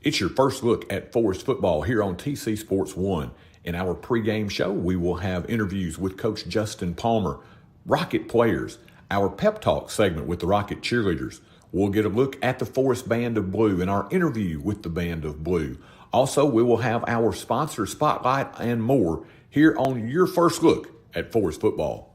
It's your first look at Forrest football here on TC Sports 1. In our pregame show, we will have interviews with Coach Justin Palmer, Rocket players, our pep talk segment with the Rocket cheerleaders. We'll get a look at the Forrest Band of Blue and our interview with the Band of Blue. Also, we will have our sponsor spotlight and more here on your first look at Forrest football.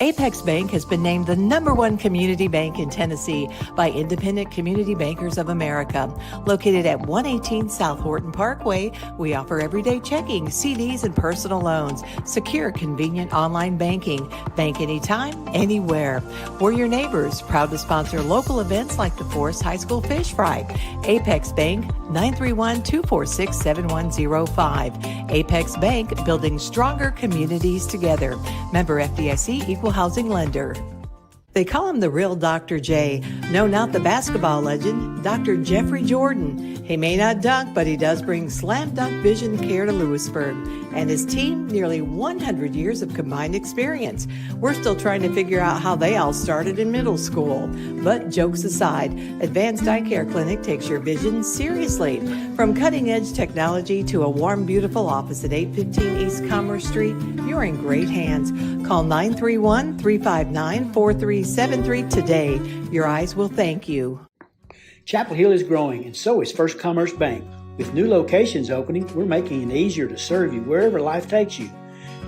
Apex Bank has been named the #1 community bank in Tennessee by Independent Community Bankers of America. Located at 118 South Horton Parkway, we offer everyday checking, CDs, and personal loans. Secure, convenient online banking. Bank anytime, anywhere. We're your neighbors, proud to sponsor local events like the Forrest High School Fish Fry. Apex Bank, 931-246-7105. Apex Bank, building stronger communities together. Member FDIC, Equal Housing Lender. They call him the real Dr. J. No, not the basketball legend, Dr. Jeffrey Jordan. He may not dunk, but he does bring slam dunk vision care to Lewisburg. And his team, nearly 100 years of combined experience. We're still trying to figure out how they all started in middle school. But jokes aside, Advanced Eye Care Clinic takes your vision seriously. From cutting-edge technology to a warm, beautiful office at 815 East Commerce Street, you're in great hands. Call 931-359-4373 today. Your eyes will thank you. Chapel Hill is growing, and so is First Commerce Bank. With new locations opening, we're making it easier to serve you wherever life takes you.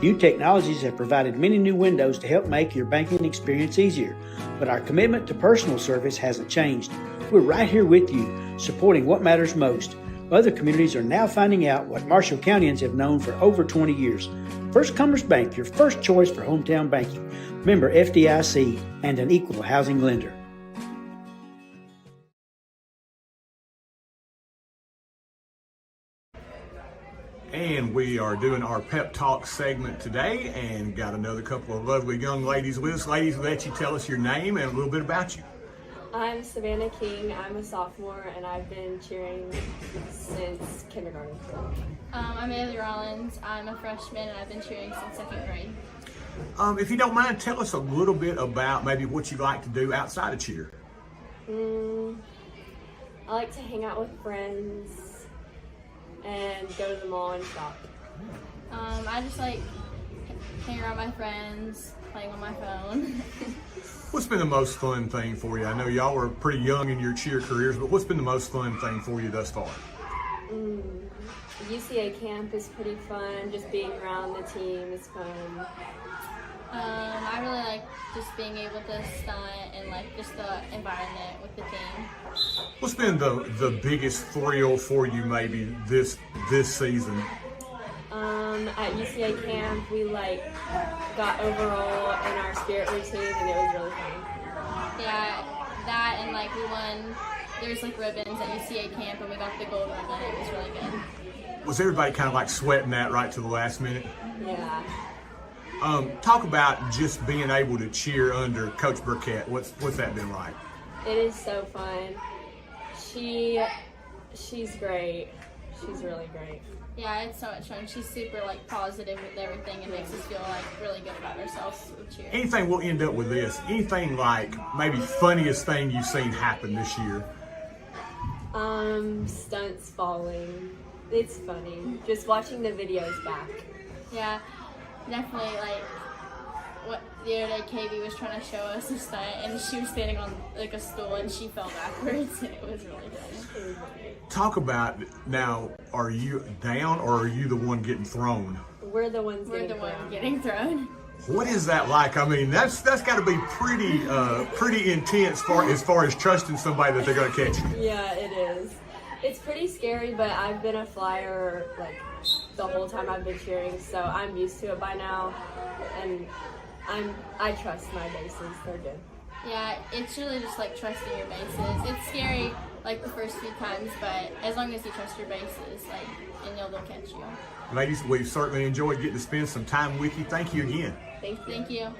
New technologies have provided many new windows to help make your banking experience easier, but our commitment to personal service hasn't changed. We're right here with you, supporting what matters most. Other communities are now finding out what Marshall Countyans have known for over 20 years. First Commerce Bank, your first choice for hometown banking. Member FDIC and an equal housing lender. And we are doing our pep talk segment today and got another couple of lovely young ladies with us. Ladies, let you tell us your name and a little bit about you. I'm Savannah King. I'm a sophomore and I've been cheering since kindergarten. I'm Ailey Rollins. I'm a freshman and I've been cheering since 2nd grade. If you don't mind, tell us a little bit about maybe what you like to do outside of cheer. I like to hang out with friends and go to the mall and shop. I just like hanging around my friends, playing on my phone. What's been the most fun thing for you? I know y'all are pretty young in your cheer careers, but what's been the most fun thing for you thus far? UCA camp is pretty fun. Just being around the team is fun. I really like just being able to stunt and like just the environment with the team. What's been the biggest thrill for you maybe this season? At UCA camp, we got overall in our spirit routine, and it was really fun. Yeah, that and we won. There's ribbons at UCA camp, and we got the gold ribbon. It was really good. Was everybody kind of sweating that right to the last minute? Yeah. Talk about just being able to cheer under Coach Burkett. What's that been like? It is so fun. She's great. She's really great. Yeah, it's so much fun. She's super positive with everything and makes us feel really good about ourselves with cheer. Anything, we'll end up with this. Anything maybe funniest thing you've seen happen this year? Stunts falling. It's funny. Just watching the videos back. Yeah, definitely what the other day KB was trying to show us a stunt and she was standing on a stool and she fell backwards and it was really funny. Talk about now, are you down or are you the one getting thrown? We're the ones getting thrown. What is that like? I mean, that's got to be pretty intense as far as trusting somebody that they're going to catch you. Yeah, it is. It's pretty scary, but I've been a flyer the whole time I've been cheering, so I'm used to it by now, and I trust my bases. They're good. Yeah, it's really just trusting your bases. It's scary the first few times, but as long as you trust your bases, and they'll catch you. Ladies, we've certainly enjoyed getting to spend some time with you. Thank you again. Thank you. Thank you.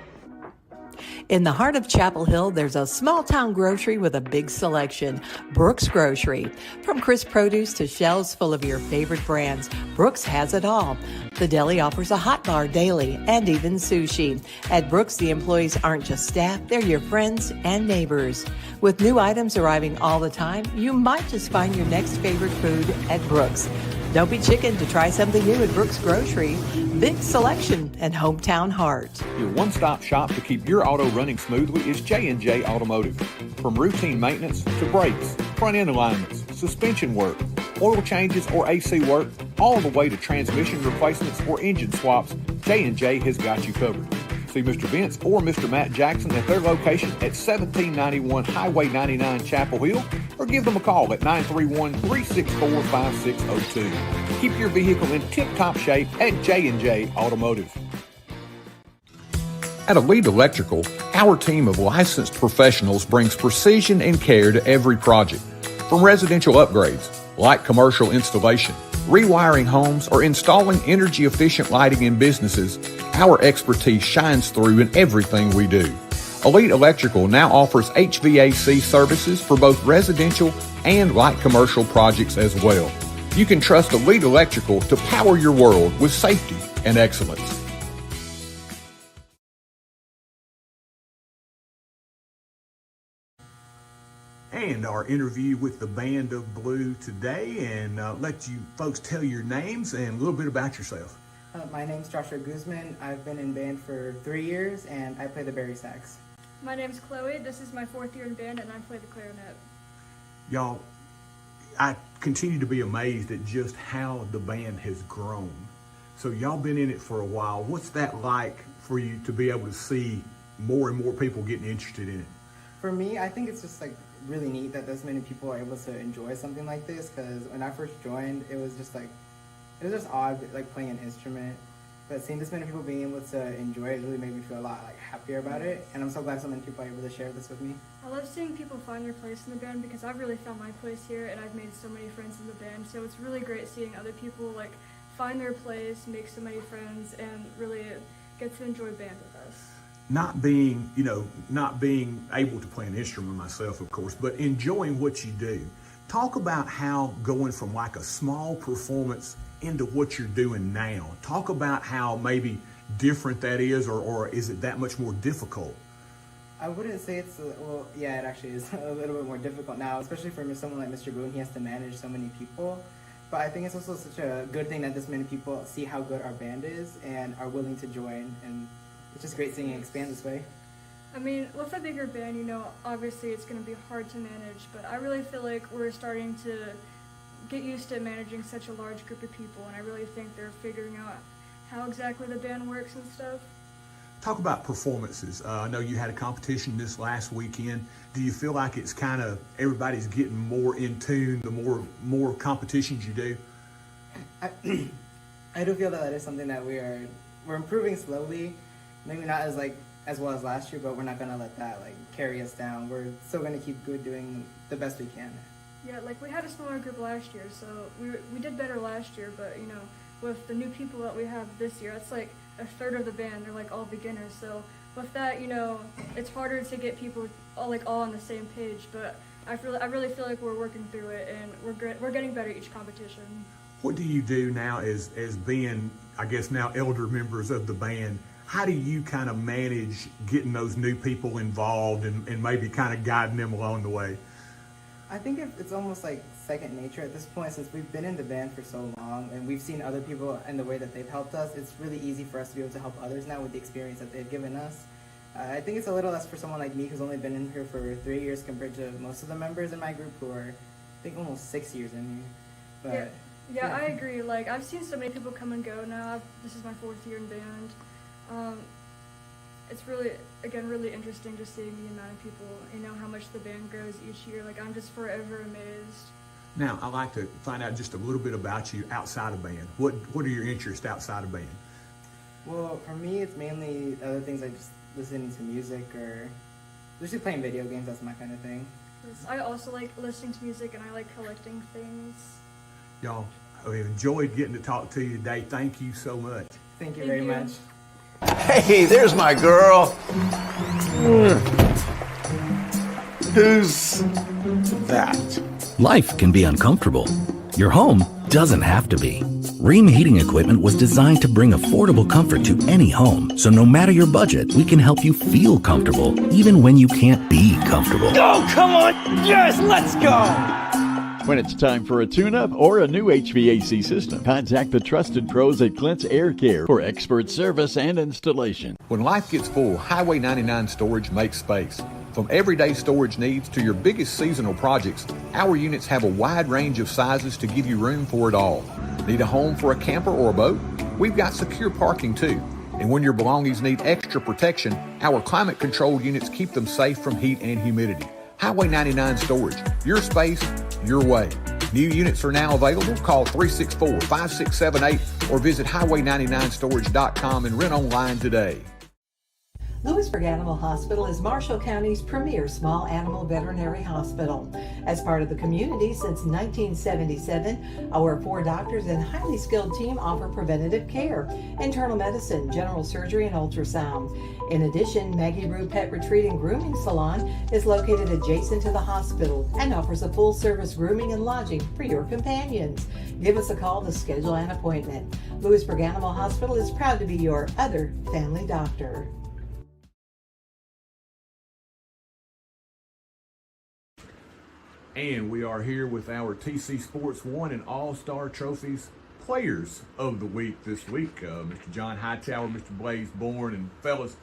In the heart of Chapel Hill, there's a small town grocery with a big selection, Brooks Grocery. From crisp produce to shelves full of your favorite brands, Brooks has it all. The deli offers a hot bar daily and even sushi. At Brooks, the employees aren't just staff, they're your friends and neighbors. With new items arriving all the time, you might just find your next favorite food at Brooks. Don't be chicken to try something new at Brooks Grocery. Big selection and hometown heart. Your one-stop shop to keep your auto running smoothly is J&J Automotive. From routine maintenance to brakes, front-end alignments, suspension work, oil changes or AC work, all the way to transmission replacements or engine swaps, J&J has got you covered. See Mr. Vince or Mr. Matt Jackson at their location at 1791 Highway 99 Chapel Hill, or give them a call at 931-364-5602. Keep your vehicle in tip-top shape at J&J Automotive. At Elite Electrical, our team of licensed professionals brings precision and care to every project. From residential upgrades, light commercial installation, rewiring homes, or installing energy-efficient lighting in businesses, our expertise shines through in everything we do. Elite Electrical now offers HVAC services for both residential and light commercial projects as well. You can trust Elite Electrical to power your world with safety and excellence. And our interview with the Band of Blue today, and let you folks tell your names and a little bit about yourself. My name's Joshua Guzman. I've been in band for 3 years, and I play the bari sax. My name's Chloe. This is my 4th year in band, and I play the clarinet. Y'all, I continue to be amazed at just how the band has grown. So y'all been in it for a while. What's that like for you to be able to see more and more people getting interested in it? For me, I think it's just like really neat that this many people are able to enjoy something like this, because when I first joined, it was just odd, like playing an instrument. But seeing this many people being able to enjoy it really made me feel a lot like happier about it, and I'm so glad so many people are able to share this with me. I love seeing people find their place in the band because I've really found my place here, and I've made so many friends in the band. So it's really great seeing other people like find their place, make so many friends, and really get to enjoy band with us. Not being able to play an instrument myself, of course, but enjoying what you do. Talk about how going from like a small performance into what you're doing now. Talk about how maybe different that is, or is it that much more difficult? I wouldn't say it's, well, yeah, it actually is a little bit more difficult now, especially for someone like Mr. Boone. He has to manage so many people. But I think it's also such a good thing that this many people see how good our band is and are willing to join, and it's just great seeing it expand this way. I mean, with a bigger band, obviously it's going to be hard to manage, but I really feel like we're starting to get used to managing such a large group of people, and I really think they're figuring out how exactly the band works and stuff. Talk about performances. I know you had a competition this last weekend. Do you feel like it's kind of everybody's getting more in tune the more competitions you do? I do feel that is something that we're improving slowly. Maybe not as well as last year, but we're not gonna let that carry us down. We're still gonna keep doing the best we can. Yeah, we had a smaller group last year, so we did better last year, but with the new people that we have this year, it's like a third of the band. They're all beginners, so with that, it's harder to get people all on the same page, but I really feel like we're working through it, and we're getting better each competition. What do you do now as being, I guess now, elder members of the band? How do you kind of manage getting those new people involved and maybe kind of guiding them along the way? I think it's almost like second nature at this point, since we've been in the band for so long and we've seen other people and the way that they've helped us. It's really easy for us to be able to help others now with the experience that they've given us. I think it's a little less for someone like me who's only been in here for 3 years compared to most of the members in my group who are, I think, almost 6 years in here. But, yeah, I agree. I've seen so many people come and go now. This is my 4th year in band. It's really interesting just seeing the amount of people, how much the band grows each year. I'm just forever amazed. Now, I'd like to find out just a little bit about you outside of band. What are your interests outside of band? Well, for me, it's mainly other things like just listening to music or usually playing video games. That's my kind of thing. I also like listening to music, and I like collecting things. Y'all, I enjoyed getting to talk to you today. Thank you so much. Thank you very much. Hey, there's my girl. Who's that? Life can be uncomfortable. Your home doesn't have to be. Ream Heating Equipment was designed to bring affordable comfort to any home. So no matter your budget, we can help you feel comfortable, even when you can't be comfortable. Oh, come on! Yes, let's go! When it's time for a tune-up or a new HVAC system, contact the trusted pros at Clint's Air Care for expert service and installation. When life gets full, Highway 99 Storage makes space. From everyday storage needs to your biggest seasonal projects, our units have a wide range of sizes to give you room for it all. Need a home for a camper or a boat? We've got secure parking too. And when your belongings need extra protection, our climate-controlled units keep them safe from heat and humidity. Highway 99 Storage, your space, your way. New units are now available. Call 364-5678 or visit highway99storage.com and rent online today. Lewisburg Animal Hospital is Marshall County's premier small animal veterinary hospital. As part of the community since 1977, our 4 doctors and highly skilled team offer preventative care, internal medicine, general surgery, and ultrasound. In addition, Maggie Rue Pet Retreat and Grooming Salon is located adjacent to the hospital and offers a full-service grooming and lodging for your companions. Give us a call to schedule an appointment. Lewisburg Animal Hospital is proud to be your other family doctor. And we are here with our TC Sports 1 and All-Star Trophies Players of the Week this week. Mr. John Hightower, Mr. Blaze Bourne, and fellas,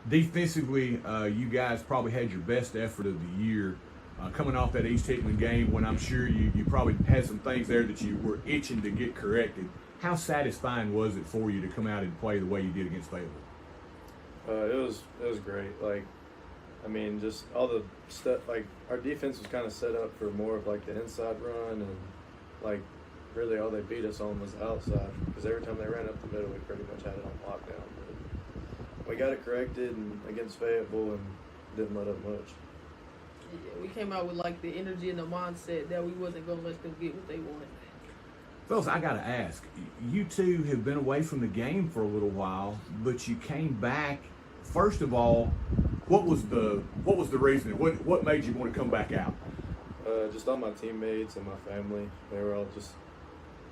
defensively, you guys probably had your best effort of the year. Coming off that East Hickman game when I'm sure you probably had some things there that you were itching to get corrected. How satisfying was it for you to come out and play the way you did against Fayetteville? It was great. Just all the stuff, our defense was kind of set up for more of the inside run, and really all they beat us on was outside, because every time they ran up the middle we pretty much had it on lockdown. But we got it corrected against Fayetteville and didn't let up much. Yeah, we came out with the energy and the mindset that we wasn't going to let them get what they wanted. Fellas, I got to ask, you two have been away from the game for a little while, but you came back. First of all, what was the reason? What made you want to come back out? Just all my teammates and my family. They were all just,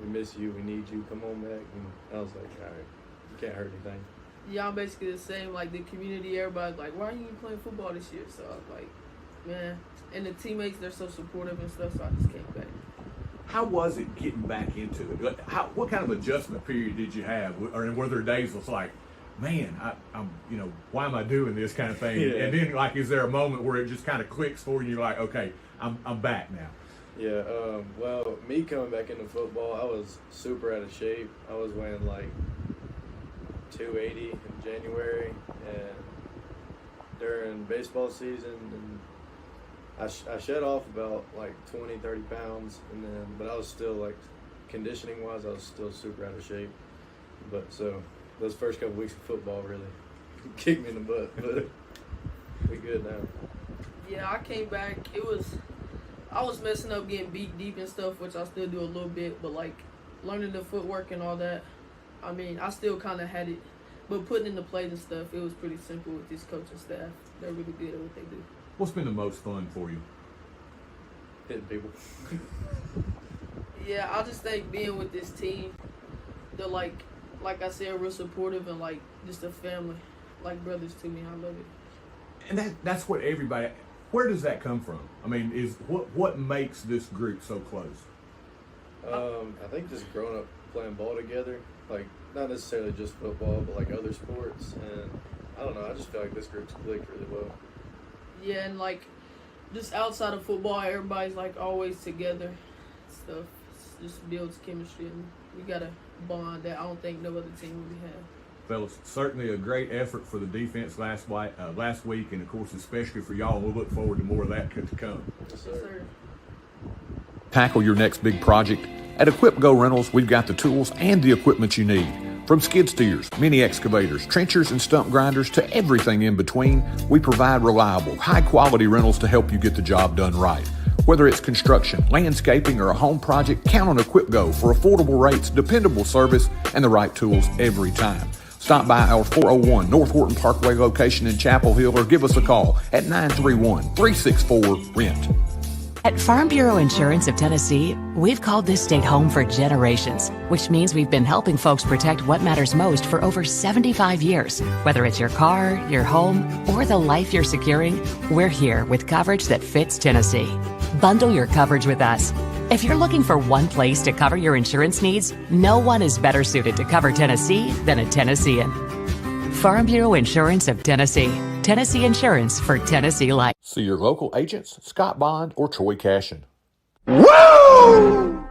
we miss you, we need you, come on back. And I was like, all right, you can't hurt anything. Yeah, I'm basically the same. The community, everybody's like, why are you playing football this year? So I was like, man. And the teammates, they're so supportive and stuff, so I just came back. How was it getting back into it? What kind of adjustment period did you have? Or were there days was like, man, I'm why am I doing this kind of thing? Yeah. And then is there a moment where it just kind of clicks for you? You're like, okay, I'm back now. Yeah. Well, me coming back into football, I was super out of shape. I was weighing 280 in January, and during baseball season, and I shed off about 20, 30 pounds, but I was still conditioning wise, I was still super out of shape. But so those first couple weeks of football really kicked me in the butt, but we good now. Yeah, I came back. I was messing up, getting beat deep and stuff, which I still do a little bit, but learning the footwork and all that, I still kind of had it, but putting into plays and stuff, it was pretty simple with this coaching staff. They're really good at what they do. What's been the most fun for you? Hitting people. Yeah, I just think being with this team, they're like I said, real supportive and just a family, like brothers to me. I love it. And that's what everybody. Where does that come from? Is what makes this group so close? I think just growing up playing ball together, not necessarily just football, but other sports, and I don't know. I just feel like this group's clicked really well. Yeah, and just outside of football, everybody's always together. Stuff just builds chemistry, and we got a bond that I don't think no other team really have. Fellas, certainly a great effort for the defense last week, and of course especially for y'all. We'll look forward to more of that to come. Yes, sir. Tackle your next big project. At Equip Go Rentals, we've got the tools and the equipment you need. From skid steers, mini excavators, trenchers, and stump grinders to everything in between, we provide reliable, high-quality rentals to help you get the job done right. Whether it's construction, landscaping, or a home project, count on Equip Go for affordable rates, dependable service, and the right tools every time. Stop by our 401 North Horton Parkway location in Chapel Hill or give us a call at 931-364-RENT. At Farm Bureau Insurance of Tennessee, we've called this state home for generations, which means we've been helping folks protect what matters most for over 75 years. Whether it's your car, your home, or the life you're securing, we're here with coverage that fits Tennessee. Bundle your coverage with us. If you're looking for one place to cover your insurance needs, no one is better suited to cover Tennessee than a Tennessean. Farm Bureau Insurance of Tennessee. Tennessee Insurance for Tennessee Life. See your local agents, Scott Bond or Troy Cashin. Woo!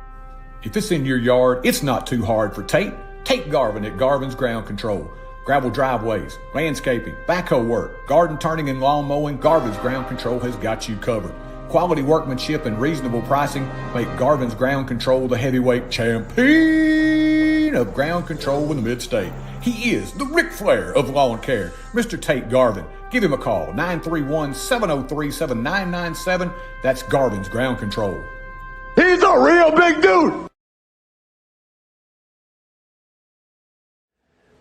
If it's in your yard, it's not too hard for Tate. Tate Garvin at Garvin's Ground Control. Gravel driveways, landscaping, backhoe work, garden turning and lawn mowing, Garvin's Ground Control has got you covered. Quality workmanship and reasonable pricing make Garvin's Ground Control the heavyweight champion of ground control in the mid-state. He is the Ric Flair of lawn care, Mr. Tate Garvin. Give him a call, 931-703-7997. That's Garvin's Ground Control. He's a real big dude.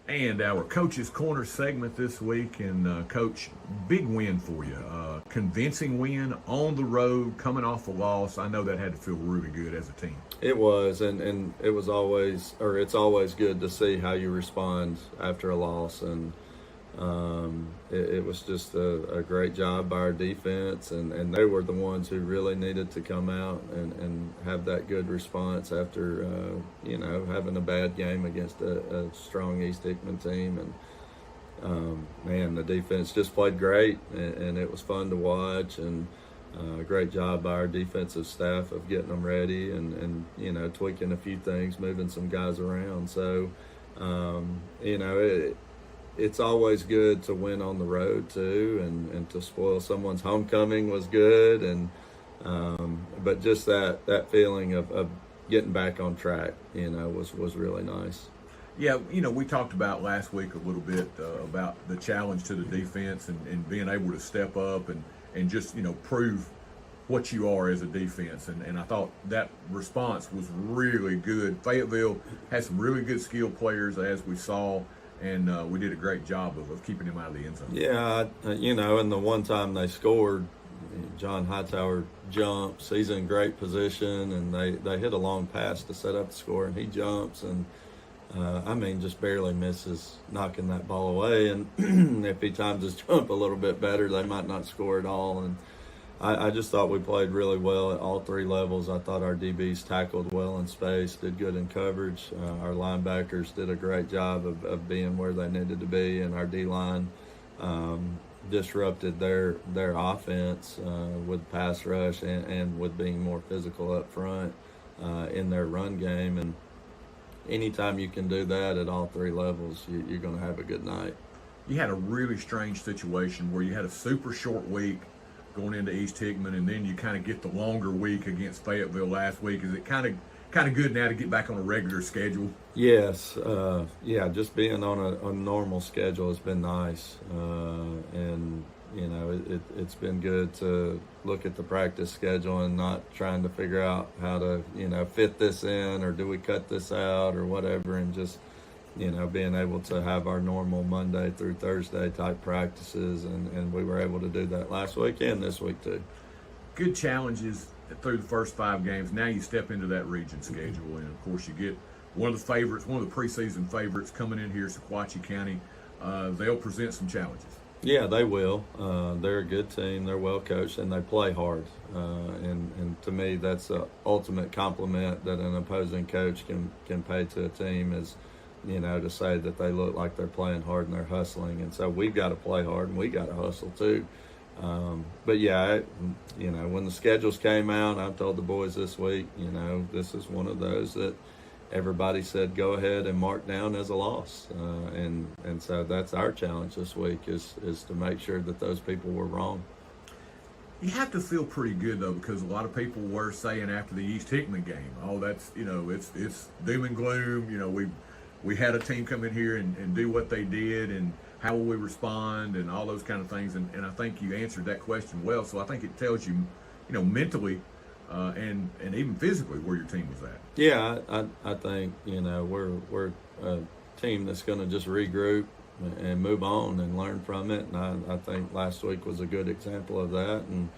And our Coach's Corner segment this week, and Coach, big win for you. Convincing win on the road, coming off a loss. I know that had to feel really good as a team. It was, and it was always, or it's always good to see how you respond after a loss, and it was just a great job by our defense, and they were the ones who really needed to come out and have that good response after, having a bad game against a strong East Hickman team. And, man, the defense just played great, and it was fun to watch, and great job by our defensive staff of getting them ready and tweaking a few things, moving some guys around. So, it's always good to win on the road too, and to spoil someone's homecoming was good, and but just that feeling of getting back on track, was really nice. Yeah, we talked about last week a little bit about the challenge to the defense and being able to step up and just, prove what you are as a defense. And I thought that response was really good. Fayetteville has some really good skilled players, as we saw, and we did a great job of keeping him out of the end zone. Yeah, and the one time they scored, John Hightower jumps. He's in great position, and they hit a long pass to set up the score, and he jumps and just barely misses knocking that ball away. And if he times his jump a little bit better, they might not score at all. And I just thought we played really well at all three levels. I thought our DBs tackled well in space, did good in coverage. Our linebackers did a great job of being where they needed to be, and our D-line disrupted their offense with pass rush and with being more physical up front in their run game. And anytime you can do that at all three levels, you're going to have a good night. You had a really strange situation where you had a super short week going into East Hickman, and then you kind of get the longer week against Fayetteville last week. Is it kind of good now to get back on a regular schedule? Yes. Just being on a normal schedule has been nice. And, it's been good to look at the practice schedule and not trying to figure out how to, fit this in, or do we cut this out or whatever, and just, being able to have our normal Monday through Thursday type practices, and we were able to do that last week and this week too. Good challenges through the first 5 games. Now you step into that region schedule, and of course you get one of the preseason favorites coming in here, Sequatchie County. They'll present some challenges. Yeah, they will. They're a good team. They're well coached, and they play hard. And to me, that's the ultimate compliment that an opposing coach can pay to a team, is, to say that they look like they're playing hard and they're hustling. And so we've got to play hard, and we got to hustle too. But yeah, when the schedules came out, I told the boys this week, this is one of those that everybody said go ahead and mark down as a loss, and so that's our challenge this week is to make sure that those people were wrong. You have to feel pretty good though, because a lot of people were saying after the East Hickman game, oh, that's it's doom and gloom. We had a team come in here and do what they did, and how will we respond, and all those kind of things, and I think you answered that question well. So I think it tells you, mentally and even physically where your team was at. Yeah, I think we're team that's going to just regroup and move on and learn from it. And I think last week was a good example of that. And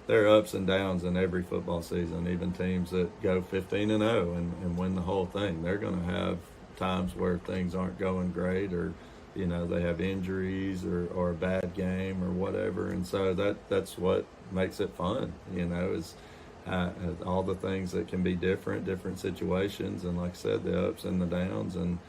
there are ups and downs in every football season, even teams that go 15-0 and win the whole thing. They're going to have times where things aren't going great, or they have injuries or a bad game or whatever. And so that's what makes it fun, is all the things that can be different situations. And like I said, the ups and the downs. And,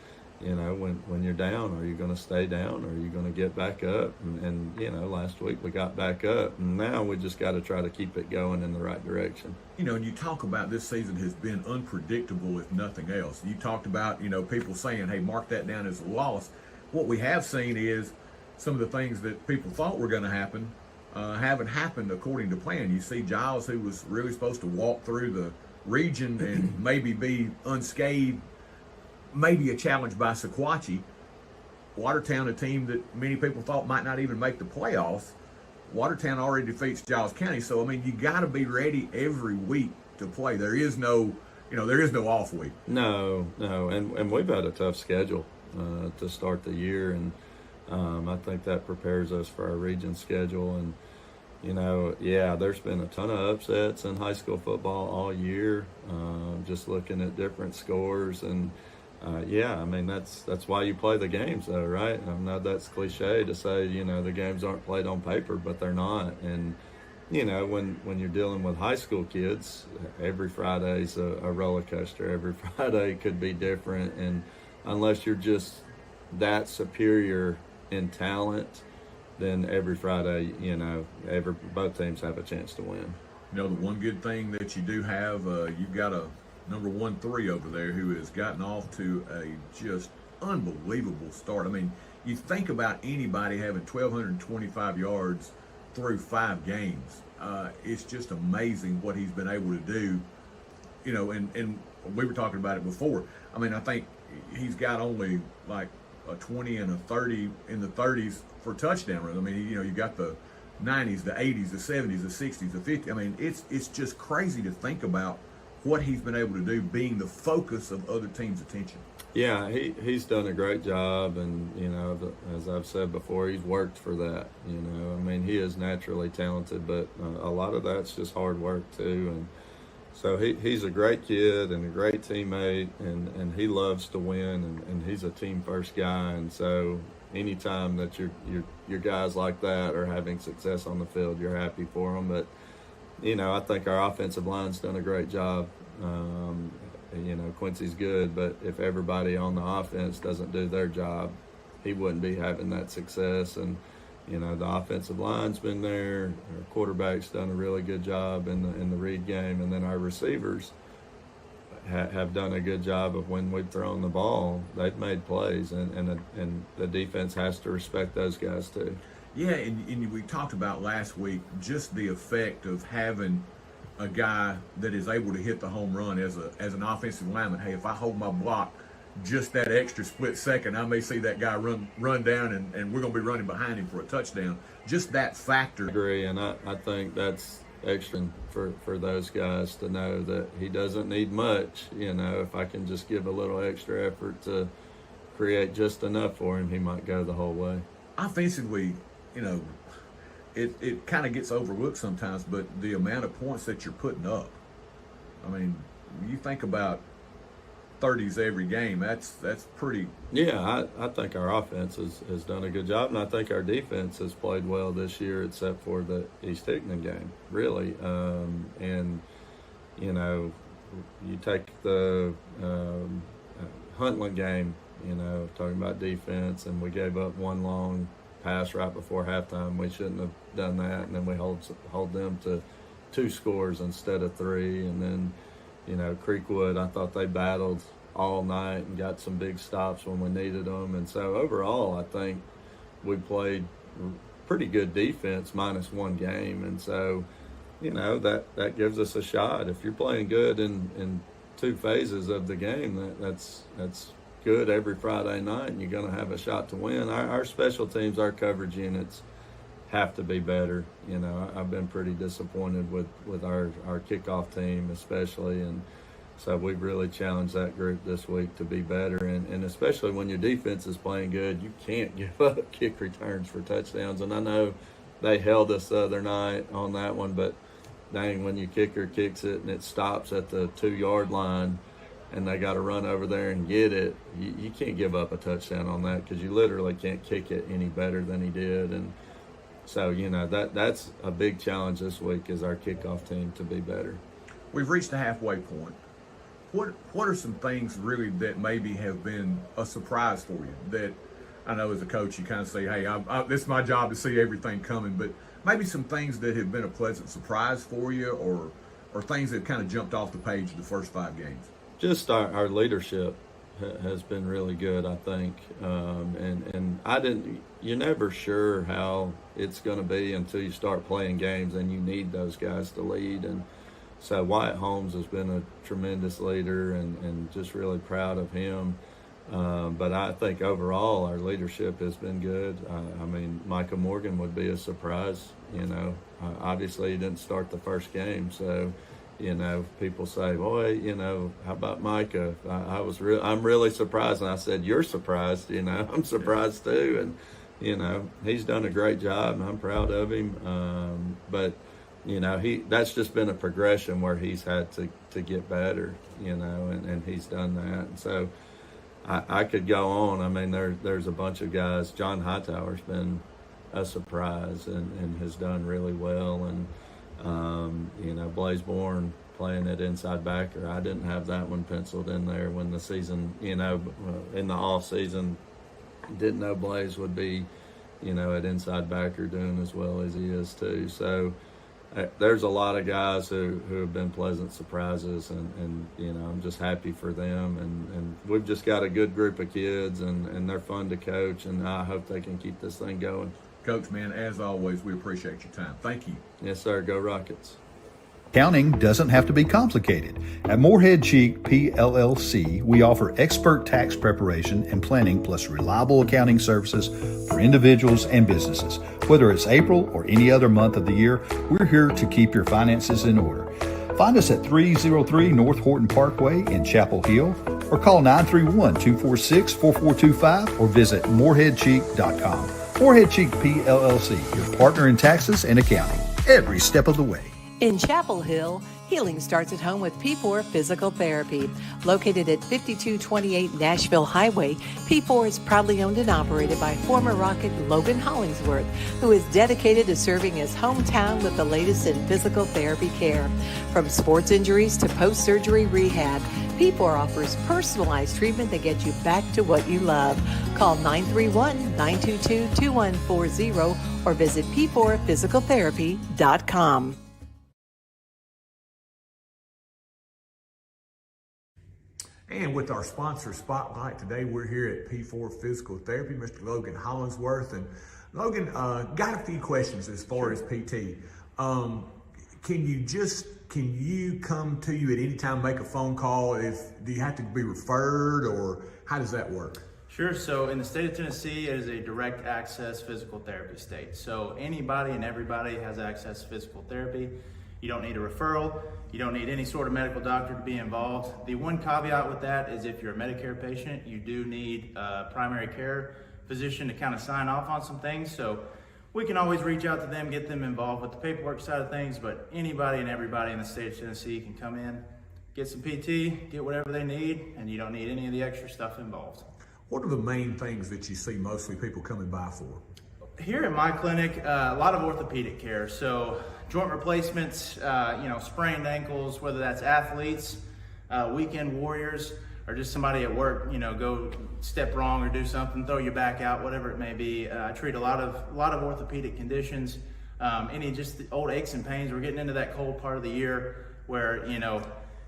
when you're down, are you going to stay down, or are you going to get back up? And last week we got back up, and now we just got to try to keep it going in the right direction. And you talk about this season has been unpredictable if nothing else. You talked about, people saying, hey, mark that down as a loss. What we have seen is some of the things that people thought were going to happen haven't happened according to plan. You see Giles, who was really supposed to walk through the region and maybe be unscathed, maybe a challenge by Sequatchie. Watertown, a team that many people thought might not even make the playoffs. Watertown already defeats Giles County. So, you got to be ready every week to play. There is no off week. No. And we've had a tough schedule to start the year. And I think that prepares us for our region schedule. And, there's been a ton of upsets in high school football all year, just looking at different scores. And, that's why you play the games, though, right? I know that's cliche to say, the games aren't played on paper, but they're not. And, when you're dealing with high school kids, every Friday's a roller coaster. Every Friday could be different. And unless you're just that superior in talent, then every Friday, both teams have a chance to win. The one good thing that you do have, you've got a number 1-3 over there who has gotten off to a just unbelievable start. You think about anybody having 1,225 yards through 5 games. It's just amazing what he's been able to do. And we were talking about it before. I think he's got only like a 20 and a 30 in the 30s for touchdown runs. You got the 90s, the 80s, the 70s, the 60s, the 50s. It's just crazy to think about what he's been able to do, being the focus of other teams' attention. Yeah, he's done a great job, and as I've said before, he's worked for that. He is naturally talented, but a lot of that's just hard work too. And so he's a great kid and a great teammate, and he loves to win, and he's a team first guy. And so anytime that your guys like that are having success on the field, you're happy for them. But I think our offensive line's done a great job. Quincy's good, but if everybody on the offense doesn't do their job, he wouldn't be having that success. And, the offensive line's been there. Our quarterback's done a really good job in the read game. And then our receivers have done a good job of when we've thrown the ball, they've made plays. And the defense has to respect those guys too. Yeah, and we talked about last week just the effect of having a guy that is able to hit the home run as an offensive lineman. Hey, if I hold my block just that extra split second, I may see that guy run down, and we're going to be running behind him for a touchdown. Just that factor. I agree, and I think that's extra for those guys to know that he doesn't need much. If I can just give a little extra effort to create just enough for him, he might go the whole way. Offensively, it kind of gets overlooked sometimes, but the amount of points that you're putting up, you think about 30s every game, that's pretty. Yeah, I think our offense has done a good job, and I think our defense has played well this year, except for the East Hickman game, really. And, you take the Huntland game, talking about defense, and we gave up one long pass right before halftime. We shouldn't have done that, and then we hold them to 2 scores instead of 3. And then, Creekwood, I thought they battled all night and got some big stops when we needed them. And so overall, I think we played pretty good defense minus 1 game. And so, that gives us a shot. If you're playing good in 2 phases of the game, that's good every Friday night, and you're going to have a shot to win. Our special teams, our coverage units have to be better. I've been pretty disappointed with our kickoff team especially, and So we've really challenged that group this week to be better, and especially when your defense is playing good, you can't give up kick returns for touchdowns. And I know they held us the other night on that one, but dang, when your kicker kicks it and it stops at the 2-yard line and they got to run over there and get it, you can't give up a touchdown on that because you literally can't kick it any better than he did. And so, that's a big challenge this week is our kickoff team to be better. We've reached the halfway point. What are some things really that maybe have been a surprise for you that I know as a coach you kind of say, hey, this is my job to see everything coming, but maybe some things that have been a pleasant surprise for you or things that kind of jumped off the page of the first 5 games? Just our leadership has been really good, I think. You're never sure how it's going to be until you start playing games, and you need those guys to lead. And so Wyatt Holmes has been a tremendous leader and just really proud of him. But I think overall our leadership has been good. Micah Morgan would be a surprise. Obviously he didn't start the first game, so people say, boy, how about Micah? I'm really surprised, and I said, you're surprised. I'm surprised too, and he's done a great job, and I'm proud of him. But that's just been a progression where he's had to get better, and he's done that. And so I could go on. There's a bunch of guys. John Hightower's been a surprise and has done really well. And, Blaze Bourne playing at inside backer. I didn't have that one penciled in there when the season, in the off season, didn't know Blaze would be, at inside backer doing as well as he is too. So there's a lot of guys who have been pleasant surprises, and I'm just happy for them. And we've just got a good group of kids, and they're fun to coach, and I hope they can keep this thing going. Coach, man, as always, we appreciate your time. Thank you. Yes, sir. Go Rockets. Accounting doesn't have to be complicated. At Moorhead Cheek PLLC, we offer expert tax preparation and planning plus reliable accounting services for individuals and businesses. Whether it's April or any other month of the year, we're here to keep your finances in order. Find us at 303 North Horton Parkway in Chapel Hill, or call 931-246-4425 or visit moorheadcheek.com. Moorhead Cheek PLLC, your partner in taxes and accounting, every step of the way. In Chapel Hill, healing starts at home with P4 Physical Therapy. Located at 5228 Nashville Highway, P4 is proudly owned and operated by former Rocket Logan Hollingsworth, who is dedicated to serving his hometown with the latest in physical therapy care. From sports injuries to post-surgery rehab, P4 offers personalized treatment that gets you back to what you love. Call 931-922-2140 or visit p4physicaltherapy.com. And with our sponsor Spotlight today, we're here at P4 Physical Therapy, Mr. Logan Hollingsworth. And Logan, got a few questions as far as PT. Can you come to you at any time, make a phone call? Do you have to be referred, or how does that work? Sure. So in the state of Tennessee, it is a direct access physical therapy state. So anybody and everybody has access to physical therapy. You don't need a referral. You don't need any sort of medical doctor to be involved. The one caveat with that is if you're a Medicare patient, you do need a primary care physician to kind of sign off on some things. So we can always reach out to them, get them involved with the paperwork side of things, but anybody and everybody in the state of Tennessee can come in, get some PT, get whatever they need, and you don't need any of the extra stuff involved. What are the main things that you see mostly people coming by for? Here in my clinic, a lot of orthopedic care. So joint replacements, sprained ankles, whether that's athletes, weekend warriors, or just somebody at work, go step wrong or do something, throw your back out, whatever it may be. I treat a lot of orthopedic conditions, any just the old aches and pains. We're getting into that cold part of the year where,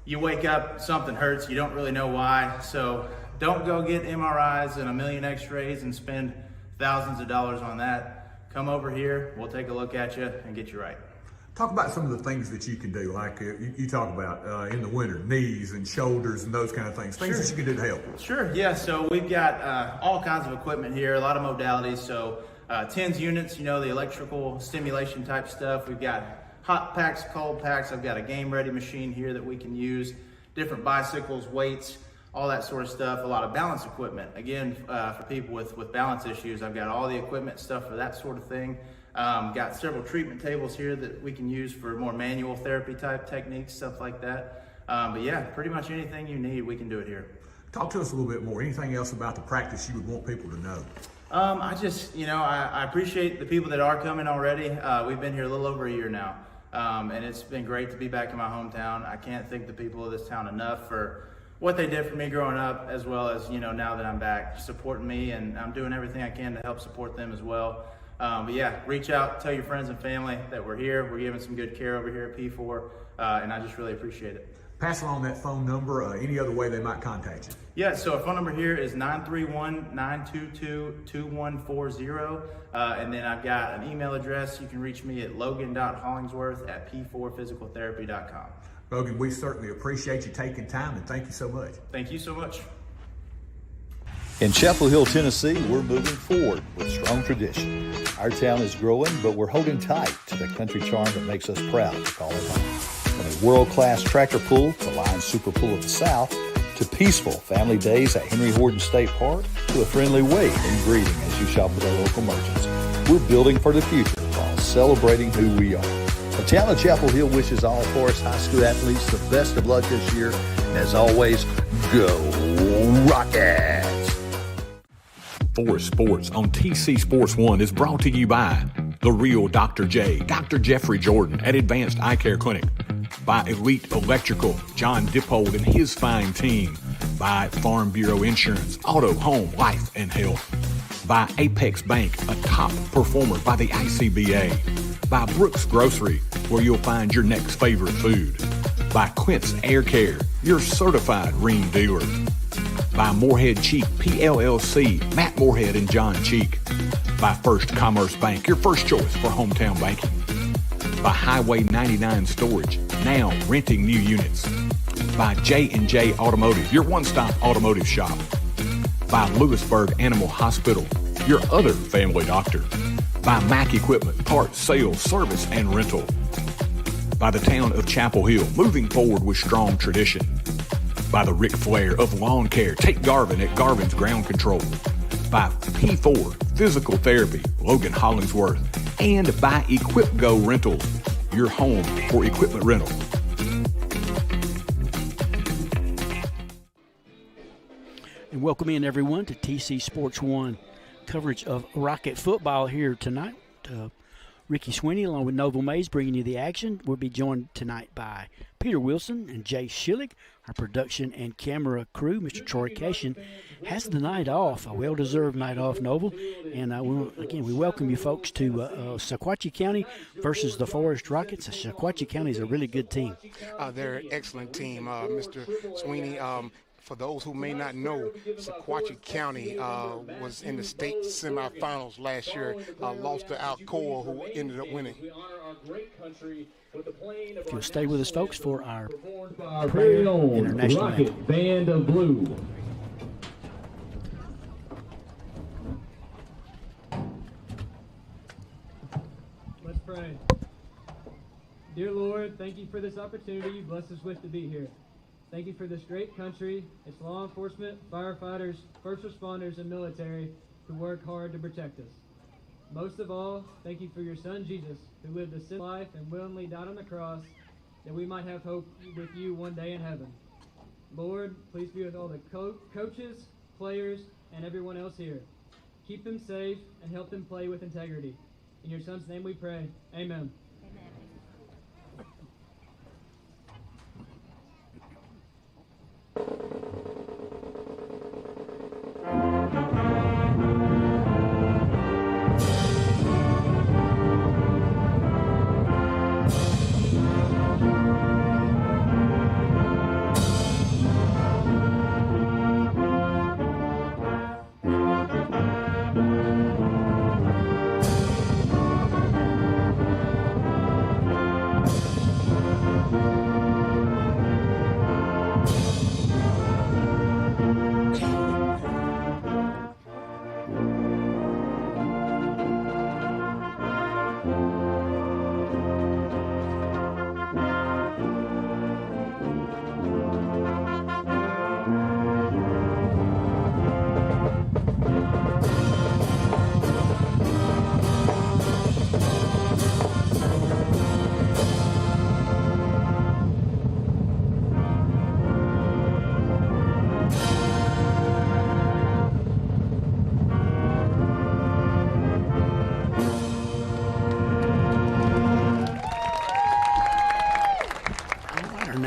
you wake up, something hurts, you don't really know why. So don't go get MRIs and a million x-rays and spend thousands of dollars on that. Come over here, we'll take a look at you and get you right. Talk about some of the things that you can do, like you talk about in the winter, knees and shoulders and those kind of things that you can do to help. Sure, yeah, so we've got all kinds of equipment here, a lot of modalities. So TENS units, the electrical stimulation type stuff. We've got hot packs, cold packs. I've got a game ready machine here that we can use. different bicycles, weights, all that sort of stuff. A lot of balance equipment. Again, for people with balance issues, I've got all the equipment stuff for that sort of thing. Got several treatment tables here that we can use for more manual therapy type techniques, stuff like that. But yeah, pretty much anything you need, we can do it here. Talk to us a little bit more. Anything else about the practice you would want people to know? I just, I appreciate the people that are coming already. We've been here a little over a year now, and it's been great to be back in my hometown. I can't thank the people of this town enough for what they did for me growing up, as well as, now that I'm back, supporting me, and I'm doing everything I can to help support them as well. But yeah, reach out, tell your friends and family that we're here. We're giving some good care over here at P4, and I just really appreciate it. Pass along that phone number, any other way they might contact you. Yeah, so our phone number here is 931-922-2140. And then I've got an email address. You can reach me at logan.hollingsworth@p4physicaltherapy.com. Logan, we certainly appreciate you taking time, and thank you so much. Thank you so much. In Chapel Hill, Tennessee, we're moving forward with strong tradition. Our town is growing, but we're holding tight to the country charm that makes us proud to call it home. From a world-class tractor pull, the Lions Super Pull of the South, to peaceful family days at Henry Horton State Park, to a friendly wave and greeting as you shop with our local merchants. We're building for the future while celebrating who we are. The town of Chapel Hill wishes all Forrest High School athletes the best of luck this year, and as always, go Rockets! Forrest Sports on TC Sports 1 is brought to you by the real Dr. J, Dr. Jeffrey Jordan at Advanced Eye Care Clinic, by Elite Electrical, John Dippold and his fine team, by Farm Bureau Insurance, Auto, Home, Life, and Health, by Apex Bank, a top performer by the ICBA, by Brooks Grocery, where you'll find your next favorite food, by Quince Air Care, your certified Rheem dealer, by Moorhead Cheek PLLC, Matt Moorhead and John Cheek, by First Commerce Bank, your first choice for hometown banking, by Highway 99 Storage, now renting new units, by J&J Automotive, your one-stop automotive shop, by Lewisburg Animal Hospital, your other family doctor, by Mac Equipment, parts, sales, service, and rental, by the town of Chapel Hill, moving forward with strong tradition, by the Ric Flair of Lawn Care, take Garvin at Garvin's Ground Control, by P4 Physical Therapy, Logan Hollingsworth, and by EquipGo Rentals, your home for equipment rental. And welcome in everyone to TC Sports 1 coverage of Rocket football here tonight. Ricky Sweeney along with Noble Mays bringing you the action. We'll be joined tonight by Peter Wilson and Jay Schillig. Our production and camera crew, Mr. Troy Cation, has the night off, a well-deserved night off, Noble. And we welcome you folks to Sequatchie County versus the Forrest Rockets. Sequatchie County is a really good team. They're an excellent team, Mr. Sweeney. For those who may not know, Sequatchie County was in the state semifinals last year, lost to Alcoa, who ended up winning. If you'll stay with us, folks, for our very own international Rocket anthem. Band of Blue. Let's pray. Dear Lord, thank you for this opportunity you blessed us with to be here. Thank you for this great country, its law enforcement, firefighters, first responders, and military who work hard to protect us. Most of all, thank you for your son Jesus, who lived a sinless life and willingly died on the cross that we might have hope with you one day in heaven. Lord, please be with all the coaches, players, and everyone else here. Keep them safe and help them play with integrity. In your son's name we pray. Amen.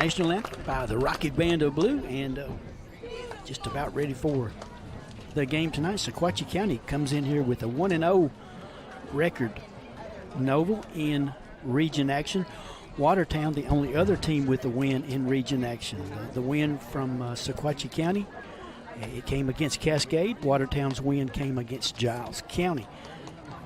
national anthem by the Rocket Band of Blue, and just about ready for the game tonight. Sequatchie County comes in here with a 1-0 record. Noble in region action. Watertown, the only other team with a win in region action. The win from Sequatchie County, it came against Cascade. Watertown's win came against Giles County.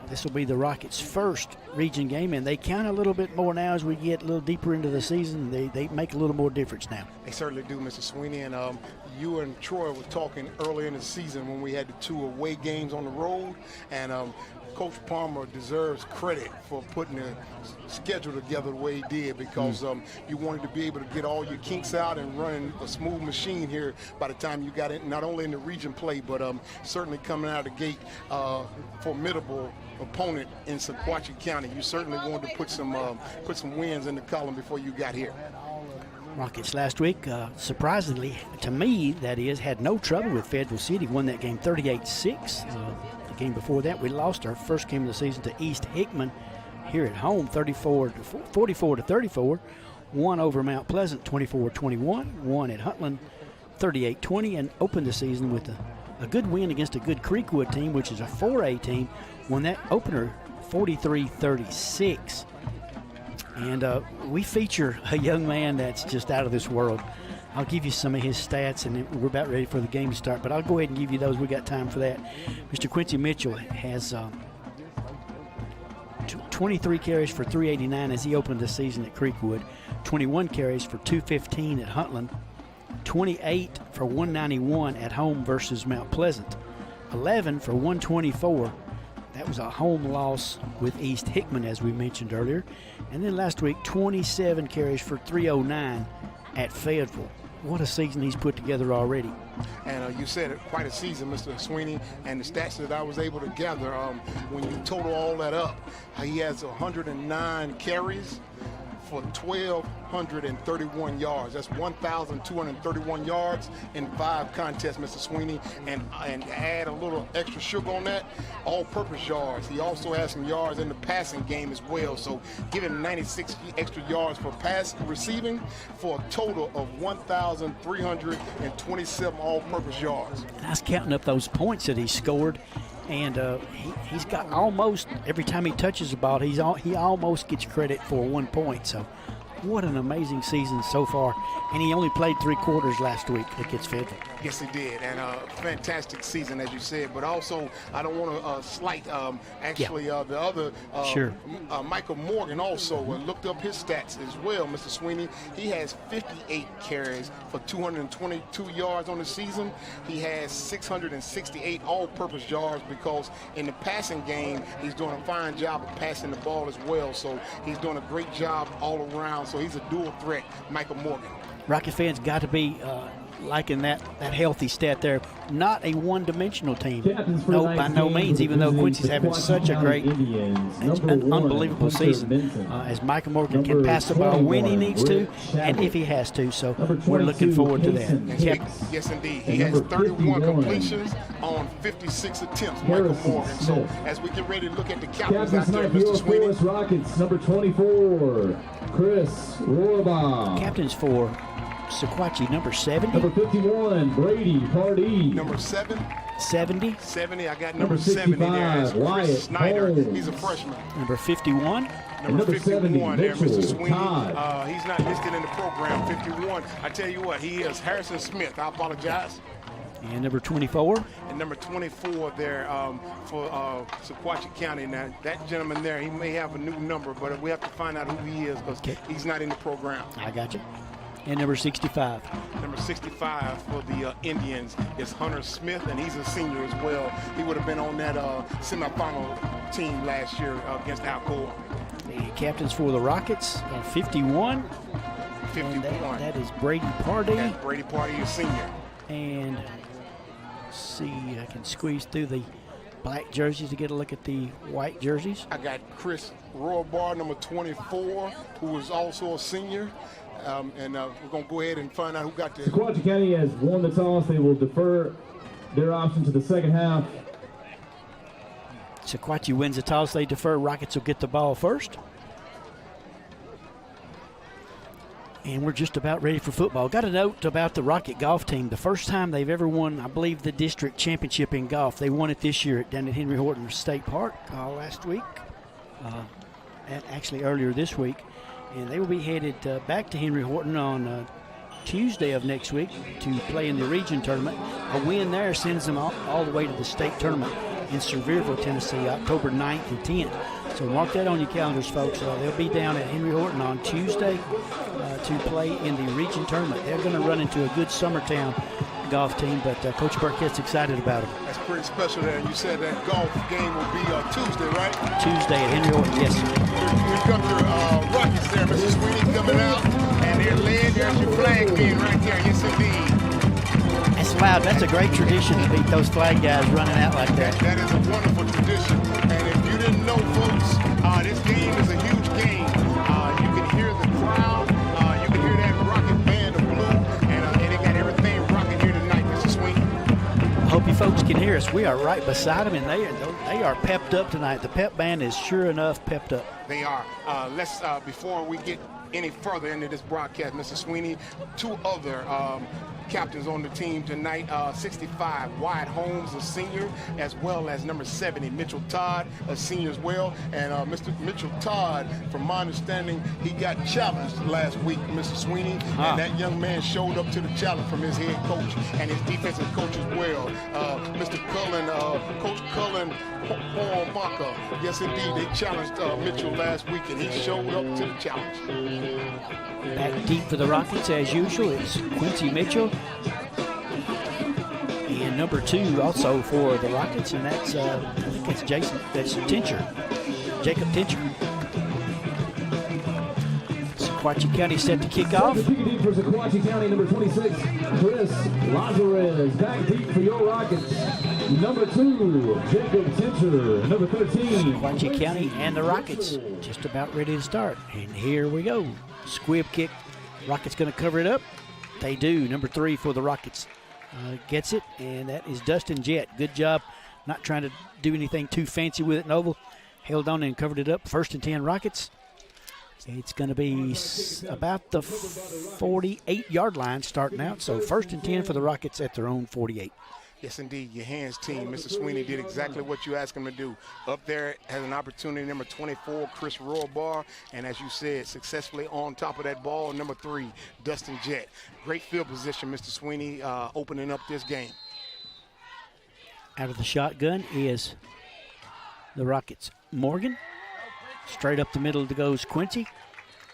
This will be the Rockets' first region game, and they count a little bit more now as we get a little deeper into the season. They make a little more difference now. They certainly do, Mr. Sweeney. And you and Troy were talking earlier in the season when we had the 2 away games on the road, and Coach Palmer deserves credit for putting the schedule together the way he did, because you wanted to be able to get all your kinks out and running a smooth machine here by the time you got it, not only in the region play, but certainly coming out of the gate, formidable opponent in Sequatchie County. You certainly wanted to put some wins in the column before you got here. Rockets last week, surprisingly to me, that is, had no trouble with Federal City. Won that game 38-6. The game before that, we lost our first game of the season to East Hickman here at home, 44-34. Won over Mount Pleasant, 24-21. Won at Huntland, 38-20, and opened the season with a good win against a good Creekwood team, which is a 4A team. Won that opener 43-36. And we feature a young man that's just out of this world. I'll give you some of his stats, and we're about ready for the game to start, but I'll go ahead and give you those. We got time for that. Mr. Quincy Mitchell has 23 carries for 389 as he opened the season at Creekwood, 21 carries for 215 at Huntland, 28 for 191 at home versus Mount Pleasant, 11 for 124. That was a home loss with East Hickman, as we mentioned earlier. And then last week, 27 carries for 309 at Fayetteville. What a season he's put together already. And you said it, quite a season, Mr. Sweeney, and the stats that I was able to gather, when you total all that up, he has 109 carries for 1,231 yards. That's 1,231 yards in 5 contests, Mr. Sweeney. And add a little extra sugar on that, all-purpose yards. He also has some yards in the passing game as well. So give him 96 extra yards for pass receiving for a total of 1,327 all-purpose yards. And I was counting up those points that he scored. And he's got almost, every time he touches the ball, he almost gets credit for 1 point. So what an amazing season so far. And he only played 3 quarters last week against Federal. Yes, he did. And a fantastic season, as you said. But also, I don't want to slight, the other, sure. Michael Morgan also looked up his stats as well, Mr. Sweeney. He has 58 carries for 222 yards on the season. He has 668 all-purpose yards, because in the passing game, he's doing a fine job of passing the ball as well. So he's doing a great job all around. So he's a dual threat, Michael Morgan. Rocket fans got to be liking that healthy stat there. Not a one-dimensional team. No, by no means, even though Quincy's having such a great, an unbelievable season. As Michael Morgan can pass the ball when he needs to and if he has to. So we're looking forward to that. Yes, indeed. He has 31 completions on 56 attempts, Michael Morgan. So as we get ready to look at the captains out there, Mr. Sweeney. Rockets, number 24, Chris Rohrbaugh. Captains for Sequatchie, number 70. Number 51, Brady Pardee. Number 70. 70. I got number 70 there. Chris Wyatt Snyder. Holmes. He's a freshman. Number 51. Number 51 there, Mr. Mitchell Sweeney. Todd. He's not listed in the program. 51. I tell you what, he is Harrison Smith. I apologize. And number 24. And number 24 there for Sequatchie County. Now, that gentleman there, he may have a new number, but we have to find out who he is, because he's not in the program. I got you. And number 65. Number 65 for the Indians is Hunter Smith, and he's a senior as well. He would have been on that semifinal team last year against Alcoa. The captains for the Rockets, 51. 51. That is Brady Pardee. That's Brady Pardee, a senior. And let's see, I can squeeze through the black jerseys to get a look at the white jerseys. I got Chris Rohrbaugh, number 24, who is also a senior. And we're going to go ahead and find out who got the... Sequatchie County has won the toss. They will defer their option to the second half. Sequatchie wins the toss. They defer. Rockets will get the ball first. And we're just about ready for football. Got a note about the Rocket golf team. The first time they've ever won, I believe, the district championship in golf. They won it this year down at Henry Horton State Park last week, actually earlier this week. And they will be headed back to Henry Horton on Tuesday of next week to play in the region tournament. A win there sends them all the way to the state tournament in Sevierville, Tennessee, October 9th and 10th. So mark that on your calendars, folks. They'll be down at Henry Horton on Tuesday to play in the region tournament. They're going to run into a good Summertown golf team, but Coach Burkett's excited about them. That's pretty special there. You said that golf game will be Tuesday, right? Tuesday at Henry Horton, yes. Here comes your Rockets there, Mr. Sweeney coming out, and they're led. There's your flag being right there. Yes, indeed. That's loud. That's a great tradition to beat those flag guys running out like that. That is a wonderful tradition. And if you didn't know, folks, this game is a huge game. You can hear the crowd. You can hear that Rocket band of blue. And they got everything rocking here tonight, Mr. Sweeney. I hope you folks can hear us. We are right beside them, and they are pepped up tonight. The pep band is sure enough pepped up. They are. Let's before we get any further into this broadcast, Mr. Sweeney, two other captains on the team tonight. 65, Wyatt Holmes, a senior, as well as number 70, Mitchell Todd, a senior as well. And Mr. Mitchell Todd, from my understanding, he got challenged last week, Mr. Sweeney, and that young man showed up to the challenge from his head coach and his defensive coach as well. Mr. Cullen, Coach Cullen Hormaka, yes indeed, they challenged Mitchell last week, and he showed up to the challenge. Back deep for the Rockets, as usual, it's Quincy Mitchell. And number 2 also for the Rockets, and that's, I think that's Jacob Tincher. Sequatchie County set to kick off. Deep for Sequatchie County, number 26, Chris Lazarez. Back deep for your Rockets. Number 2, Jacob Tincher. Number 13. Sequatchie County and the Rockets just about ready to start. And here we go. Squib kick. Rockets going to cover it up. They do. Number 3 for the Rockets gets it, and that is Dustin Jett. Good job not trying to do anything too fancy with it. Noble held on and covered it up. 1st and 10 Rockets. It's going to be about the 48-yard line starting out. So 1st and 10 for the Rockets at their own 48. Yes, indeed. Your hands team, Mr. Sweeney, did exactly what you asked him to do. Up there has an opportunity, number 24, Chris Rohrbar. And as you said, successfully on top of that ball, number 3, Dustin Jett. Great field position, Mr. Sweeney, opening up this game. Out of the shotgun is the Rockets. Morgan. Straight up the middle goes Quincy.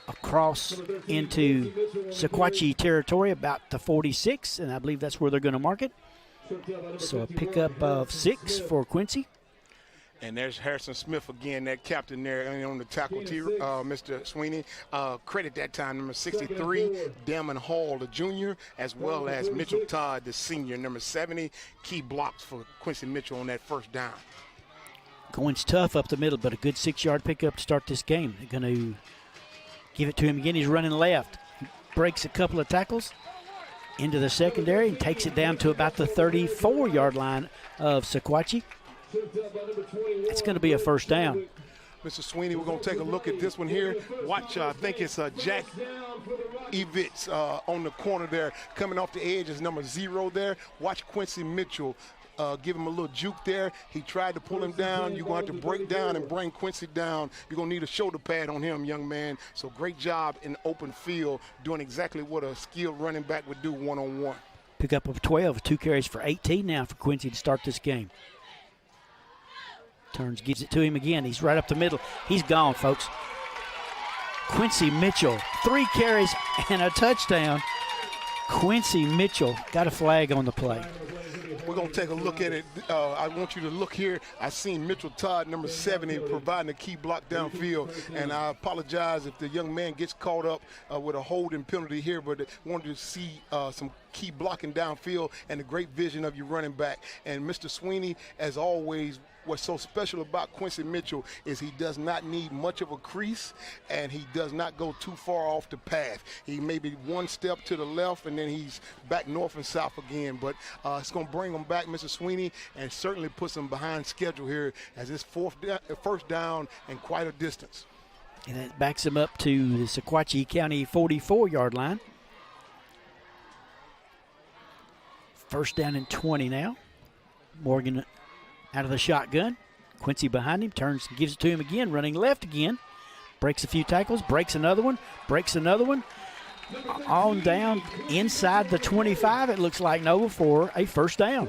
Across into Sequatchie territory, about the 46, and I believe that's where they're going to mark it. So a pickup of 6 for Quincy. And there's Harrison Smith again, that captain there on the tackle, Mr. Sweeney. Credit that time, number 63, Damon Hall, the junior, as well as Mitchell Todd, the senior, number 70. Key blocks for Quincy Mitchell on that first down. Going tough up the middle, but a good 6-yard pickup to start this game. They're going to give it to him again. He's running left. He breaks a couple of tackles into the secondary and takes it down to about the 34-yard line of Sequatchie. It's going to be a first down. Mr. Sweeney, we're going to take a look at this one here. Watch, I think it's Jack Evitz on the corner there. Coming off the edge is number 0 there. Watch Quincy Mitchell. Give him a little juke there. He tried to pull him down. You're going to have to break down and bring Quincy down. You're going to need a shoulder pad on him, young man. So great job in open field, doing exactly what a skilled running back would do one-on-one. Pick up of 12, 2 carries for 18 now for Quincy to start this game. Turns, gives it to him again. He's right up the middle. He's gone, folks. Quincy Mitchell, 3 carries and a touchdown. Quincy Mitchell got a flag on the play. We're going to take a look at it. I want you to look here. I seen Mitchell Todd, number 70, providing a key block downfield. And I apologize if the young man gets caught up with a holding penalty here, but I wanted to see some key blocking downfield and the great vision of your running back. And Mr. Sweeney, as always, what's so special about Quincy Mitchell is he does not need much of a crease, and he does not go too far off the path. He may be one step to the left, and then he's back north and south again. But it's going to bring him back, Mr. Sweeney, and certainly puts him behind schedule here as it's first down and quite a distance. And that backs him up to the Sequatchie County 44-yard line. First down and 20 now. Morgan out of the shotgun. Quincy behind him, turns and gives it to him again, running left again. Breaks a few tackles, breaks another one. On down inside the 25, it looks like, Nova, for a first down.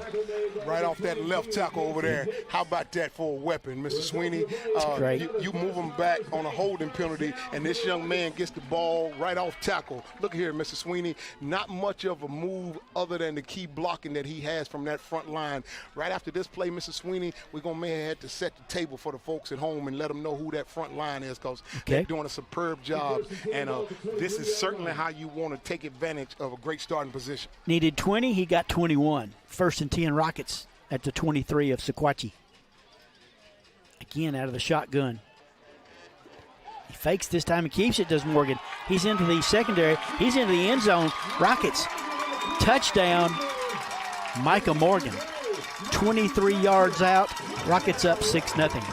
Right off that left tackle over there. How about that for a weapon, Mr. Sweeney? Great. You move him back on a holding penalty, and this young man gets the ball right off tackle. Look here, Mr. Sweeney, not much of a move other than the key blocking that he has from that front line. Right after this play, Mr. Sweeney, we're going to have to set the table for the folks at home and let them know who that front line is, because they're doing a superb job, and this is certainly how you want to take advantage of a great starting position. Needed 20, he got 21. First and 10 Rockets at the 23 of Sequatchie. Again, out of the shotgun. He fakes this time and keeps it, does Morgan. He's into the secondary. He's into the end zone. Rockets. Touchdown, Micah Morgan. 23 yards out. Rockets up 6-0.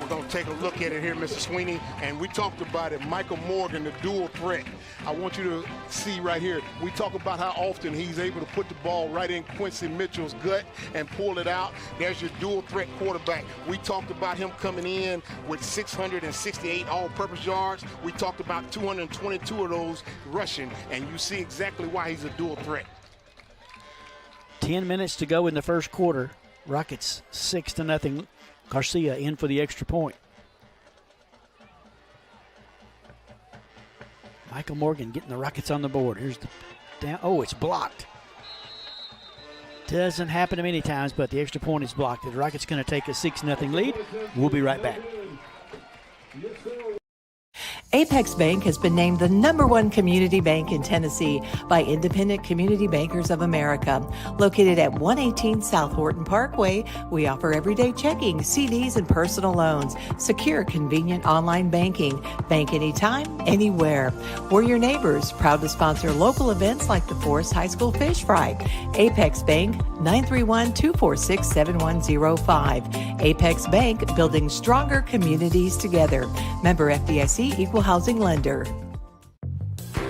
We're going to take a look at it here, Mr. Sweeney, and we talked about it. Michael Morgan, the dual threat. I want you to see right here, we talk about how often he's able to put the ball right in Quincy Mitchell's gut and pull it out. There's your dual threat quarterback. We talked about him coming in with 668 all-purpose yards. We talked about 222 of those rushing, and you see exactly why he's a dual threat. 10 minutes to go in the first quarter. Rockets 6-0. Garcia in for the extra point. Michael Morgan getting the Rockets on the board. Here's the down. Oh, it's blocked. Doesn't happen many times, but the extra point is blocked. The Rockets going to take a 6-0 lead. We'll be right back. Apex Bank has been named the #1 community bank in Tennessee by Independent Community Bankers of America. Located at 118 South Horton Parkway, we offer everyday checking, CDs, and personal loans. Secure, convenient online banking. Bank anytime, anywhere. We're your neighbors, proud to sponsor local events like the Forrest High School Fish Fry. Apex Bank, 931-246-7105. Apex Bank, building stronger communities together. Member FDIC, Equal Housing Lender.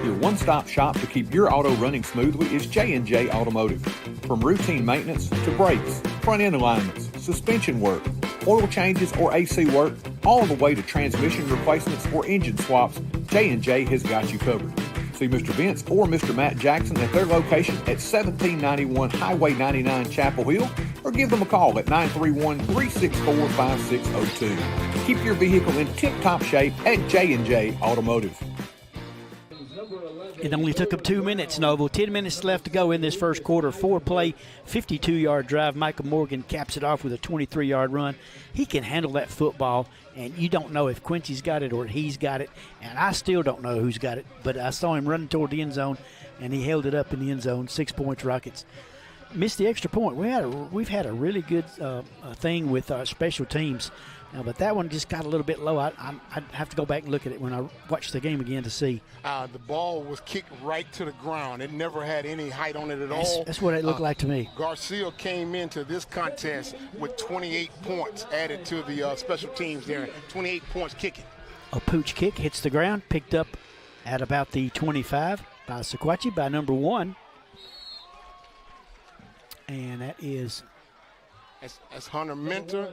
Your one-stop shop to keep your auto running smoothly is J&J Automotive. From routine maintenance to brakes, front-end alignments, suspension work, oil changes or AC work, all the way to transmission replacements or engine swaps, J&J has got you covered. See Mr. Vince or Mr. Matt Jackson at their location at 1791 Highway 99 Chapel Hill, or give them a call at 931-364-5602. Keep your vehicle in tip-top shape at J&J Automotive. It only took them 2 minutes, Noble. 10 minutes left to go in this first quarter. 4-play, 52-yard drive. Michael Morgan caps it off with a 23-yard run. He can handle that football, and you don't know if Quincy's got it or he's got it, and I still don't know who's got it, but I saw him running toward the end zone, and he held it up in the end zone. 6 points, Rockets. Missed the extra point. We've had a really good thing with our special teams. But that one just got a little bit low. I'd have to go back and look at it when I watch the game again to see. The ball was kicked right to the ground. It never had any height on it at all. That's what it looked like to me. Garcia came into this contest with 28 points added to the special teams there. 28 points kicking. A pooch kick hits the ground, picked up at about the 25 by Sequatchie by number 1. And that is... That's Hunter Minton.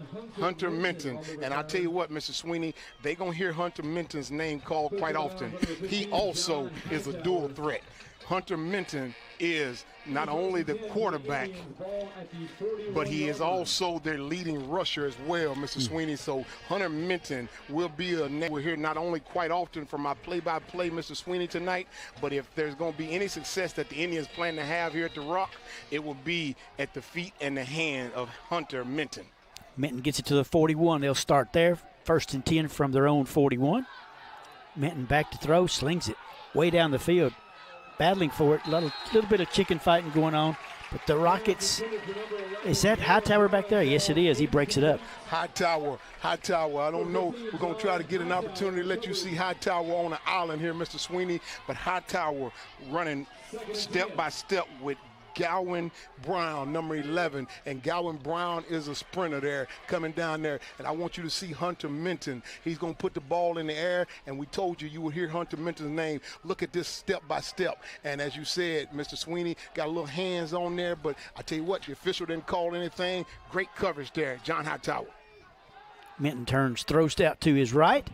And I'll tell you what, Mr. Sweeney, they're going to hear Hunter Minton's name called quite often. He also is a dual threat. Hunter Minton is not only the quarterback, but he is also their leading rusher as well, Mr. Sweeney. So Hunter Minton will be a name we'll hear not only quite often from my play-by-play, Mr. Sweeney, tonight, but if there's going to be any success that the Indians plan to have here at the Rock, it will be at the feet and the hand of Hunter Minton. Minton gets it to the 41. They'll start there. First and 10 from their own 41. Minton back to throw, slings it way down the field. Battling for it, a little bit of chicken fighting going on, but the Rockets, is that Hightower back there? Yes, it is. He breaks it up. Hightower, I don't know. We're going to try to get an opportunity to let you see Hightower on the island here, Mr. Sweeney, but Hightower running step by step with Gowan Brown, number 11. And Gowan Brown is a sprinter there coming down there. And I want you to see Hunter Minton. He's going to put the ball in the air, and we told you would hear Hunter Minton's name. Look at this step by step. And as you said, Mr. Sweeney got a little hands on there, but I tell you what, the official didn't call anything. Great coverage there, John Hightower. Minton turns, throws out to his right.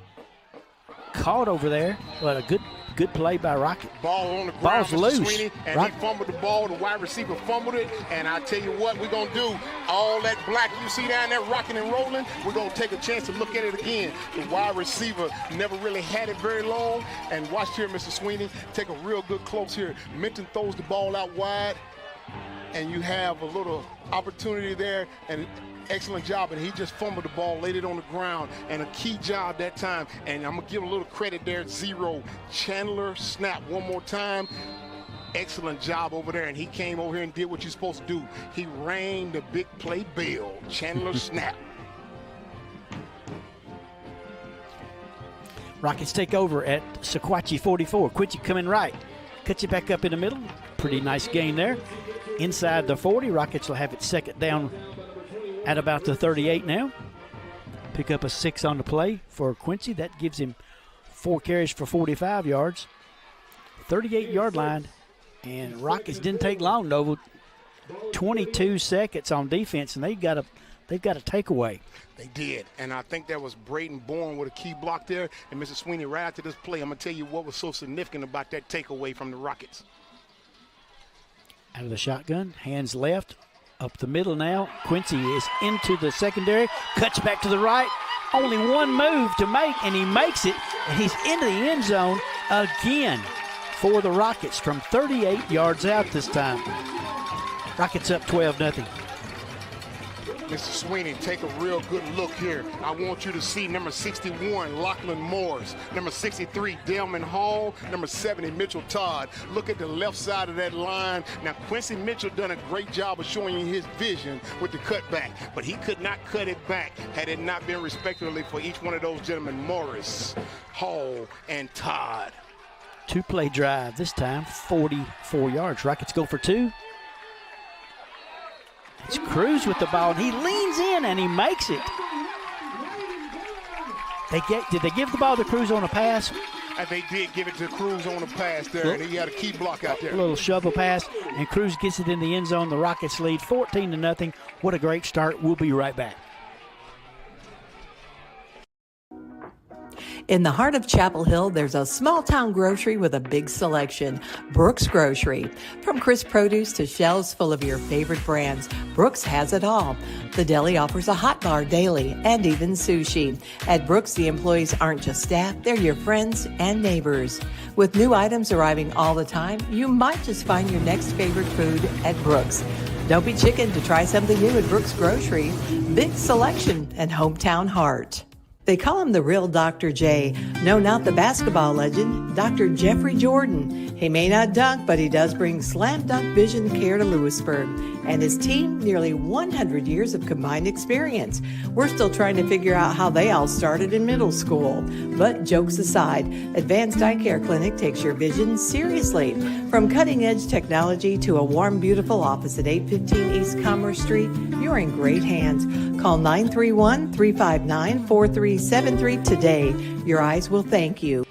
Caught over there, but a good play by Rocket. Ball on the ground, ball's Mr. loose. Sweeney, and he fumbled the ball. The wide receiver fumbled it, and I tell you what, we're going to do. All that black you see down there rocking and rolling, we're going to take a chance to look at it again. The wide receiver never really had it very long, and watch here, Mr. Sweeney, take a real good close here. Minton throws the ball out wide, and you have a little opportunity there, and excellent job, and he just fumbled the ball, laid it on the ground, and a key job that time. And I'm gonna give a little credit there, 0. Chandler snap one more time. Excellent job over there, and he came over here and did what you're supposed to do. He rang the big play bell. Chandler snap. Rockets take over at Sequatchie 44. Quincy coming right, cuts it back up in the middle. Pretty nice gain there. Inside the 40, Rockets will have it second down at about the 38 now. Pick up a 6 on the play for Quincy. That gives him 4 carries for 45 yards. 38-yard line. And Rockets didn't take long, though. 22 seconds on defense, and they've got a takeaway. They did, and I think that was Braden Bourne with a key block there. And Mr. Sweeney, right after this play, I'm going to tell you what was so significant about that takeaway from the Rockets. Out of the shotgun, hands left. Up the middle now. Quincy is into the secondary. Cuts back to the right. Only one move to make, and he makes it. And he's into the end zone again for the Rockets from 38 yards out this time. Rockets up 12-0. Mr. Sweeney, take a real good look here. I want you to see number 61, Lachlan Morris, number 63, Delman Hall, number 70, Mitchell Todd. Look at the left side of that line. Now, Quincy Mitchell done a great job of showing you his vision with the cutback, but he could not cut it back had it not been respectively for each one of those gentlemen, Morris, Hall, and Todd. 2-play drive, this time 44 yards. Rockets go for 2. It's Cruz with the ball, and he leans in, and he makes it. Did they give the ball to Cruz on a pass? And they did give it to Cruz on a pass there, and he had a key block out there. A little shovel pass, and Cruz gets it in the end zone. The Rockets lead 14-0. What a great start. We'll be right back. In the heart of Chapel Hill, there's a small-town grocery with a big selection, Brooks Grocery. From crisp produce to shelves full of your favorite brands, Brooks has it all. The deli offers a hot bar daily and even sushi. At Brooks, the employees aren't just staff, they're your friends and neighbors. With new items arriving all the time, you might just find your next favorite food at Brooks. Don't be chicken to try something new at Brooks Grocery. Big selection and hometown heart. They call him the real Dr. J. No, not the basketball legend, Dr. Jeffrey Jordan. He may not dunk, but he does bring slam dunk vision care to Lewisburg. And his team, nearly 100 years of combined experience. We're still trying to figure out how they all started in middle school. But jokes aside, Advanced Eye Care Clinic takes your vision seriously. From cutting-edge technology to a warm, beautiful office at 815 East Commerce Street, you're in great hands. Call 931-359-4373 today. Your eyes will thank you.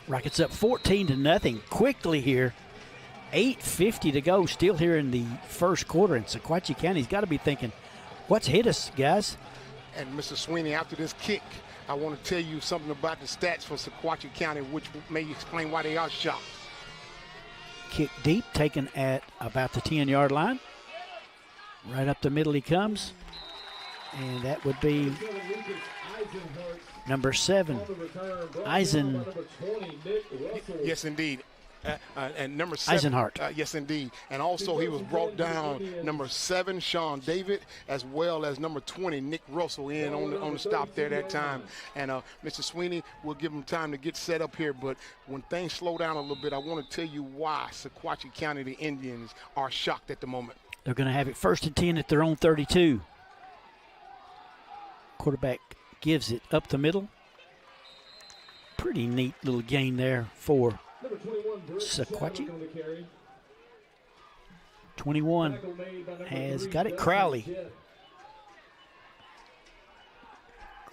Rockets up 14-0 quickly here. 8:50 to go, still here in the first quarter, and Sequatchie County's got to be thinking, what's hit us, guys? And Mr. Sweeney, after this kick, I want to tell you something about the stats for Sequatchie County, which may explain why they are shocked. Kick deep, taken at about the 10-yard line. Right up the middle he comes. And that would be number 7, Eisen. Yes, indeed. And number 7, Eisenhart. Yes, indeed. And also he was brought down number 7, Sean David, as well as number 20, Nick Russell, in on the stop there that time. And Mr. Sweeney, we'll give him time to get set up here. But when things slow down a little bit, I want to tell you why Sequatchie County, the Indians, are shocked at the moment. They're going to have it 1st and 10 at their own 32. Quarterback gives it up the middle. Pretty neat little gain there for Sequatchie. 21 has got it. Crowley.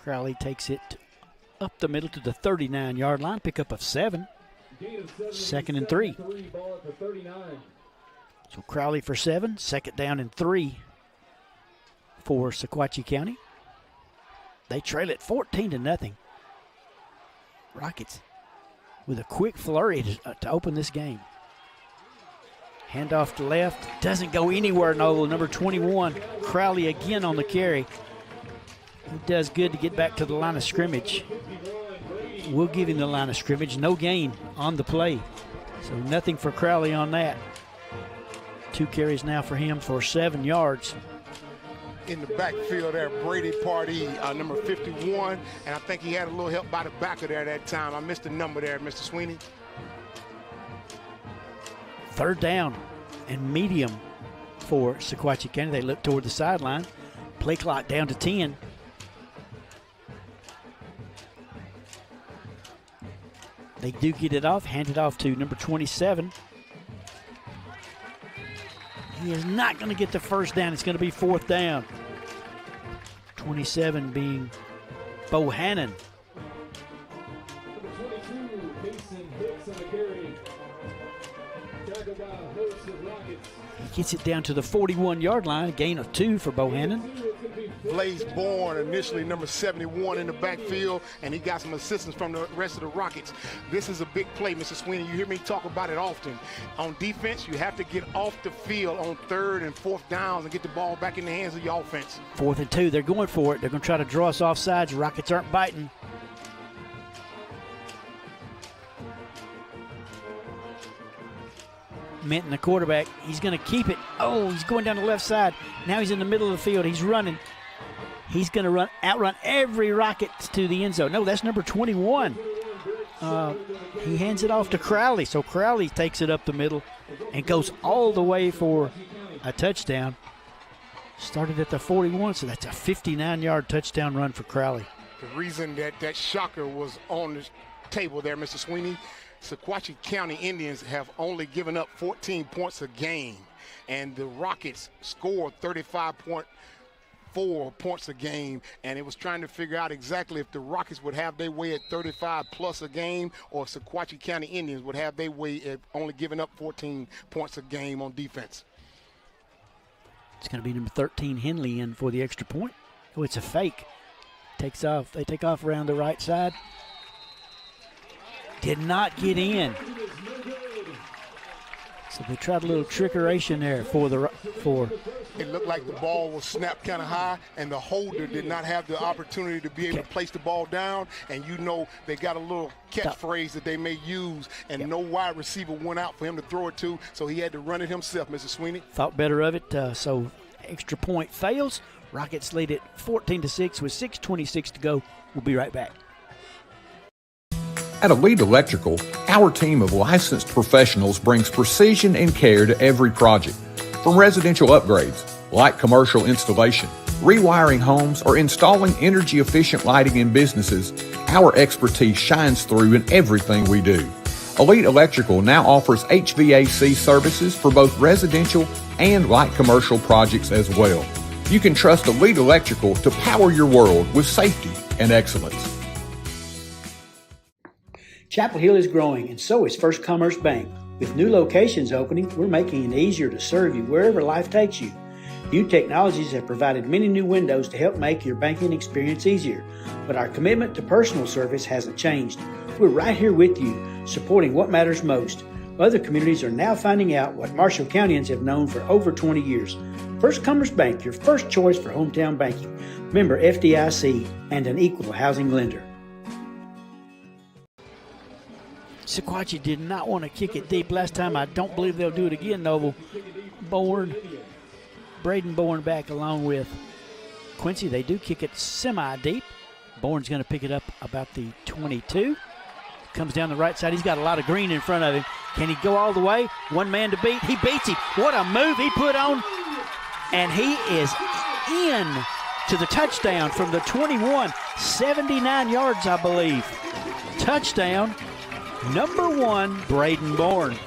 Crowley takes it up the middle to the 39-yard line. Pickup of 7. 2nd and 3. So Crowley for 7. 2nd down and 3 for Sequatchie County. They trail it 14-0. Rockets with a quick flurry to open this game. Handoff to left. Doesn't go anywhere, Noble. Number 21, Crowley again on the carry. He does good to get back to the line of scrimmage. We'll give him the line of scrimmage. No gain on the play. So nothing for Crowley on that. 2 carries now for him for 7 yards. In the backfield there, Brady Pardee, number 51, and I think he had a little help by the backer there that time. I missed the number there, Mr. Sweeney. 3rd down and medium for Sequatchie County. They look toward the sideline. Play clock down to 10. They do get it off, hand it off to number 27. He is not going to get the first down. It's going to be 4th down. 27 being Bohannon. He gets it down to the 41-yard line, a gain of 2 for Bohannon. Blaze Bourne, initially number 71 in the backfield, and he got some assistance from the rest of the Rockets. This is a big play, Mr. Sweeney. You hear me talk about it often. On defense, you have to get off the field on 3rd and 4th downs and get the ball back in the hands of your offense. 4th and 2, they're going for it. They're going to try to draw us off sides. The Rockets aren't biting. Minton, the quarterback, he's going to keep it. Oh, he's going down the left side. Now he's in the middle of the field. He's running. He's going to outrun every Rocket to the end zone. No, that's number 21. He hands it off to Crowley. So Crowley takes it up the middle and goes all the way for a touchdown. Started at the 41, so that's a 59-yard touchdown run for Crowley. The reason that shocker was on the table there, Mr. Sweeney, Sequatchie County Indians have only given up 14 points a game, and the Rockets scored 35.4 points a game, and it was trying to figure out exactly if the Rockets would have their way at 35 plus a game, or Sequatchie County Indians would have their way at only giving up 14 points a game on defense. It's going to be number 13, Henley, in for the extra point. Oh, it's a fake. Takes off. They take off around the right side. Did not get in. So they tried a little trickeration there for. It looked like the ball was snapped kind of high, and the holder did not have the opportunity to be able to place the ball down. And you know they got a little catchphrase that they may use, and no wide receiver went out for him to throw it to, so he had to run it himself, Mr. Sweeney. Thought better of it, so extra point fails. Rockets lead it 14-6 with 6:26 to go. We'll be right back. At Elite Electrical, our team of licensed professionals brings precision and care to every project. From residential upgrades, light commercial installation, rewiring homes, or installing energy-efficient lighting in businesses, our expertise shines through in everything we do. Elite Electrical now offers HVAC services for both residential and light commercial projects as well. You can trust Elite Electrical to power your world with safety and excellence. Chapel Hill is growing, and so is First Commerce Bank. With new locations opening, we're making it easier to serve you wherever life takes you. New technologies have provided many new windows to help make your banking experience easier, but our commitment to personal service hasn't changed. We're right here with you, supporting what matters most. Other communities are now finding out what Marshall Countyans have known for over 20 years. First Commerce Bank, your first choice for hometown banking. Member FDIC and an equal housing lender. Sequatchie did not want to kick it deep last time. I don't believe they'll do it again, Noble. Braden Bourne back along with Quincy. They do kick it semi-deep. Bourne's going to pick it up about the 22. Comes down the right side. He's got a lot of green in front of him. Can he go all the way? One man to beat. He beats him. What a move he put on. And he is in to the touchdown from the 21. 79 yards, I believe. Touchdown. Number 1, Braden Bourne.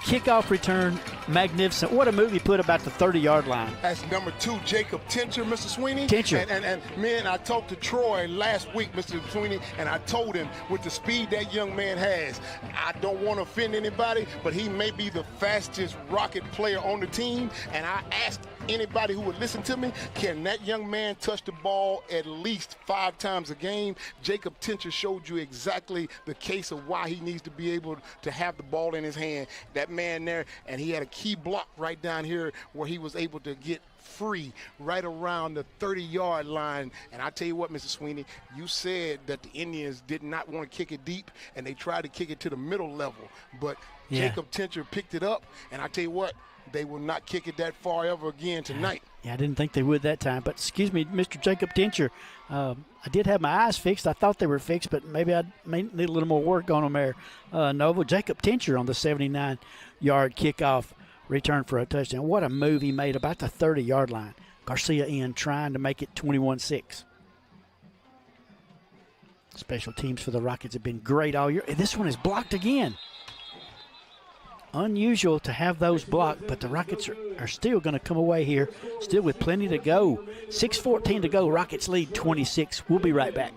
Kickoff return magnificent. What a move he put about the 30-yard line. That's number 2, Jacob Tincher, Mr. Sweeney. Tincher. And man, I talked to Troy last week, Mr. Sweeney, and I told him with the speed that young man has, I don't want to offend anybody, but he may be the fastest Rocket player on the team. And I asked anybody who would listen to me, can that young man touch the ball at least 5 times a game? Jacob Tincher showed you exactly the case of why he needs to be able to have the ball in his hand. That man there, and he had a key block right down here where he was able to get free right around the 30-yard line. And I tell you what, Mr. Sweeney, you said that the Indians did not want to kick it deep, and they tried to kick it to the middle level. But Jacob Tincher picked it up, and I tell you what, they will not kick it that far ever again tonight. Yeah, I didn't think they would that time. But excuse me, Mr. Jacob Tincher, I did have my eyes fixed. I thought they were fixed, but maybe I may need a little more work on them there. Nova, Jacob Tincher on the 79-yard kickoff return for a touchdown. What a move he made about the 30-yard line. Garcia in trying to make it 21-6. Special teams for the Rockets have been great all year. And this one is blocked again. Unusual to have those blocked, but the Rockets are still going to come away here, still with plenty to go. 6:14 to go. Rockets lead 26. We'll be right back.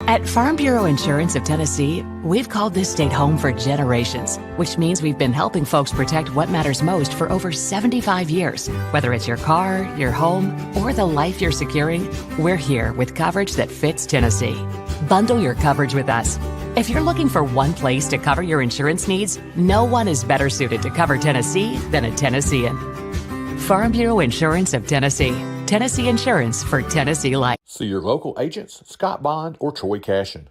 At Farm Bureau Insurance of Tennessee, we've called this state home for generations, which means we've been helping folks protect what matters most for over 75 years. Whether it's your car, your home, or the life you're securing, we're here with coverage that fits Tennessee. Bundle your coverage with us. If you're looking for one place to cover your insurance needs, no one is better suited to cover Tennessee than a Tennessean. Farm Bureau Insurance of Tennessee. Tennessee Insurance for Tennessee Life. See your local agents, Scott Bond or Troy Cashin.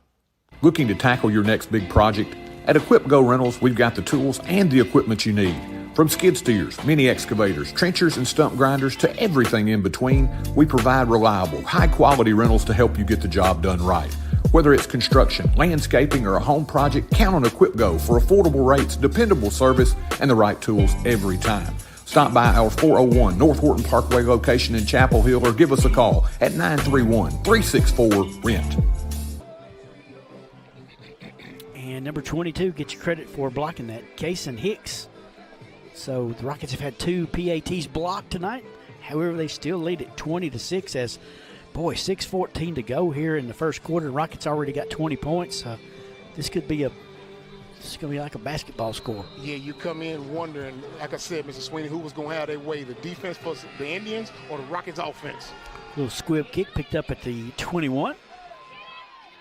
Looking to tackle your next big project? At Equip Go Rentals, we've got the tools and the equipment you need. From skid steers, mini excavators, trenchers, and stump grinders to everything in between, we provide reliable, high-quality rentals to help you get the job done right. Whether it's construction, landscaping, or a home project, count on Equip Go for affordable rates, dependable service, and the right tools every time. Stop by our 401 North Horton Parkway location in Chapel Hill or give us a call at 931-364-RENT. And number 22 gets you credit for blocking that, Kason Hicks. So the Rockets have had 2 PATs blocked tonight. However, they still lead at 20-6 as, 6:14 to go here in the first quarter. Rockets already got 20 points. This could be like a basketball score. Yeah, you come in wondering, like I said, Mr. Sweeney, who was going to have their way, the defense for the Indians or the Rockets offense? Little squib kick picked up at the 21.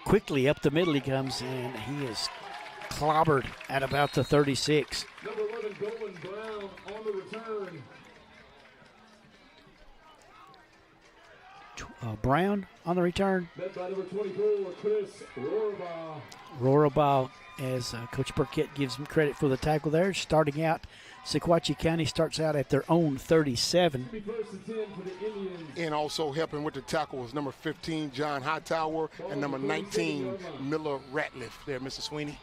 Quickly up the middle he comes, and he is clobbered at about the 36. Number 11, Golan Brown on the return. Brown on the return. Met by number 24, Chris Rohrbaugh. Rohrbaugh, as Coach Burkett gives him credit for the tackle there. Starting out, Sequatchie County starts out at their own 37. And also helping with the tackle was number 15, John Hightower, and number 19, Miller Ratliff there, Mr. Sweeney.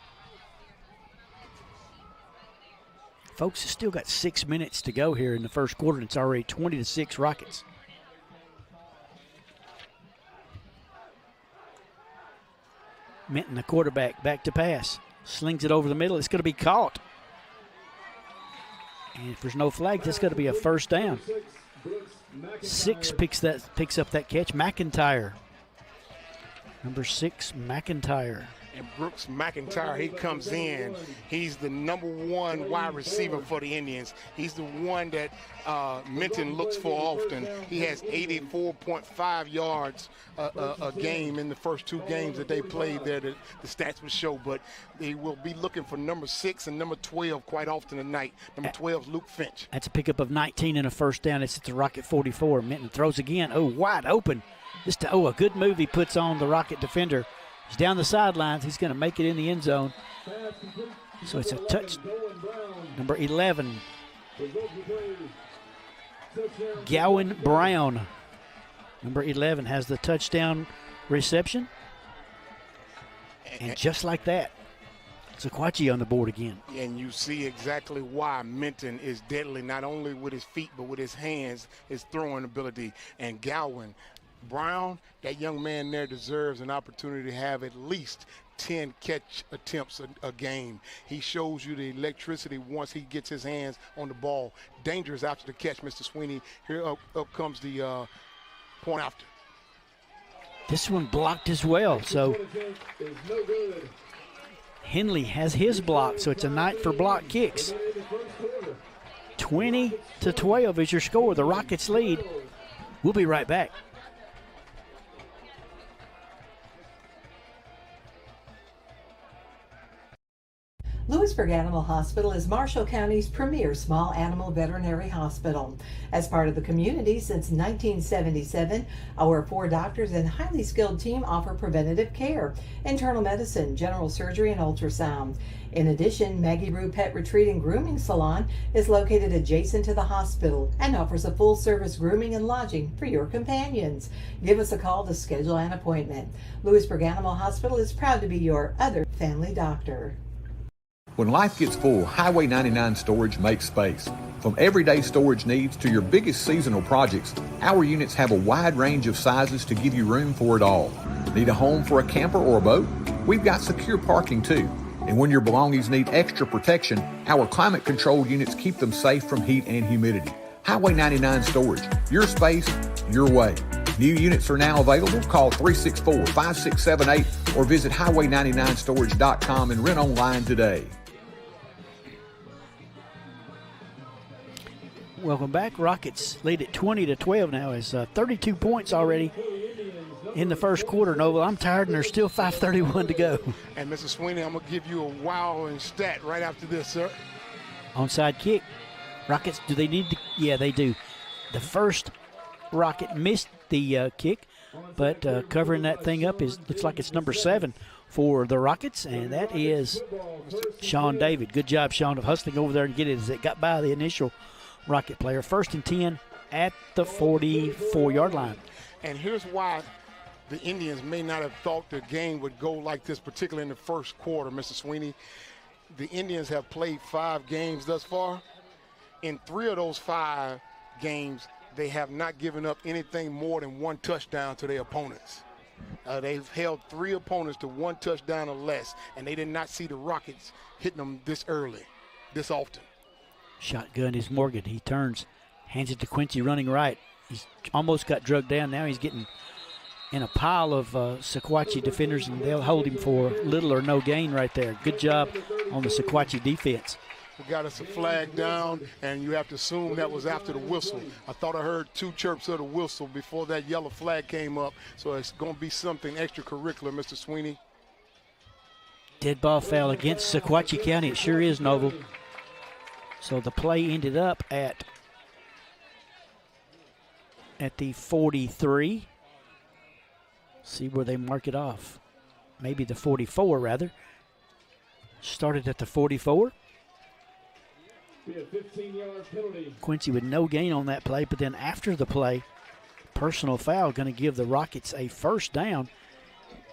Folks, it's still got 6 minutes to go here in the first quarter, and it's already 20-6 Rockets. Minton, the quarterback, back to pass. Slings it over the middle. It's going to be caught. And if there's no flag, that's going to be a first down. 6 picks up that catch. McIntyre. Number 6, McIntyre. And Brooks McIntyre, he comes in. He's the number 1 wide receiver for the Indians. He's the one that Minton looks for often. He has 84.5 yards a game in the first 2 games that they played there. The stats would show, but they will be looking for number 6 and number 12 quite often tonight. Number 12 is Luke Finch. That's a pickup of 19 and a first down. It's at the Rocket 44. Minton throws again. Oh, wide open. A good move he puts on the Rocket defender. He's down the sidelines. He's going to make it in the end zone. So it's a touch. Number 11, Gowan Brown. Number 11 has the touchdown reception. And just like that, Sequatchie on the board again. And you see exactly why Minton is deadly, not only with his feet, but with his hands, his throwing ability. And Gowan Brown, that young man there deserves an opportunity to have at least 10 catch attempts a game. He shows you the electricity once he gets his hands on the ball. Dangerous after the catch, Mr. Sweeney. Here up comes the point after. This one blocked as well, so Henley has his block, so it's a night for block kicks. 20-12 is your score. The Rockets lead. We'll be right back. Lewisburg Animal Hospital is Marshall County's premier small animal veterinary hospital. As part of the community since 1977, our 4 doctors and highly skilled team offer preventative care, internal medicine, general surgery, and ultrasound. In addition, Maggie Rue Pet Retreat and Grooming Salon is located adjacent to the hospital and offers a full-service grooming and lodging for your companions. Give us a call to schedule an appointment. Lewisburg Animal Hospital is proud to be your other family doctor. When life gets full, Highway 99 Storage makes space. From everyday storage needs to your biggest seasonal projects, our units have a wide range of sizes to give you room for it all. Need a home for a camper or a boat? We've got secure parking too. And when your belongings need extra protection, our climate-controlled units keep them safe from heat and humidity. Highway 99 Storage, your space, your way. New units are now available. Call 364-5678 or visit highway99storage.com and rent online today. Welcome back. Rockets lead at 20-12 now. It's 32 points already in the first quarter. Noble, I'm tired, and there's still 5:31 to go. And Mr. Sweeney, I'm going to give you a wow and stat right after this, sir. Onside kick. Rockets, do they need to? Yeah, they do. The first Rocket missed the kick, but covering that thing up looks like it's number 7 for the Rockets, and that is Sean David. Good job, Sean, of hustling over there and getting it as it got by the initial Rocket player. 1st and 10 at the 44-yard line. And here's why the Indians may not have thought the game would go like this, particularly in the first quarter, Mr. Sweeney. The Indians have played 5 games thus far. In 3 of those 5 games, they have not given up anything more than 1 touchdown to their opponents. They've held 3 opponents to 1 touchdown or less, and they did not see the Rockets hitting them this early, this often. Shotgun is Morgan. He turns, hands it to Quincy running right. He's almost got drugged down. Now he's getting in a pile of Sequatchie defenders, and they'll hold him for little or no gain right there. Good job on the Sequatchie defense. We got us a flag down, and you have to assume that was after the whistle. I thought I heard 2 chirps of the whistle before that yellow flag came up, so it's going to be something extracurricular, Mr. Sweeney. Dead ball foul against Sequatchie County. It sure is, Noble. So the play ended up at the 43. See where they mark it off. Maybe the 44, rather. Started at the 44. Quincy with no gain on that play, but then after the play, personal foul going to give the Rockets a first down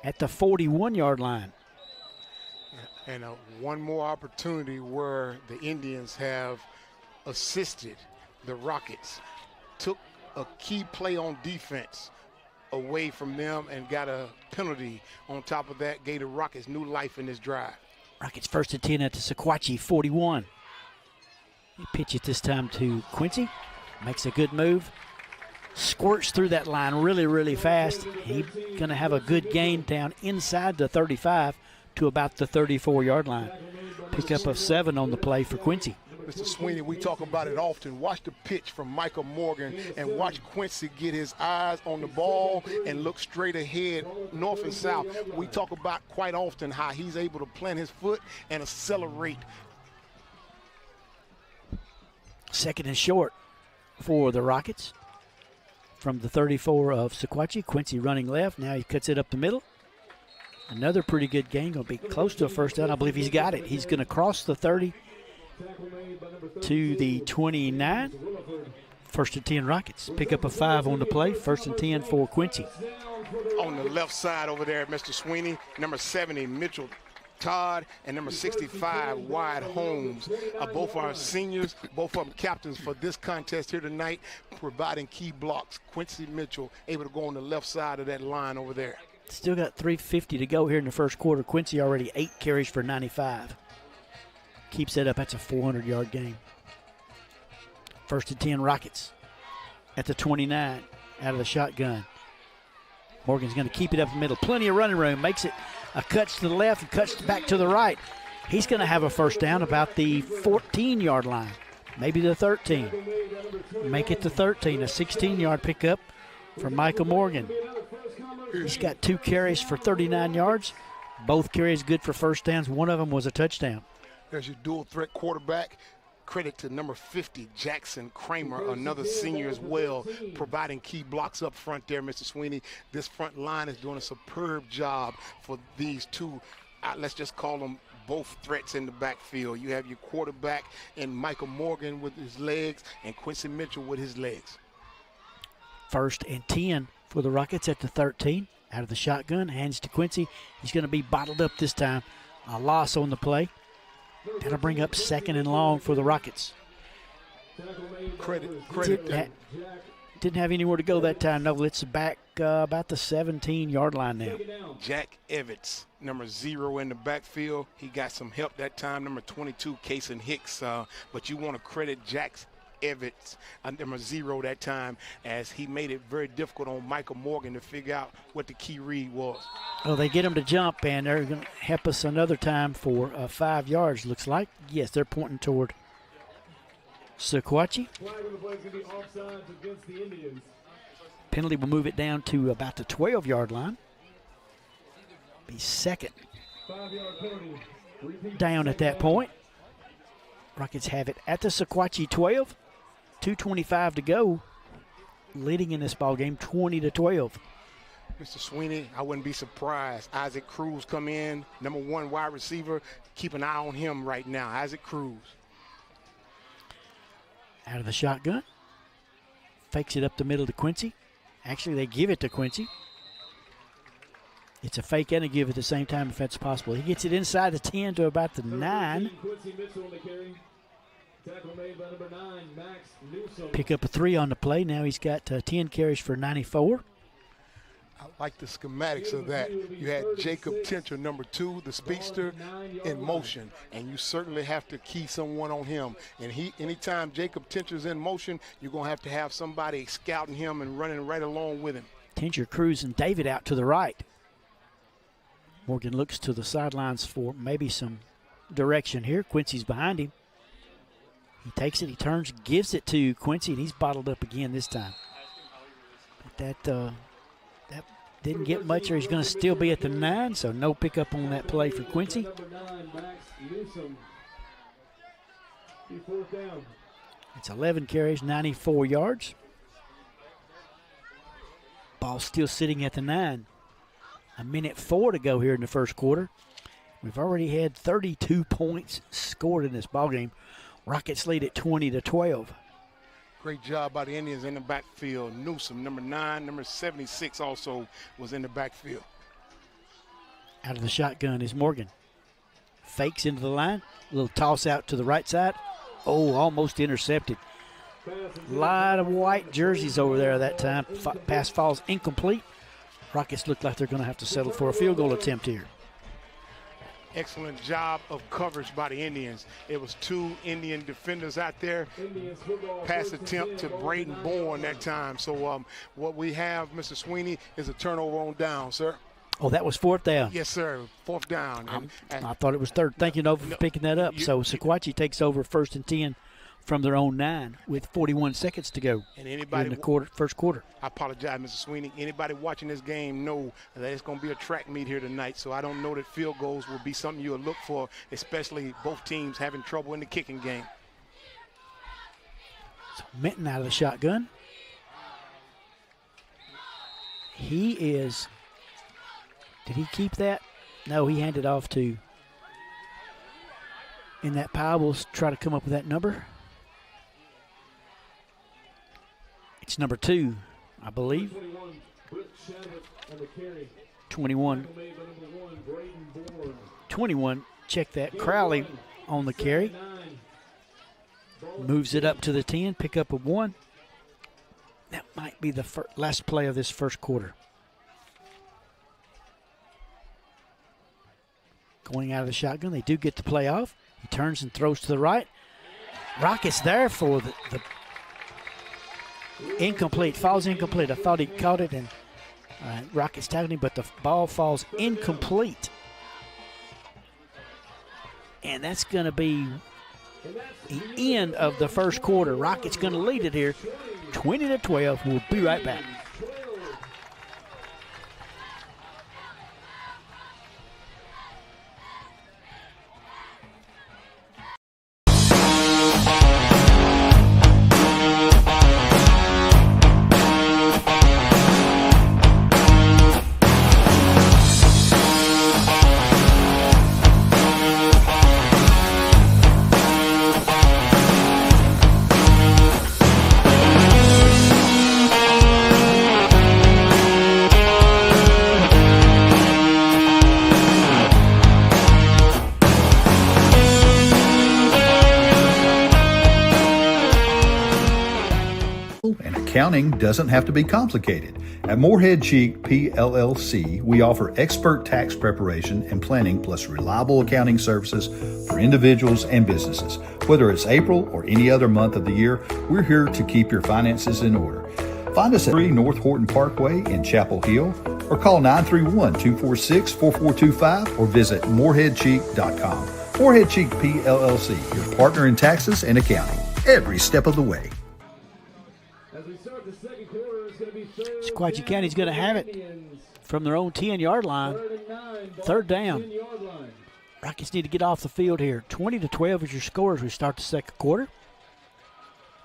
at the 41-yard line. And one more opportunity where the Indians have assisted the Rockets. Took a key play on defense away from them and got a penalty on top of that. Gave the Rockets new life in this drive. Rockets 1st and 10 at the Sequatchie 41. He pitch it this time to Quincy. Makes a good move. Squirts through that line really, really fast. He's going to have a good gain down inside the 35 to about the 34-yard line. Pickup of 7 on the play for Quincy. Mr. Sweeney, we talk about it often. Watch the pitch from Michael Morgan and watch Quincy get his eyes on the ball and look straight ahead, north and south. We talk about quite often how he's able to plant his foot and accelerate. 2nd and short for the Rockets. From the 34 of Sequatchie, Quincy running left. Now he cuts it up the middle. Another pretty good gain, going to be close to a first down. I believe he's got it. He's going to cross the 30 to the 29. 1st and 10 Rockets. Pick up a 5 on the play. 1st and 10 for Quincy. On the left side over there, Mr. Sweeney, number 70, Mitchell Todd and number 65, Wyatt Holmes. Both our seniors, both of them captains for this contest here tonight, providing key blocks. Quincy Mitchell able to go on the left side of that line over there. Still got 3:50 to go here in the first quarter. Quincy already 8 carries for 95. Keeps that up. That's a 400-yard game. 1st and 10 Rockets at the 29 out of the shotgun. Morgan's going to keep it up the middle. Plenty of running room. Makes it a cuts to the left and cuts back to the right. He's going to have a first down about the 14-yard line, maybe the 13. Make it the 13, a 16-yard pickup for Michael Morgan. He's got 2 carries for 39 yards. Both carries good for first downs. One of them was a touchdown. There's your dual threat quarterback. Credit to number 50, Jackson Kramer, another senior as well, providing key blocks up front there, Mr. Sweeney. This front line is doing a superb job for these two, let's just call them both threats in the backfield. You have your quarterback and Michael Morgan with his legs and Quincy Mitchell with his legs. 1st and 10 for the Rockets at the 13. Out of the shotgun, hands to Quincy. He's going to be bottled up this time. A loss on the play. That'll bring up 2nd and long for the Rockets. Didn't have anywhere to go that time. No, it's back about the 17-yard line now. Jack Evans, number 0 in the backfield. He got some help that time, number 22, Kason Hicks. But you want to credit Jack Evans, number 0 that time, as he made it very difficult on Michael Morgan to figure out what the key read was. Well, they get him to jump, and they're going to help us another time for 5 yards, looks like. Yes, they're pointing toward Sequatchie. Penalty will move it down to about the 12-yard line. Be 2nd down at that point. Rockets have it at the Sequatchie 12. 2:25 to go. Leading in this ball game, 20-12. Mr. Sweeney, I wouldn't be surprised. Isaac Cruz come in, number 1 wide receiver. Keep an eye on him right now, Isaac Cruz. Out of the shotgun. Fakes it up the middle to Quincy. Actually, they give it to Quincy. It's a fake and a give at the same time if that's possible. He gets it inside the 10 to about the 9. Pick up a 3 on the play. Now he's got 10 carries for 94. I like the schematics of that. You had Jacob Tincher, number 2, the speedster, in motion, and you certainly have to key someone on him. And anytime Jacob Tincher's in motion, you're going to have somebody scouting him and running right along with him. Tincher, Cruz, and David out to the right. Morgan looks to the sidelines for maybe some direction here. Quincy's behind him. He takes it, he turns, gives it to Quincy, and he's bottled up again this time. But that didn't get much, or he's going to still be at the 9, so no pickup on that play for Quincy. It's 11 carries, 94 yards. Ball still sitting at the 9. 1:04 to go here in the first quarter. We've already had 32 points scored in this ballgame. Rockets lead at 20-12. Great job by the Indians in the backfield. Newsom, number 9, number 76 also was in the backfield. Out of the shotgun is Morgan. Fakes into the line. A little toss out to the right side. Oh, almost intercepted. A lot of white jerseys over there that time. Pass falls incomplete. Rockets look like they're going to have to settle for a field goal attempt here. Excellent job of coverage by the Indians. It was 2 Indian defenders out there. Pass attempt to Braden Bourne that time. So what we have, Mr. Sweeney, is a turnover on down, sir. Oh, that was 4th down. Yes, sir. 4th down. I thought it was 3rd. Thank you, Nova, for picking that up. So Sequatchie takes over 1st and 10 from their own 9 with 41 seconds to go and anybody in the first quarter. I apologize, Mr. Sweeney. Anybody watching this game know that it's going to be a track meet here tonight, so I don't know that field goals will be something you'll look for, especially both teams having trouble in the kicking game. So Minton out of the shotgun. He is – did he keep that? No, he handed off to – in that pile. We'll try to come up with that number. It's number 2, I believe. 21. 21. Check that. Crowley on the carry. Moves it up to the 10, pick up a 1. That might be the last play of this first quarter. Going out of the shotgun, they do get the play off. He turns and throws to the right. Rockets there for the incomplete. Falls incomplete. I thought he caught it, and Rockets tackled him, but the ball falls incomplete. And that's going to be the end of the first quarter. Rockets going to lead it here, 20-12. We'll be right back. Accounting doesn't have to be complicated. At Morehead Cheek PLLC, we offer expert tax preparation and planning plus reliable accounting services for individuals and businesses. Whether it's April or any other month of the year, we're here to keep your finances in order. Find us at 3 North Horton Parkway in Chapel Hill or call 931-246-4425 or visit moreheadcheek.com. Morehead Cheek PLLC, your partner in taxes and accounting, every step of the way. Sequatchie County's going to have it from their own 10-yard line. Third down. Rockets need to get off the field here. 20-12 is your score as we start the second quarter.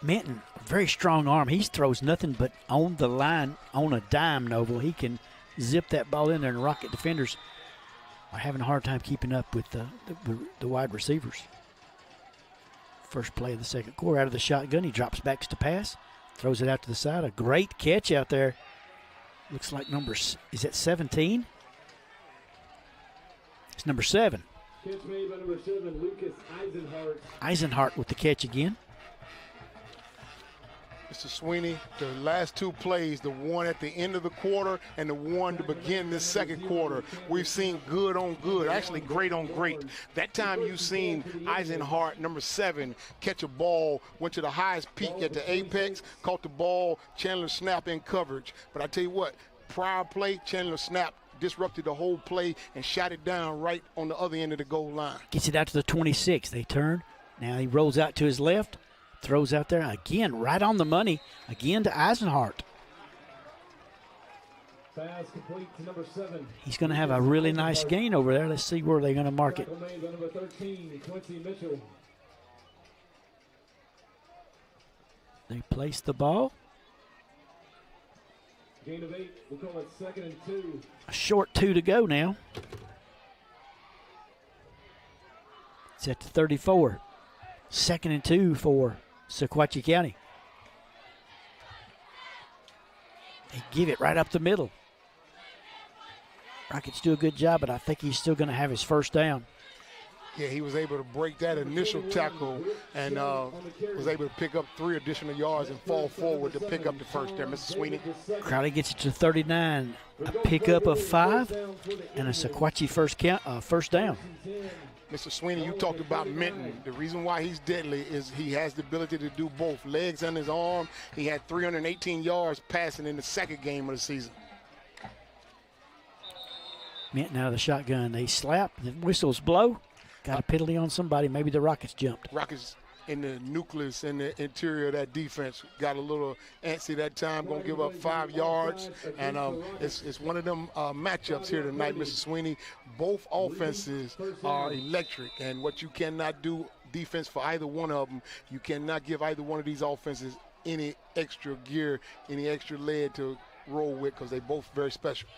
Minton, very strong arm. He throws nothing but on the line on a dime, Noble. He can zip that ball in there, and Rocket defenders are having a hard time keeping up with the wide receivers. First play of the second quarter. Out of the shotgun, he drops back to pass. Throws it out to the side. A great catch out there. Looks like is that 17? It's number 7. Catch made by number 7, Lucas Eisenhart. Eisenhart with the catch again. Mr. Sweeney, the last two plays, the one at the end of the quarter and the one to begin this second quarter, we've seen good on good, actually great on great. That time you've seen Eisenhart, number 7, catch a ball, went to the highest peak at the apex, caught the ball, Chandler snap in coverage. But I tell you what, prior play, Chandler snap disrupted the whole play and shot it down right on the other end of the goal line. Gets it out to the 26. They turn. Now he rolls out to his left. Throws out there again, right on the money, again to Eisenhart. Pass complete to number 7. He's going to have a really nice gain over there. Let's see where they're going to mark it. Number 13, Quincy Mitchell. They place the ball. Gain of 8. We'll call it 2nd and 2. A short 2 to go now. It's at the 34. 2nd and 2 for Sequatchie County. They give it right up the middle. Rockets do a good job, but I think he's still going to have his first down. Yeah, he was able to break that initial tackle and was able to pick up 3 additional yards and fall forward to pick up the first there, Mr. Sweeney. Crowley gets it to 39. A pickup of 5 and a Sequatchie first down. Mr. Sweeney, you talked about Minton. The reason why he's deadly is he has the ability to do both. Legs and his arm. He had 318 yards passing in the second game of the season. Minton out of the shotgun. They slap. The whistles blow. Got a penalty on somebody. Maybe the Rockets jumped. Rockets in the nucleus, in the interior of that defense, got a little antsy that time, going to give up 5 yards. And it's one of them matchups here tonight, Mr. Sweeney. Both offenses are electric, and what you cannot do defense for either one of them, you cannot give either one of these offenses any extra gear, any extra lead to roll with, because they both very special.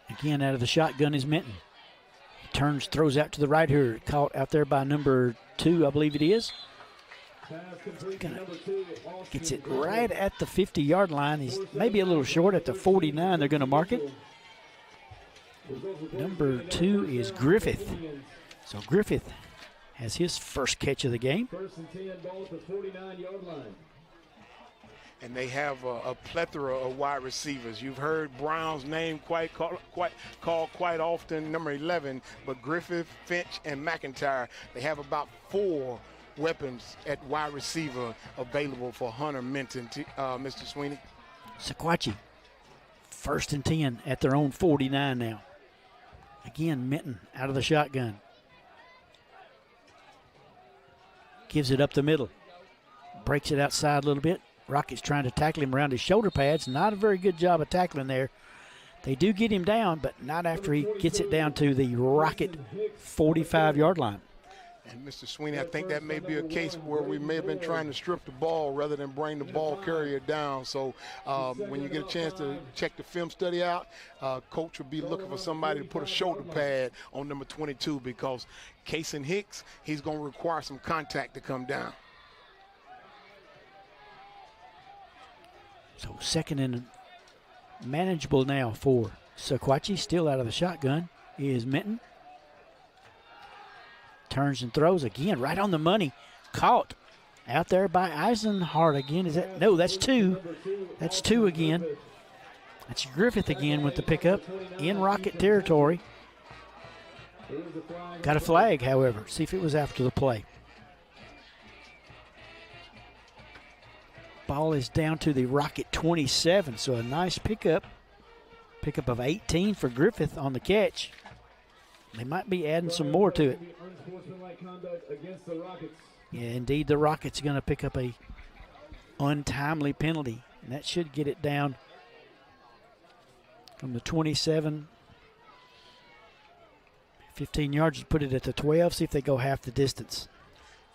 Again, out of the shotgun is Minton. He turns, throws out to the right here, caught out there by number 2, I believe it is. Gets it right at the 50-yard line. He's maybe a little short at the 49. They're going to mark it. Number 2 is Griffith. So Griffith has his first catch of the game. First and 10, ball at the 49-yard line. And they have a plethora of wide receivers. You've heard Brown's name called quite often, number 11, but Griffith, Finch, and McIntyre, they have about 4 weapons at wide receiver available for Hunter Minton. Mr. Sweeney. Sequatchie, first and 10 at their own 49 now. Again, Minton out of the shotgun. Gives it up the middle. Breaks it outside a little bit. Rockets trying to tackle him around his shoulder pads. Not a very good job of tackling there. They do get him down, but not after he gets it down to the Rocket 45-yard line. And Mr. Sweeney, I think that may be a case where we may have been trying to strip the ball rather than bring the ball carrier down. So when you get a chance to check the film study out, coach will be looking for somebody to put a shoulder pad on number 22 because Kason Hicks, he's going to require some contact to come down. So second and manageable now for Sequatchie. Still out of the shotgun is Minton. Turns and throws again, right on the money. Caught out there by Eisenhart again. Is that? No, that's 2. That's 2 again. That's Griffith again with the pickup in Rocket territory. Got a flag, however. See if it was after the play. Ball is down to the Rocket 27, so a nice pickup. Pickup of 18 for Griffith on the catch. They might be adding some more to it. Yeah, indeed, the Rockets are going to pick up a untimely penalty, and that should get it down from the 27. 15 yards to put it at the 12. See if they go half the distance.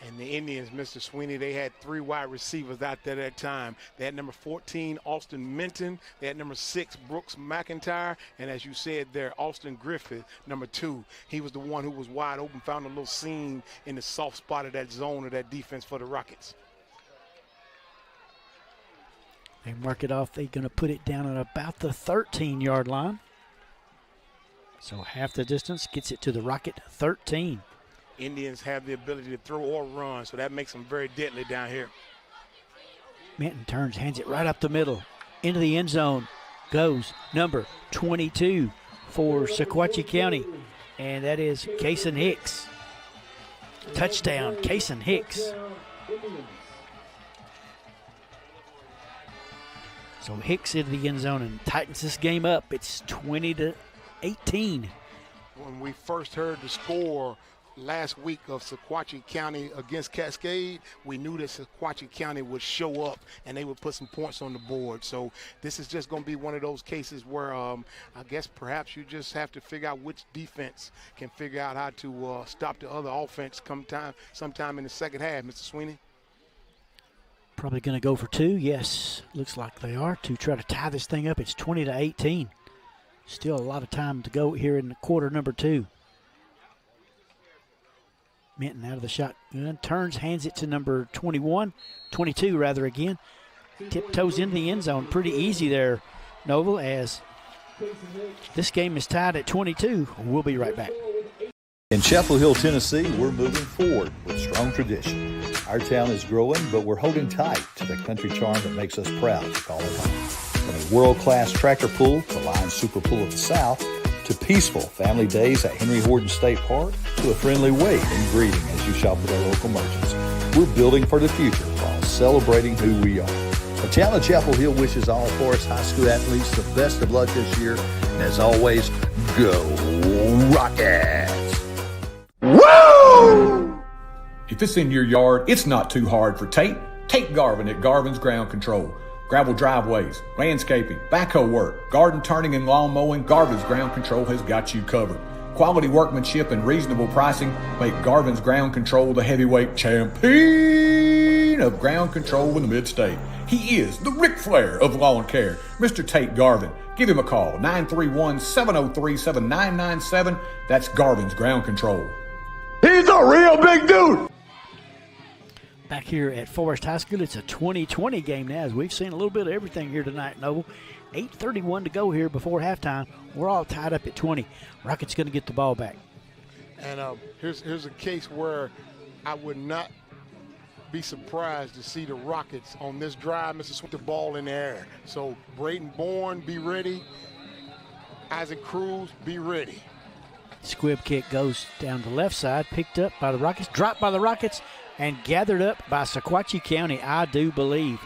And the Indians, Mr. Sweeney, they had 3 wide receivers out there at that time. They had number 14, Austin Minton. They had number 6, Brooks McIntyre. And as you said there, Austin Griffith, number 2. He was the one who was wide open, found a little seam in the soft spot of that zone of that defense for the Rockets. They mark it off. They're going to put it down at about the 13-yard line. So half the distance gets it to the Rocket 13. Indians have the ability to throw or run, so that makes them very deadly down here. Minton turns, hands it right up the middle. Into the end zone goes number 22 for Sequatchie County, and that is Kason Hicks. Touchdown, Kason Hicks. So Hicks into the end zone and tightens this game up. It's 20-18. When we first heard the score last week of Sequatchie County against Cascade, we knew that Sequatchie County would show up and they would put some points on the board. So this is just going to be one of those cases where I guess perhaps you just have to figure out which defense can figure out how to stop the other offense sometime in the second half, Mr. Sweeney. Probably going to go for 2. Yes, looks like they are, to try to tie this thing up. It's 20-18. Still a lot of time to go here in quarter number 2. Minton out of the shotgun, turns, hands it to number 22 rather again. Tiptoes into the end zone. Pretty easy there, Noble, as this game is tied at 22. We'll be right back. In Chapel Hill, Tennessee, we're moving forward with strong tradition. Our town is growing, but we're holding tight to the country charm that makes us proud to call it home. From a world-class tractor pull, the Lions Super Pull of the South, to peaceful family days at Henry Horton State Park, to a friendly wave and greeting as you shop with our local merchants. We're building for the future while celebrating who we are. The town of Chapel Hill wishes all Forrest High School athletes the best of luck this year, and as always, go Rockets! Woo! If it's in your yard, it's not too hard for Tate. Tate Garvin at Garvin's Ground Control. Gravel driveways, landscaping, backhoe work, garden turning and lawn mowing, Garvin's Ground Control has got you covered. Quality workmanship and reasonable pricing make Garvin's Ground Control the heavyweight champion of ground control in the mid-state. He is the Ric Flair of lawn care, Mr. Tate Garvin. Give him a call, 931-703-7997. That's Garvin's Ground Control. He's a real big dude. Back here at Forrest High School, it's a 20-20 game now, as we've seen a little bit of everything here tonight, Noble. 8:31 to go here before halftime. We're all tied up at 20. Rockets going to get the ball back. And here's a case where I would not be surprised to see the Rockets on this drive, with the ball in the air. So Braden Bourne, be ready. Isaac Cruz, be ready. Squib kick goes down the left side, picked up by the Rockets, dropped by the Rockets, and gathered up by Sequatchie County, I do believe.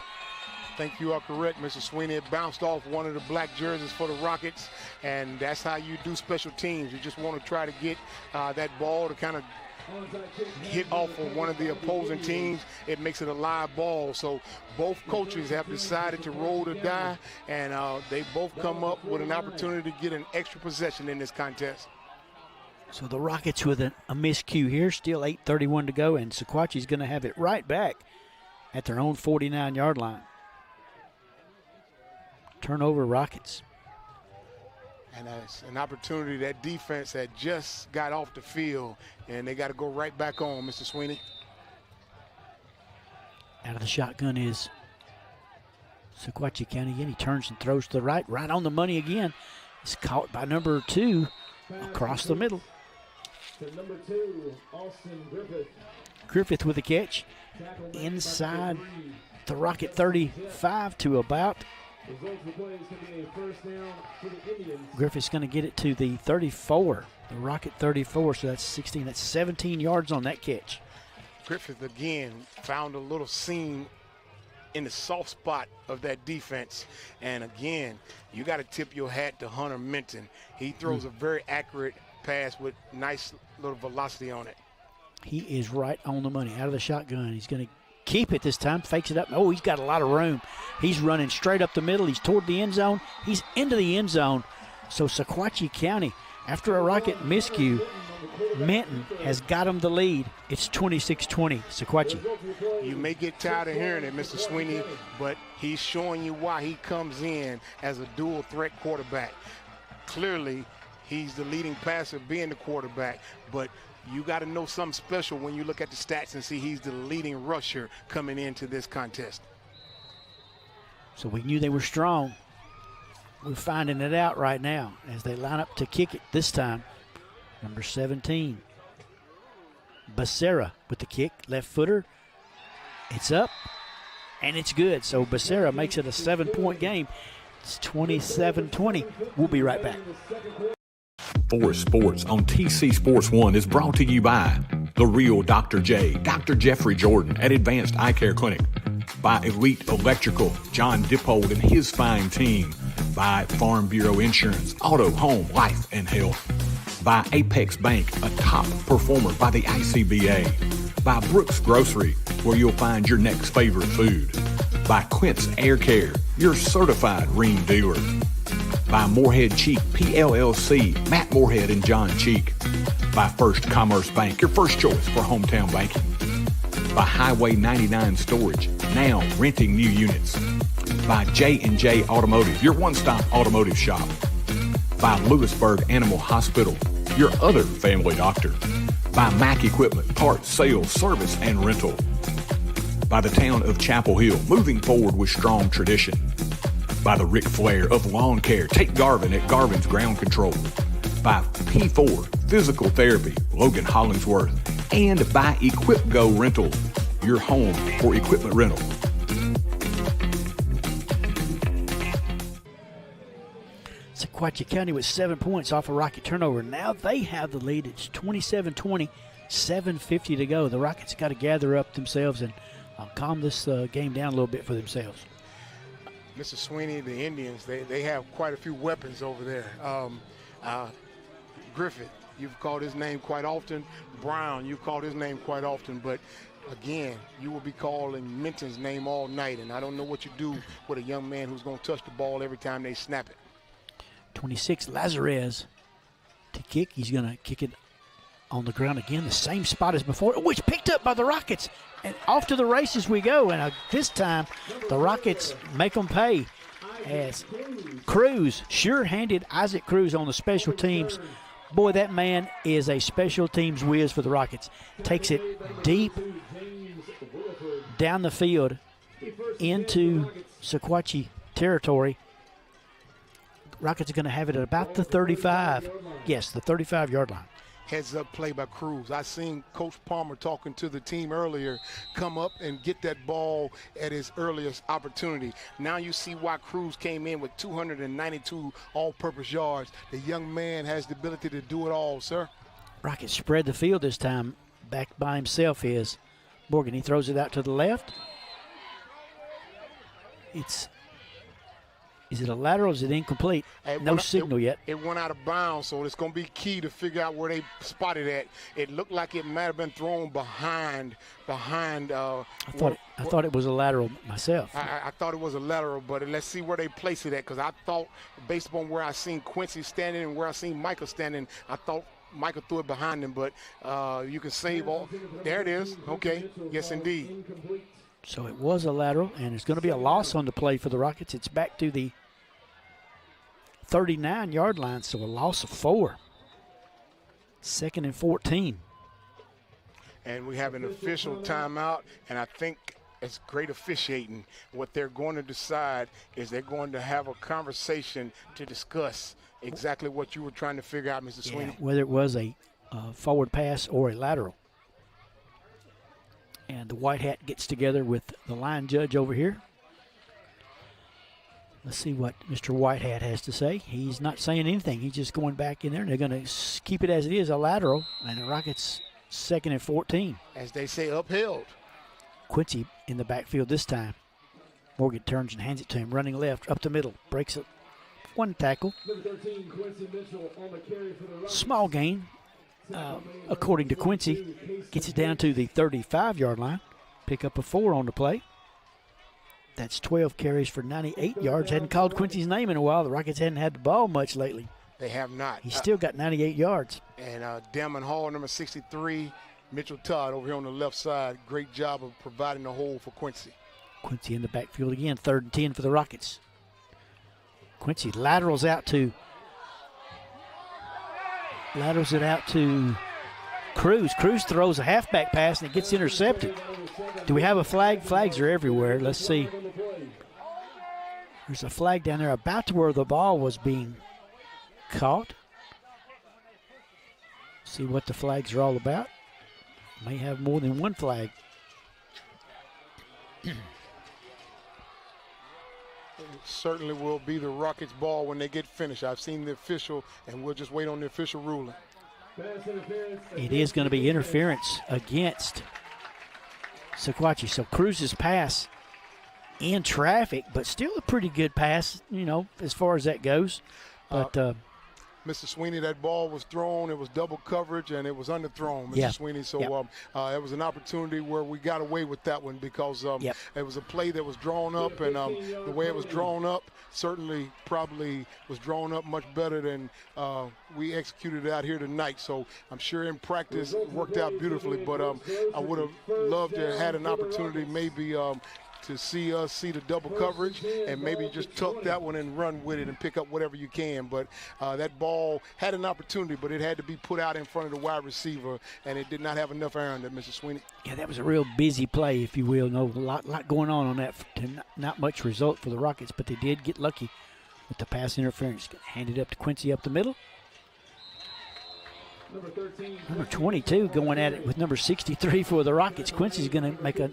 I think you are correct, Mr. Sweeney. It bounced off one of the black jerseys for the Rockets, and that's how you do special teams. You just want to try to get that ball to kind of hit off of one of the opposing teams. It makes it a live ball. So both coaches have decided to roll the die, and they both come up with an opportunity to get an extra possession in this contest. So the Rockets with a miscue here, still 8:31 to go, and Sequatchie's going to have it right back at their own 49-yard line. Turnover Rockets. And that's an opportunity that defense had just got off the field, and they got to go right back on, Mr. Sweeney. Out of the shotgun is Sequatchie County again. He turns and throws to the right on the money again. It's caught by number 2 across the middle. Number 2, Austin Griffith. Griffith with the catch inside the Rocket 35 to about. Griffith's going to get it to the 34, the Rocket 34, so that's 16, that's 17 yards on that catch. Griffith again found a little seam in the soft spot of that defense, and again, you got to tip your hat to Hunter Minton. He throws a very accurate pass with nice little velocity on it. He is right on the money, out of the shotgun. He's going to keep it this time, fakes it up. Oh, he's got a lot of room. He's running straight up the middle. He's toward the end zone. He's into the end zone. So Sequatchie County, after a Rocket miscue, Minton has got him the lead. It's 26-20, Sequatchie. You may get tired of hearing it, Mr. Sweeney, but he's showing you why he comes in as a dual threat quarterback. Clearly, he's the leading passer being the quarterback, but you got to know something special when you look at the stats and see he's the leading rusher coming into this contest. So we knew they were strong. We're finding it out right now as they line up to kick it this time. Number 17, Becerra with the kick, left footer. It's up, and it's good. So Becerra makes it a 7-point game. It's 27-20. We'll be right back. Forrest Sports on TC Sports 1 is brought to you by The Real Dr. J, Dr. Jeffrey Jordan at Advanced Eye Care Clinic, by Elite Electrical, John Dippold and his fine team, by Farm Bureau Insurance, Auto, Home, Life, and Health, by Apex Bank, a top performer by the ICBA, by Brooks Grocery, where you'll find your next favorite food, by Quince Air Care, your certified Rheem dealer, by Moorhead Cheek PLLC, Matt Moorhead and John Cheek, by First Commerce Bank, your first choice for hometown banking, by Highway 99 Storage, now renting new units, by J&J Automotive, your one-stop automotive shop, by Lewisburg Animal Hospital, your other family doctor, by Mac Equipment, parts, sales, service, and rental, by the town of Chapel Hill, moving forward with strong tradition, by the Ric Flair of Lawn Care, take Garvin at Garvin's Ground Control, by P4 Physical Therapy, Logan Hollingsworth, and by EquipGo Rental, your home for equipment rental. Sequatchie County with 7 points off a Rocket turnover. Now they have the lead. It's 27-20, 7:50 to go. The Rockets got to gather up themselves and calm this game down a little bit for themselves. Mr. Sweeney, the Indians, they have quite a few weapons over there. Griffith, you've called his name quite often. Brown, you've called his name quite often. But, again, you will be calling Minton's name all night, and I don't know what you do with a young man who's going to touch the ball every time they snap it. 26, Lazarez to kick. He's going to kick it on the ground again, the same spot as before, which picked up by the Rockets. And off to the races we go. And this time, the Rockets make them pay as Cruz sure-handed Isaac Cruz on the special teams. Boy, that man is a special teams whiz for the Rockets. Takes it deep down the field into Sequatchie territory. Rockets are going to have it at about the 35. Yes, the 35-yard line. Heads-up play by Cruz. I seen Coach Palmer talking to the team earlier, come up and get that ball at his earliest opportunity. Now you see why Cruz came in with 292 all-purpose yards. The young man has the ability to do it all, sir. Rockets spread the field this time. Back by himself is Morgan. He throws it out to the left. Is it a lateral or is it incomplete? No signal yet. It went out of bounds, so it's going to be key to figure out where they spotted it. It looked like it might have been thrown behind. I thought it was a lateral myself. I thought it was a lateral, but let's see where they place it at, because I thought, based upon where I seen Quincy standing and where I seen Micah standing, I thought Micah threw it behind him, but you can save all. There it is. Okay. Yes, indeed. So it was a lateral, and it's going to be a loss on the play for the Rockets. It's back to the 39-yard line, so a loss of 4. 2nd and 14. And we have an official timeout, and I think it's great officiating. What they're going to decide is they're going to have a conversation to discuss exactly what you were trying to figure out, Mr. Sweeney. Whether it was a forward pass or a lateral. And the white hat gets together with the line judge over here. Let's see what Mr. Whitehat has to say. He's not saying anything. He's just going back in there, and they're going to keep it as it is, a lateral. And the Rockets 2nd and 14. As they say, upheld. Quincy in the backfield this time. Morgan turns and hands it to him, running left, up the middle, breaks it. 1 tackle. Small gain. According to Quincy, gets it down to the 35-yard line. Pick up a 4 on the play. That's 12 carries for 98 yards. Hadn't called Quincy's name in a while. The Rockets hadn't had the ball much lately. They have not. He's still got 98 yards. And Damon Hall, number 63, Mitchell Todd over here on the left side. Great job of providing the hole for Quincy. Quincy in the backfield again, 3rd and 10 for the Rockets. Quincy laterals it out to Cruz. Cruz throws a halfback pass and it gets intercepted. Do we have a flag? Flags are everywhere. Let's see. There's a flag down there about to where the ball was being caught. See what the flags are all about. May have more than one flag. It certainly will be the Rockets' ball when they get finished. I've seen the official, and we'll just wait on the official ruling. It is going to be interference against Sequatchie. So Cruz's pass in traffic, but still a pretty good pass, as far as that goes. But Mr. Sweeney, that ball was thrown. It was double coverage, and it was underthrown, Mr. Sweeney. So it was an opportunity where we got away with that one because it was a play that was drawn up, and the way it was drawn up certainly probably was drawn up much better than we executed it out here tonight. So I'm sure in practice it worked out beautifully, but I would have loved to have had an opportunity maybe to see us see the double coverage and maybe just tuck that one and run with it and pick up whatever you can. But that ball had an opportunity, but it had to be put out in front of the wide receiver, and it did not have enough air on it, Mr. Sweeney. Yeah, that was a real busy play, if you will. A lot going on that. Not much result for the Rockets, but they did get lucky with the pass interference. Handed up to Quincy up the middle. Number 22 going at it with number 63 for the Rockets. Quincy's going to make a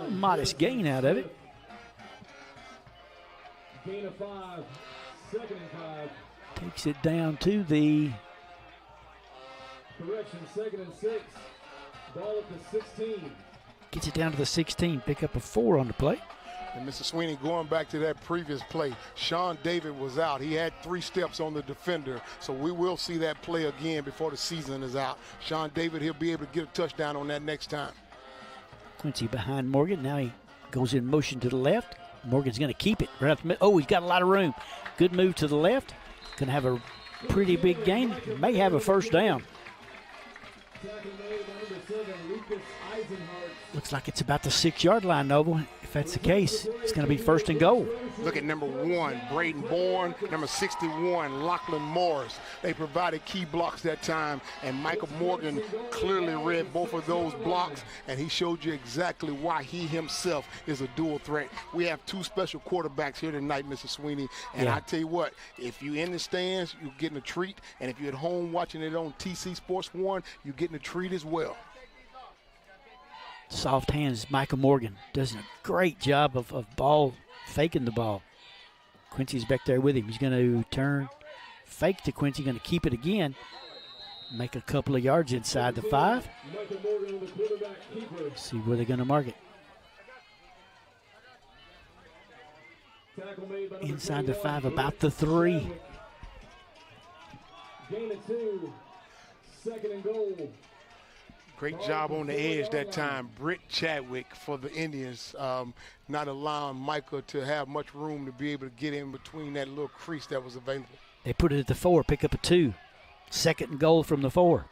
modest gain out of it. Gain of 5, 2nd and 5. Takes it down to the correction, 2nd and 6. Ball at the 16. Gets it down to the 16. Pick up a 4 on the play. And Mr. Sweeney, going back to that previous play, Sean David was out. He had 3 steps on the defender, so we will see that play again before the season is out. Sean David, he'll be able to get a touchdown on that next time. Quincy behind Morgan. Now he goes in motion to the left. Morgan's going to keep it right up the middle. Oh, he's got a lot of room. Good move to the left. Going to have a pretty big gain. May have a first down. Looks like it's about the 6-yard line, Noble. If that's the case, it's going to be first and goal. Look at number 1, Braden Bourne, number 61, Lachlan Morris. They provided key blocks that time, and Michael Morgan clearly read both of those blocks, and he showed you exactly why he himself is a dual threat. We have 2 special quarterbacks here tonight, Mr. Sweeney, and I tell you what, if you're in the stands, you're getting a treat, and if you're at home watching it on TC Sports 1, you're getting a treat as well. Soft hands, Michael Morgan does a great job of ball faking the ball. Quincy's back there with him. He's going to turn, fake to Quincy, going to keep it again. Make a couple of yards inside the 5. See where they're going to mark it. Inside the 5, about the 3. Gain of 2, 2nd and goal. Great job on the edge that time. Britt Chadwick for the Indians, not allowing Michael to have much room to be able to get in between that little crease that was available. They put it at the 4, pick up a 2. 2nd and goal from the 4.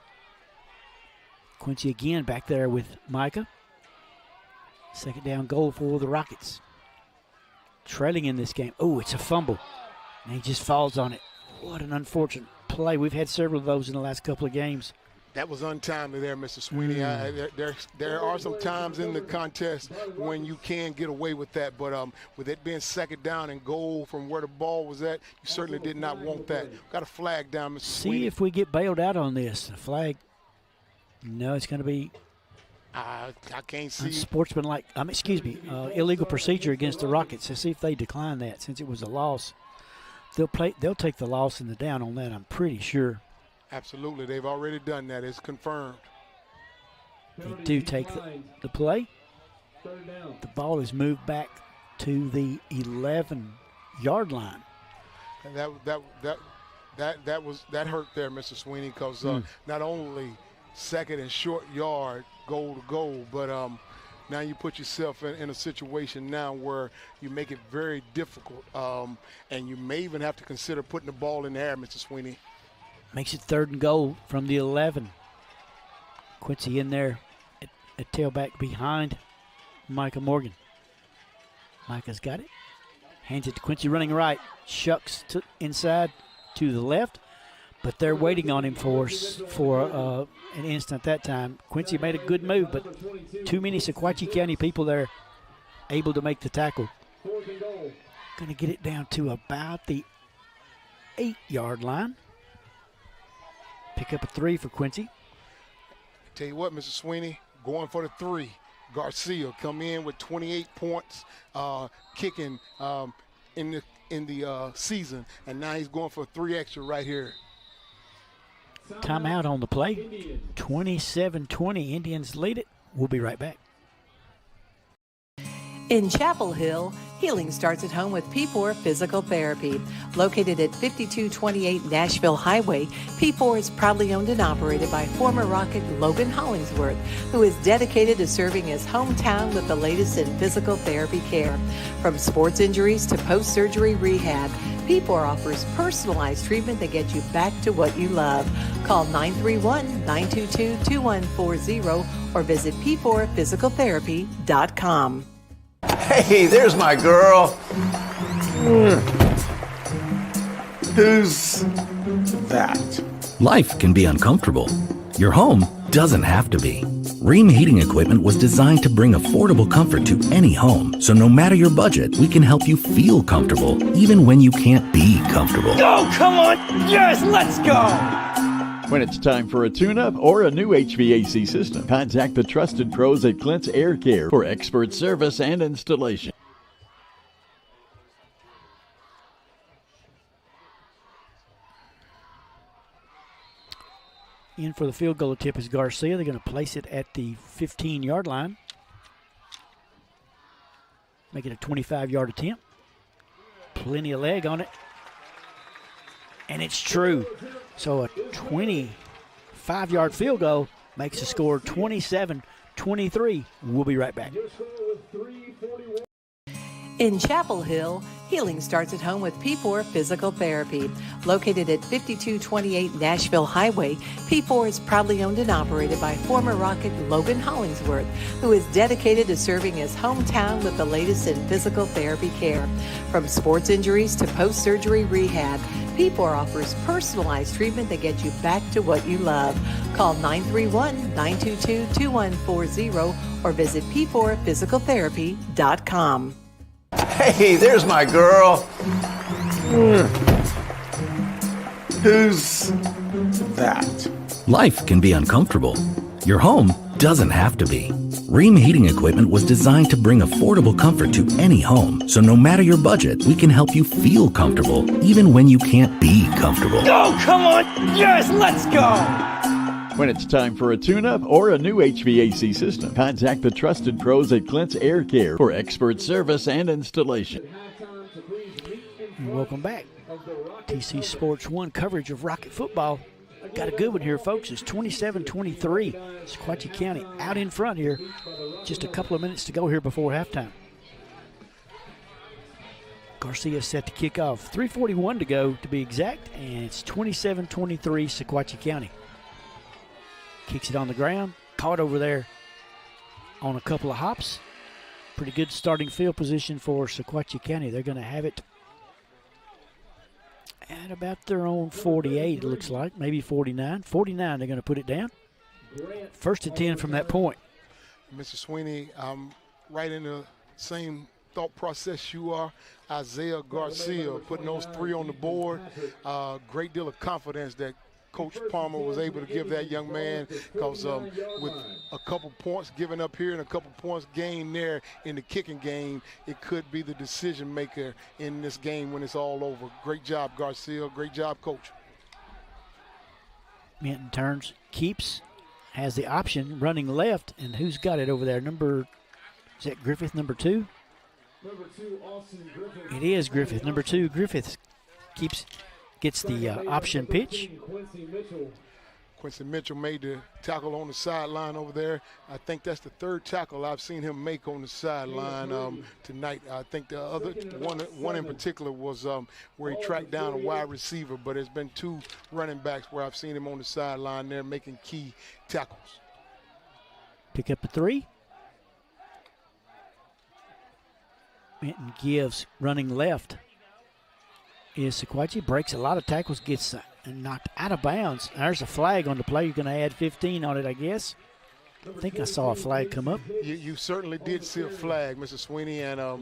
Quincy again back there with Micah. 2nd down goal for the Rockets. Trailing in this game. Oh, it's a fumble. And he just falls on it. What an unfortunate play. We've had several of those in the last couple of games. That was untimely there, Mr. Sweeney. There are some times in the contest when you can get away with that, but with it being 2nd down and goal from where the ball was at, you certainly did not want that. Got a flag down, Mr. Sweeney. See if we get bailed out on this. The flag, no, it's going to be I can't see. Unsportsmanlike, illegal procedure against the Rockets. Let's see if they decline that since it was a loss. They'll take the loss and the down on that, I'm pretty sure. Absolutely. They've already done that. It's confirmed. They do take the play. The ball is moved back to the 11-yard line. And that hurt there, Mr. Sweeney, because not only 2nd and short yard, goal to goal, but now you put yourself in a situation now where you make it very difficult, and you may even have to consider putting the ball in the air, Mr. Sweeney. Makes it 3rd and goal from the 11. Quincy in there at tailback behind Micah Morgan. Micah's got it. Hands it to Quincy running right. Shucks to inside to the left. But they're waiting on him for an instant that time. Quincy made a good move, but too many Sequatchie County people there able to make the tackle. Going to get it down to about the 8-yard line. Pick up a 3 for Quincy. Tell you what, Mr. Sweeney, going for the 3. Garcia come in with 28 points, kicking in the season, and now he's going for 3 extra right here. Timeout on the play. 27-20. Indians lead it. We'll be right back. In Chapel Hill, healing starts at home with P4 Physical Therapy. Located at 5228 Nashville Highway, P4 is proudly owned and operated by former Rocket Logan Hollingsworth, who is dedicated to serving his hometown with the latest in physical therapy care. From sports injuries to post-surgery rehab, P4 offers personalized treatment that gets you back to what you love. Call 931-922-2140 or visit p4physicaltherapy.com. Hey, there's my girl. Who's that? Life can be uncomfortable. Your home doesn't have to be. Ream Heating Equipment was designed to bring affordable comfort to any home. So no matter your budget, we can help you feel comfortable, even when you can't be comfortable. Oh, come on. Yes, let's go. When it's time for a tune-up or a new HVAC system, contact the trusted pros at Clint's Air Care for expert service and installation. In for the field goal tip is Garcia. They're going to place it at the 15-yard line. Make it a 25-yard attempt. Plenty of leg on it. And it's true. So a 25-yard field goal makes the score 27-23. We'll be right back. In Chapel Hill, Healing starts at home with P4 Physical Therapy. Located at 5228 Nashville Highway, P4 is proudly owned and operated by former Rocket Logan Hollingsworth, who is dedicated to serving his hometown with the latest in physical therapy care. From sports injuries to post-surgery rehab, P4 offers personalized treatment that gets you back to what you love. Call 931-922-2140 or visit p4physicaltherapy.com. Hey, there's my girl. Who's that? Life can be uncomfortable. Your home doesn't have to be. Ream Heating Equipment was designed to bring affordable comfort to any home. So no matter your budget, we can help you feel comfortable, even when you can't be comfortable. Oh, come on. Yes, let's go. When it's time for a tune-up or a new HVAC system, contact the trusted pros at Clint's Air Care for expert service and installation. Welcome back. TC Sports 1 coverage of Rocket football. Got a good one here, folks. It's 27-23. Sequatchie County out in front here. Just a couple of minutes to go here before halftime. Garcia set to kick off. 3:41 to go to be exact, and it's 27-23 Sequatchie County. Kicks it on the ground, caught over there on a couple of hops. Pretty good starting field position for Sequatchie County. They're going to have it at about their own 48, it looks like, maybe 49. 49, they're going to put it down. First and 10 from that point. Mr. Sweeney, right in the same thought process you are. Isaiah Garcia putting those three on the board. Great deal of confidence that Coach Palmer was able to give that young man, because with a couple points given up here and a couple points gained there in the kicking game, it could be the decision maker in this game when it's all over. Great job, Garcia. Great job, Coach. Minton turns, keeps, has the option, running left, and who's got it over there? Is that Griffith, number 2? Number 2, Austin Griffith. It is Griffith. Number 2, Griffith gets the option pitch. Quincy Mitchell made the tackle on the sideline over there. I think that's the third tackle I've seen him make on the sideline tonight. I think the other one in particular was where he tracked down a wide receiver, but there's been 2 running backs where I've seen him on the sideline there making key tackles. Pick up a 3. Minton gives running left. Is Sequatchie, breaks a lot of tackles, gets knocked out of bounds. There's a flag on the play. You're going to add 15 on it, I guess. I think I saw a flag come up. You certainly did see a flag, Mr. Sweeney, and it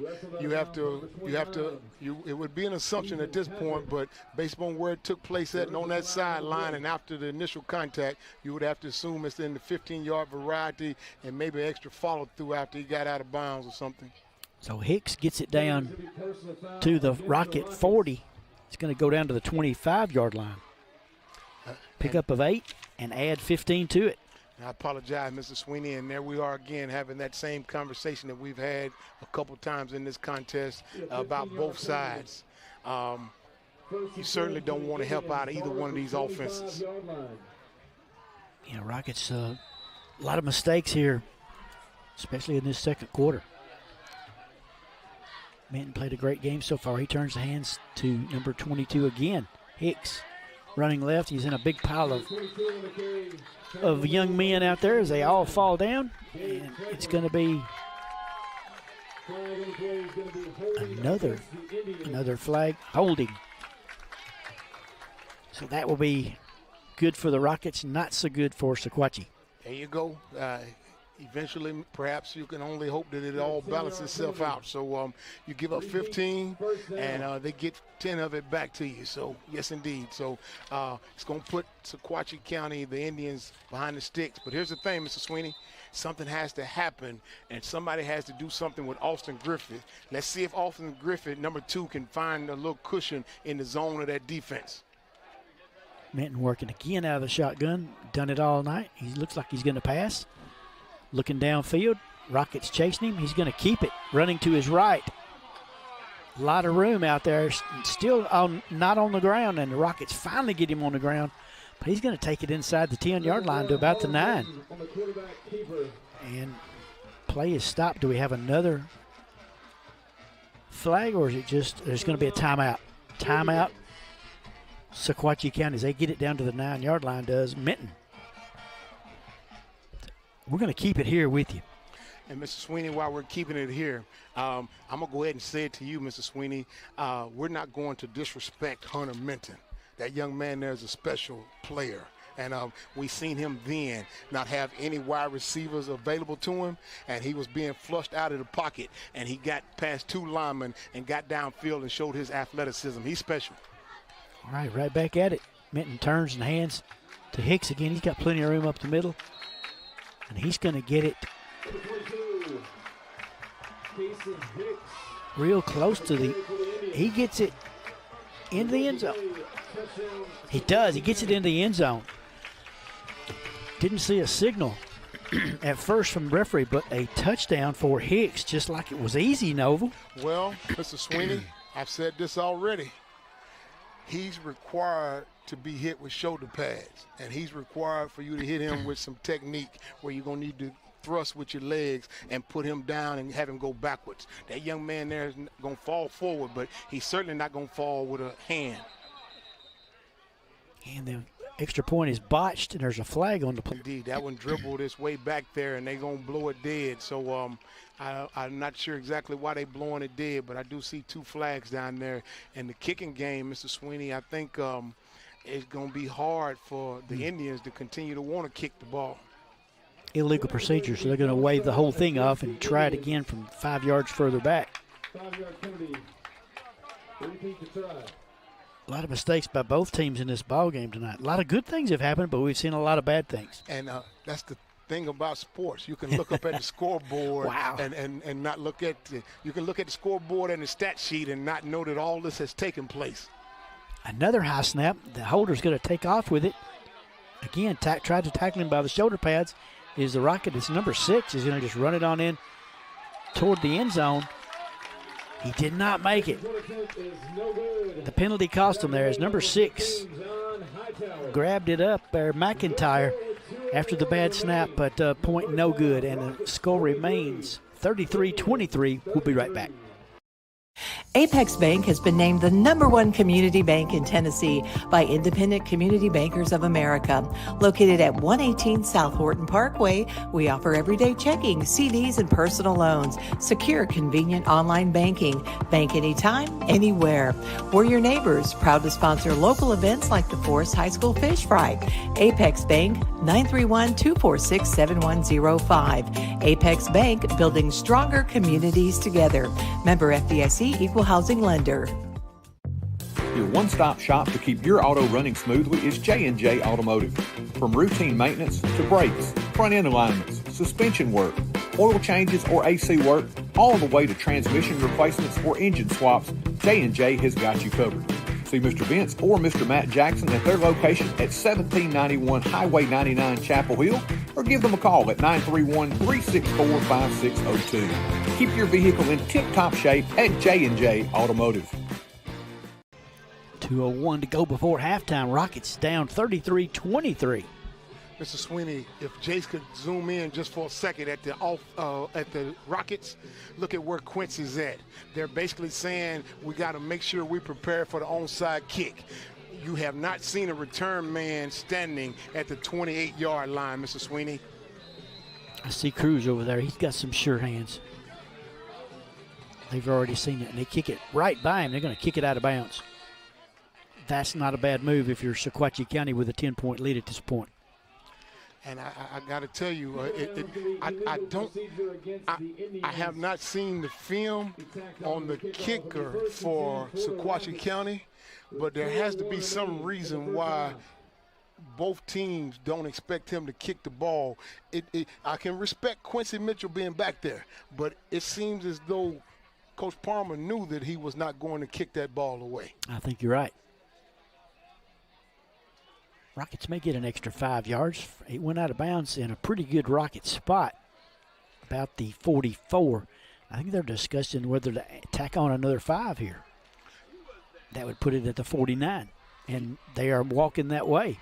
would be an assumption at this point, but based on where it took place at and on that sideline and after the initial contact, you would have to assume it's in the 15-yard variety and maybe extra follow-through after he got out of bounds or something. So Hicks gets it down to the Rocket 40. It's going to go down to the 25-yard line. Pick up of 8 and add 15 to it. I apologize, Mr. Sweeney, and there we are again having that same conversation that we've had a couple times in this contest about both sides. You certainly don't want to help out either one of these offenses. Yeah, Rockets, a lot of mistakes here, especially in this second quarter. Minton played a great game so far. He turns the hands to number 22 again. Hicks running left. He's in a big pile of young men out there as they all fall down. And it's going to be another flag holding. So that will be good for the Rockets, not so good for Sequatchie. There you go. Eventually, perhaps you can only hope that it all balances itself out. So you give up 15, and they get 10 of it back to you. So, yes, indeed. So it's going to put Sequatchie County, the Indians, behind the sticks. But here's the thing, Mr. Sweeney. Something has to happen, and somebody has to do something with Austin Griffith. Let's see if Austin Griffith, number 2, can find a little cushion in the zone of that defense. Minton working again out of the shotgun. Done it all night. He looks like he's going to pass. Looking downfield, Rockets chasing him. He's going to keep it, running to his right. A lot of room out there, still not on the ground, and the Rockets finally get him on the ground. But he's going to take it inside the 10-yard line to about the 9. And play is stopped. Do we have another flag, or is it just there's going to be a timeout? Timeout. Sequatchie County, as they get it down to the 9-yard line, does Minton. We're going to keep it here with you. And Mr. Sweeney, while we're keeping it here, I'm going to go ahead and say it to you, Mr. Sweeney. We're not going to disrespect Hunter Minton. That young man there is a special player. And we've seen him then not have any wide receivers available to him, and he was being flushed out of the pocket, and he got past 2 linemen and got downfield and showed his athleticism. He's special. All right back at it. Minton turns and hands to Hicks again. He's got plenty of room up the middle, and he's going to get it real close to he gets it into the end zone. He does. He gets it into the end zone. Didn't see a signal at first from the referee, but a touchdown for Hicks, just like it was easy, Noble. Well, Mr. Sweeney, I've said this already. He's required to be hit with shoulder pads, and he's required for you to hit him with some technique where you're going to need to thrust with your legs and put him down and have him go backwards. That young man there is going to fall forward, but he's certainly not going to fall with a hand. And the extra point is botched, and there's a flag on the play. Indeed, that one dribbled its way back there, and they're going to blow it dead. So I'm not sure exactly why they're blowing it dead, but I do see 2 flags down there. And the kicking game, Mr. Sweeney, I think it's going to be hard for the Indians to continue to want to kick the ball. Illegal procedure, so they're going to wave the whole thing off and try it again from 5 yards further back. 5-yard penalty. Repeat the try. A lot of mistakes by both teams in this ball game tonight. A lot of good things have happened, but we've seen a lot of bad things. And that's the thing about sports. You can look up at the scoreboard wow. and not look at you can look at the scoreboard and the stat sheet and not know that all this has taken place. Another high snap. The holder's going to take off with it. Again, tried to tackle him by the shoulder pads. Is the Rocket. It's number 6. He's going to just run it on in toward the end zone. He did not make it. The penalty cost him there as number 6 grabbed it up there, McIntyre, after the bad snap, but point no good, and the score remains 33-23. We'll be right back. Apex Bank has been named the #1 community bank in Tennessee by Independent Community Bankers of America. Located at 118 South Horton Parkway, we offer everyday checking, CDs, and personal loans. Secure, convenient online banking. Bank anytime, anywhere. We're your neighbors, proud to sponsor local events like the Forrest High School Fish Fry. Apex Bank, 931-246-7105. Apex Bank, building stronger communities together. Member FDIC, Equal Housing Lender. Your one-stop shop to keep your auto running smoothly is J&J Automotive. From routine maintenance to brakes, front-end alignments, suspension work, oil changes or AC work, all the way to transmission replacements or engine swaps, J&J has got you covered. See Mr. Vince or Mr. Matt Jackson at their location at 1791 Highway 99 Chapel Hill, or give them a call at 931-364-5602. Keep your vehicle in tip-top shape at J&J Automotive. 2:01 to go before halftime. Rockets down 33-23. Mr. Sweeney, if Jace could zoom in just for a second at the Rockets, look at where Quincy's at. They're basically saying we got to make sure we prepare for the onside kick. You have not seen a return man standing at the 28-yard line, Mr. Sweeney. I see Cruz over there. He's got some sure hands. They've already seen it, and they kick it right by him. They're going to kick it out of bounds. That's not a bad move if you're Sequatchie County with a 10-point lead at this point. And I got to tell you, I have not seen the film on the kicker for Sequatchie County, but there has to be some reason why both teams don't expect him to kick the ball. I can respect Quincy Mitchell being back there, but it seems as though Coach Palmer knew that he was not going to kick that ball away. I think you're right. Rockets may get an extra 5 yards. It went out of bounds in a pretty good Rocket spot, about the 44. I think they're discussing whether to tack on another 5 here. That would put it at the 49, and they are walking that way.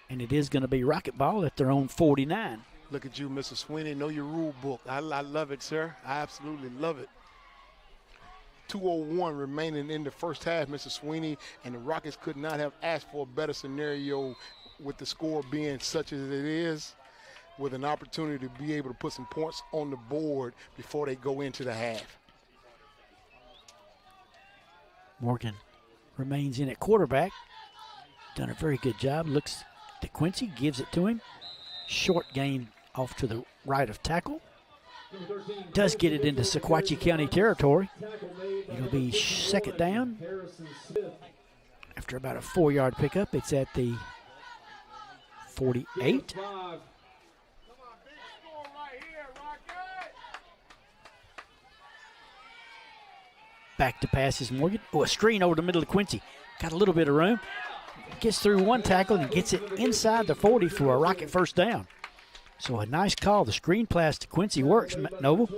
And it is going to be Rocket ball at their own 49. Look at you, Mr. Sweeney. Know your rule book. I love it, sir. I absolutely love it. 2:01 remaining in the first half, Mr. Sweeney, and the Rockets could not have asked for a better scenario with the score being such as it is, with an opportunity to be able to put some points on the board before they go into the half. Morgan remains in at quarterback. Done a very good job. Looks to Quincy, gives it to him. Short gain off to the right of tackle. Does get it into Sequatchie County territory. It'll be second down. After about a 4-yard pickup, it's at the 48. Back to passes Morgan. Oh, a screen over the middle of Quincy. Got a little bit of room. Gets through one tackle and gets it inside the 40 for a Rocket first down. So a nice call. The screen pass to Quincy works, Noble.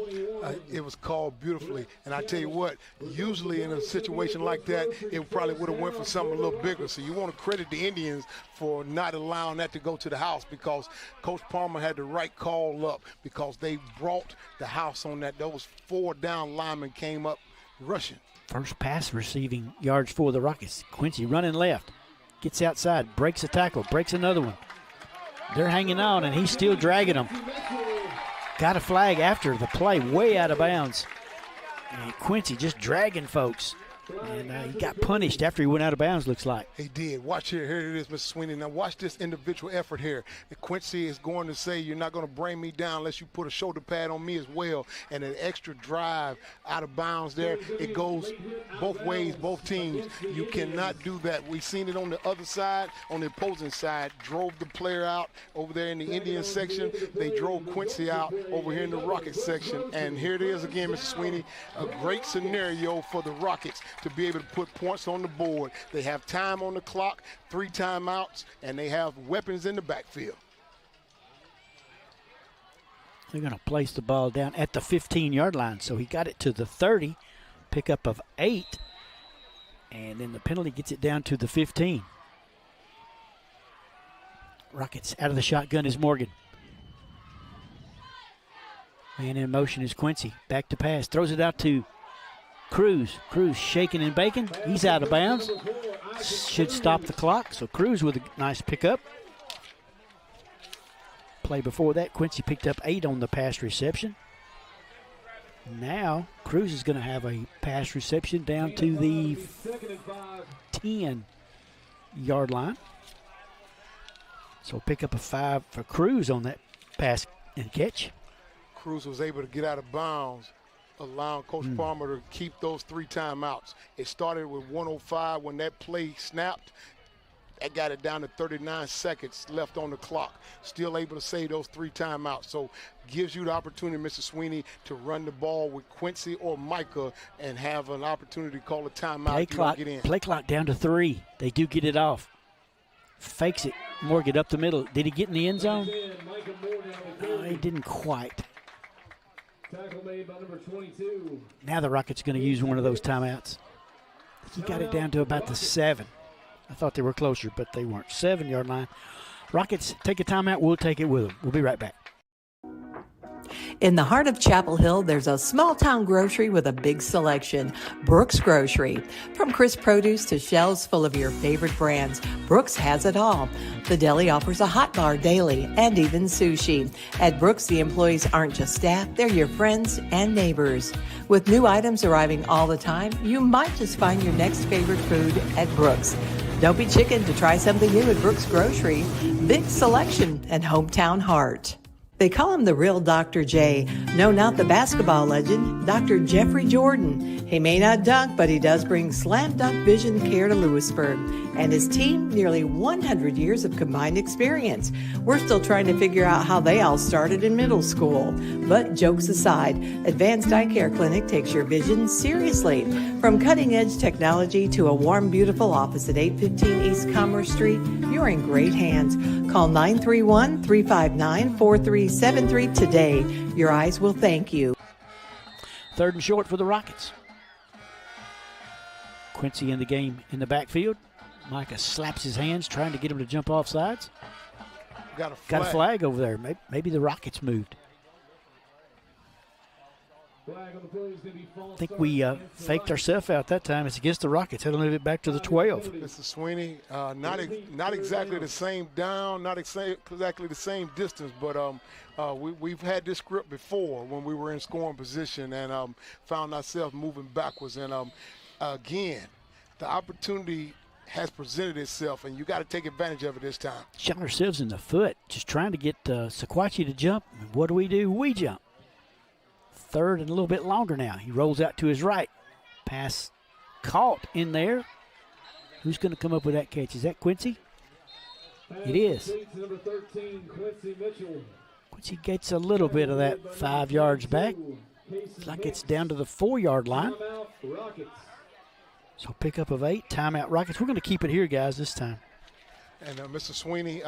It was called beautifully. And I tell you what, usually in a situation like that, it probably would have went for something a little bigger. So you want to credit the Indians for not allowing that to go to the house, because Coach Palmer had the right call up, because they brought the house on that. Those 4 down linemen came up rushing. First pass receiving yards for the Rockets. Quincy running left. Gets outside, breaks a tackle, breaks another one. They're hanging on, and he's still dragging them. Got a flag after the play, way out of bounds. And Quincy just dragging folks. And he got punished after he went out of bounds, looks like. He did. Watch here. Here it is, Mr. Sweeney. Now watch this individual effort here. And Quincy is going to say, you're not going to bring me down unless you put a shoulder pad on me as well. And an extra drive out of bounds there. It goes both ways, both teams. You cannot do that. We've seen it on the other side, on the opposing side. Drove the player out over there in the Indian section. They drove Quincy out over here in the Rockets section. And here it is again, Mr. Sweeney. A great scenario for the Rockets to be able to put points on the board. They have time on the clock, 3 timeouts, and they have weapons in the backfield. They're going to place the ball down at the 15-yard line. So he got it to the 30, pickup of 8, and then the penalty gets it down to the 15. Rockets out of the shotgun is Morgan. Man in motion is Quincy. Back to pass. Throws it out to Cruz. Cruz shaking and baking. He's out of bounds. Should stop the clock. So Cruz with a nice pickup. Play before that, Quincy picked up 8 on the pass reception. Now Cruz is going to have a pass reception down to the 10-yard line. So pick up a 5 for Cruz on that pass and catch. Cruz was able to get out of bounds, allowing Coach Palmer to keep those 3 timeouts. It started with 1:05 when that play snapped. That got it down to 39 seconds left on the clock. Still able to save those 3 timeouts. So gives you the opportunity, Mr. Sweeney, to run the ball with Quincy or Micah and have an opportunity to call a timeout. Play clock down to 3. They do get it off. Fakes it. Morgan up the middle. Did he get in the end zone? No, he didn't quite. Tackle made by number 22. Now the Rockets going to use one of those timeouts. He got it down to about the 7. I thought they were closer, but they weren't. 7-yard line. Rockets take a timeout. We'll take it with them. We'll be right back. In the heart of Chapel Hill, there's a small-town grocery with a big selection, Brooks Grocery. From crisp produce to shelves full of your favorite brands, Brooks has it all. The deli offers a hot bar daily and even sushi. At Brooks, the employees aren't just staff, they're your friends and neighbors. With new items arriving all the time, you might just find your next favorite food at Brooks. Don't be chicken to try something new at Brooks Grocery. Big selection and hometown heart. They call him the real Dr. J. No, not the basketball legend, Dr. Jeffrey Jordan. He may not dunk, but he does bring slam dunk vision care to Lewisburg. And his team, nearly 100 years of combined experience. We're still trying to figure out how they all started in middle school. But jokes aside, Advanced Eye Care Clinic takes your vision seriously. From cutting-edge technology to a warm, beautiful office at 815 East Commerce Street, you're in great hands. Call 931-359-4373 today. Your eyes will thank you. 3rd and short for the Rockets. Quincy in the game in the backfield. Micah slaps his hands, trying to get him to jump off sides. Got a flag over there. Maybe the Rockets moved. I think we faked ourselves out that time. It's against the Rockets. Had to move it back to the 12. Mr. Sweeney, not exactly the same down, not exactly the same distance, but we've had this script before when we were in scoring position and found ourselves moving backwards. And again, the opportunity has presented itself, and you got to take advantage of it this time. Shot ourselves in the foot, just trying to get Sequatchie to jump. And what do? We jump. Third and a little bit longer now. He rolls out to his right. Pass caught in there. Who's going to come up with that catch? Is that Quincy? It is. Number 13, Quincy Mitchell. Quincy gets a little bit of that 5 yards back. Looks like it's down to the 4-yard line. So pick up of 8, timeout Rockets. We're going to keep it here, guys, this time. And Mr. Sweeney,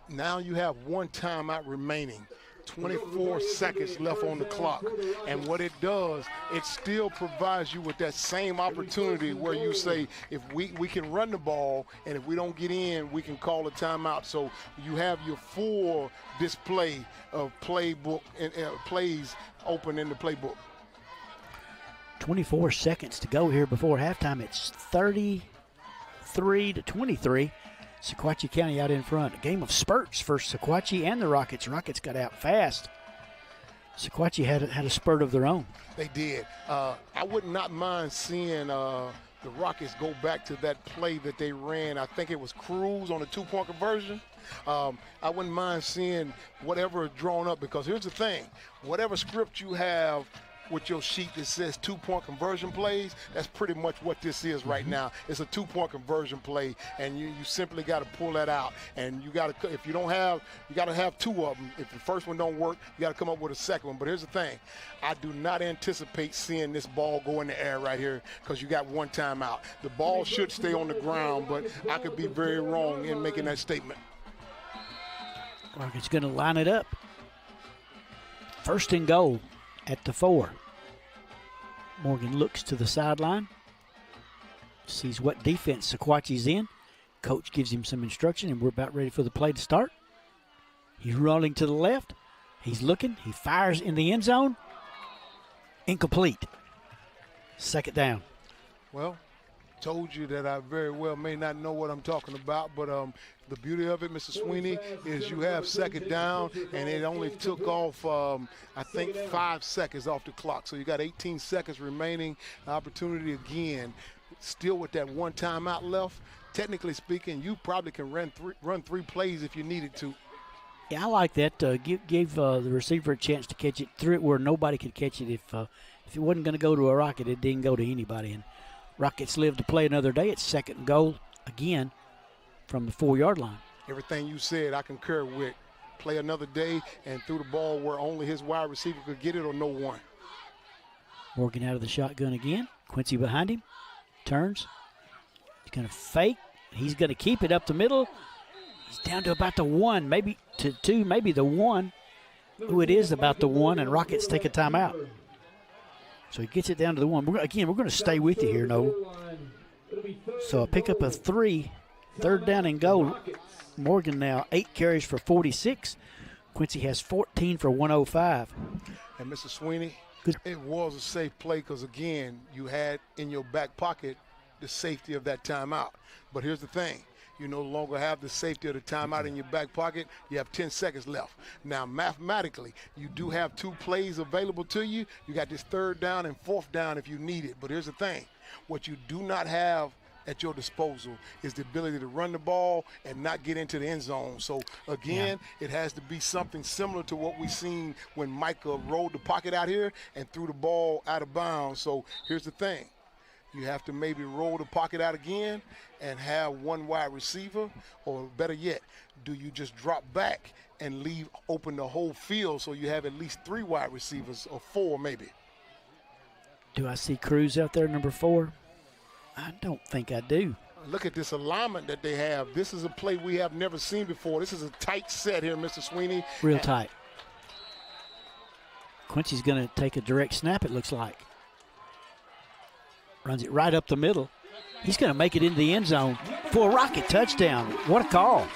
now you have 1 timeout remaining. 24 seconds left on the clock. And what it does, it still provides you with that same opportunity where you say, if we can run the ball, and if we don't get in, we can call a timeout. So you have your full display of playbook and plays open in the playbook. 24 seconds to go here before halftime. It's 33-23. Sequatchie County out in front. A game of spurts for Sequatchie and the Rockets. Rockets got out fast. Sequatchie had a spurt of their own. They did. I would not mind seeing the Rockets go back to that play that they ran. I think it was Cruz on a 2-point conversion. I wouldn't mind seeing whatever is drawn up, because here's the thing. Whatever script you have with your sheet that says 2-point conversion plays, that's pretty much what this is right now. It's a 2-point conversion play, and you simply got to pull that out. And you got to, if you don't have, you got to have 2 of them. If the first one don't work, you got to come up with a second one. But here's the thing. I do not anticipate seeing this ball go in the air right here, because you got 1 timeout. The ball should stay on the ground, but I could be very wrong in making that statement. Rockets going to line it up. First and goal at the 4. Morgan looks to the sideline, sees what defense Sequatchie's in. Coach gives him some instruction, and we're about ready for the play to start. He's rolling to the left. He's looking. He fires in the end zone. Incomplete. Second down. Well, told you that I very well may not know what I'm talking about, but the beauty of it, Mr. Sweeney, is you have second down, and it only took off, I think, 5 seconds off the clock. So you got 18 seconds remaining. Opportunity again, still with that 1 timeout left. Technically speaking, you probably can run three plays if you needed to. Yeah, I like that. Gave the receiver a chance to catch it, threw it where nobody could catch it. If it wasn't going to go to a Rocket, it didn't go to anybody. And Rockets live to play another day. It's second and goal again from the 4-yard line. Everything you said, I concur with. Play another day and threw the ball where only his wide receiver could get it or no one. Morgan out of the shotgun again. Quincy behind him. Turns. He's going to fake. He's going to keep it up the middle. He's down to about the 1, maybe to 2, maybe the 1. Ooh, it is about the 1, and Rockets take a timeout. So he gets it down to the 1. We're going to stay with you here, Noel. So a pickup of 3, third down and goal. Morgan now 8 carries for 46. Quincy has 14 for 105. And Mr. Sweeney, it was a safe play because, again, you had in your back pocket the safety of that timeout. But here's the thing. You no longer have the safety of the timeout in your back pocket. You have 10 seconds left. Now, mathematically, you do have 2 plays available to you. You got this third down and fourth down if you need it. But here's the thing. What you do not have at your disposal is the ability to run the ball and not get into the end zone. So, again, it has to be something similar to what we seen when Micah rolled the pocket out here and threw the ball out of bounds. So, here's the thing. You have to maybe roll the pocket out again and have 1 wide receiver, or better yet, do you just drop back and leave open the whole field so you have at least 3 wide receivers, or 4 maybe? Do I see Cruz out there, number 4? I don't think I do. Look at this alignment that they have. This is a play we have never seen before. This is a tight set here, Mr. Sweeney. Real tight. Quincy's going to take a direct snap, it looks like. Runs it right up the middle. He's going to make it into the end zone for a Rocket touchdown. What a call.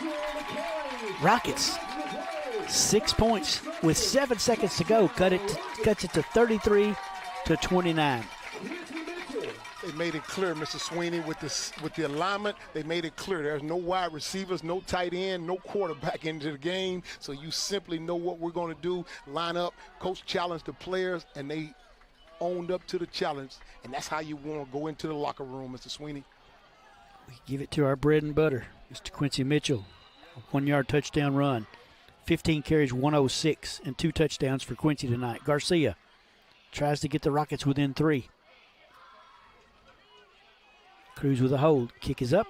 Rockets 6 points with 7 seconds to go. Cuts it to 33-29. They made it clear, Mr. Sweeney, with the alignment, they made it clear. There's no wide receivers, no tight end, no quarterback into the game. So you simply know what we're going to do, line up. Coach challenged the players, and they owned up to the challenge. And that's how you want to go into the locker room, Mr. Sweeney. We give it to our bread and butter, Mr. Quincy Mitchell. A 1-yard touchdown run. 15 carries, 106, and 2 touchdowns for Quincy tonight. Garcia tries to get the Rockets within 3. Cruz with a hold. Kick is up.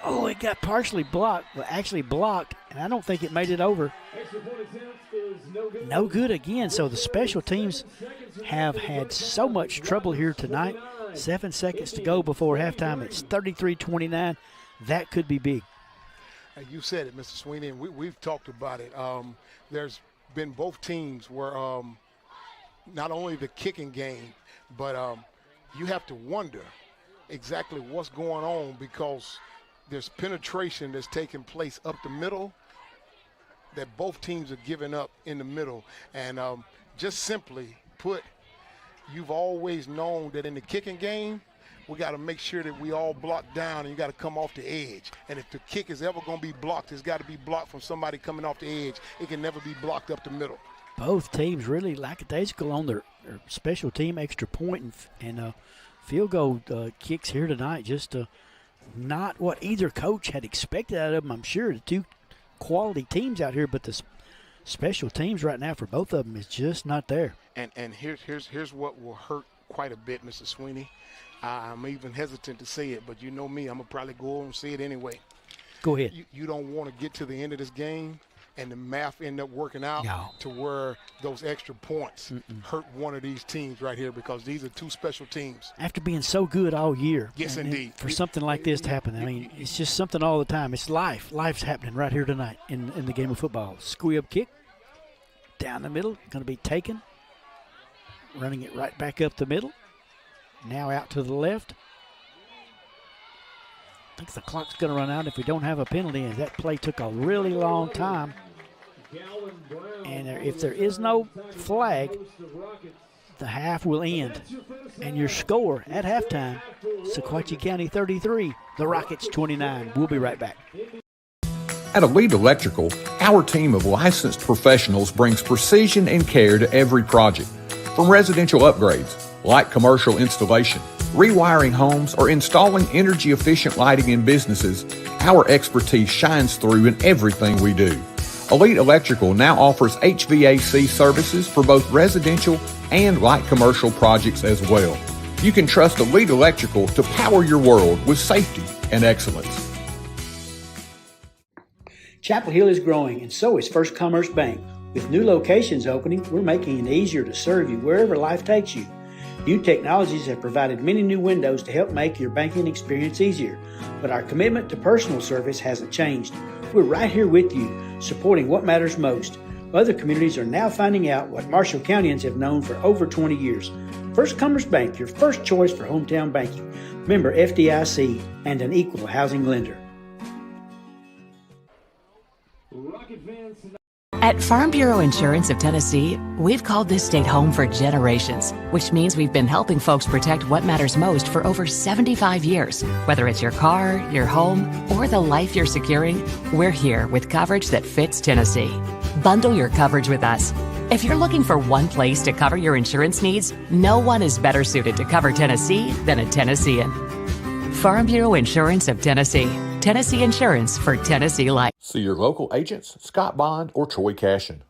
Oh, it got partially blocked. Well, actually blocked, and I don't think it made it over. No good again. So the special teams have had so much trouble here tonight. 7 seconds to go before halftime. It's 33-29. That could be big. You said it, Mr. Sweeney, and we've talked about it. There's been both teams where not only the kicking game, but you have to wonder exactly what's going on, because there's penetration that's taking place up the middle that both teams are giving up in the middle. And just simply put, you've always known that in the kicking game, we got to make sure that we all block down, and you got to come off the edge. And if the kick is ever going to be blocked, it's got to be blocked from somebody coming off the edge. It can never be blocked up the middle. Both teams really lackadaisical on their special team extra point and field goal kicks here tonight. Just not what either coach had expected out of them, I'm sure. The two quality teams out here, but the special teams right now for both of them is just not there. And here's what will hurt quite a bit, Mr. Sweeney. I'm even hesitant to say it, but you know me, I'm going to probably go over and say it anyway. Go ahead. You don't want to get to the end of this game and the math end up working out to where those extra points hurt one of these teams right here, because these are two special teams. After being so good all year. Yes, indeed. For something like this to happen, I mean, it's just something all the time. It's life. Life's happening right here tonight in the game of football. Squib kick down the middle, going to be taken. Running it right back up the middle. Now out to the left. I think the clock's going to run out if we don't have a penalty, and that play took a really long time. And if there is no flag, the half will end. And your score at halftime, Sequatchie County 33, the Rockets 29. We'll be right back. At Elite Electrical, our team of licensed professionals brings precision and care to every project. From residential upgrades, light commercial installation, rewiring homes, or installing energy-efficient lighting in businesses, our expertise shines through in everything we do. Elite Electrical now offers HVAC services for both residential and light commercial projects as well. You can trust Elite Electrical to power your world with safety and excellence. Chapel Hill is growing, and so is First Commerce Bank. With new locations opening, we're making it easier to serve you wherever life takes you. New technologies have provided many new windows to help make your banking experience easier, but our commitment to personal service hasn't changed. We're right here with you, supporting what matters most. Other communities are now finding out what Marshall Countyans have known for over 20 years. First Commerce Bank, your first choice for hometown banking. Member FDIC and an equal housing lender. At Farm Bureau Insurance of Tennessee, we've called this state home for generations, which means we've been helping folks protect what matters most for over 75 years. Whether it's your car, your home, or the life you're securing, we're here with coverage that fits Tennessee. Bundle your coverage with us. If you're looking for one place to cover your insurance needs, no one is better suited to cover Tennessee than a Tennessean. Farm Bureau Insurance of Tennessee. Tennessee Insurance for Tennessee Life. See your local agents, Scott Bond or Troy Cashin.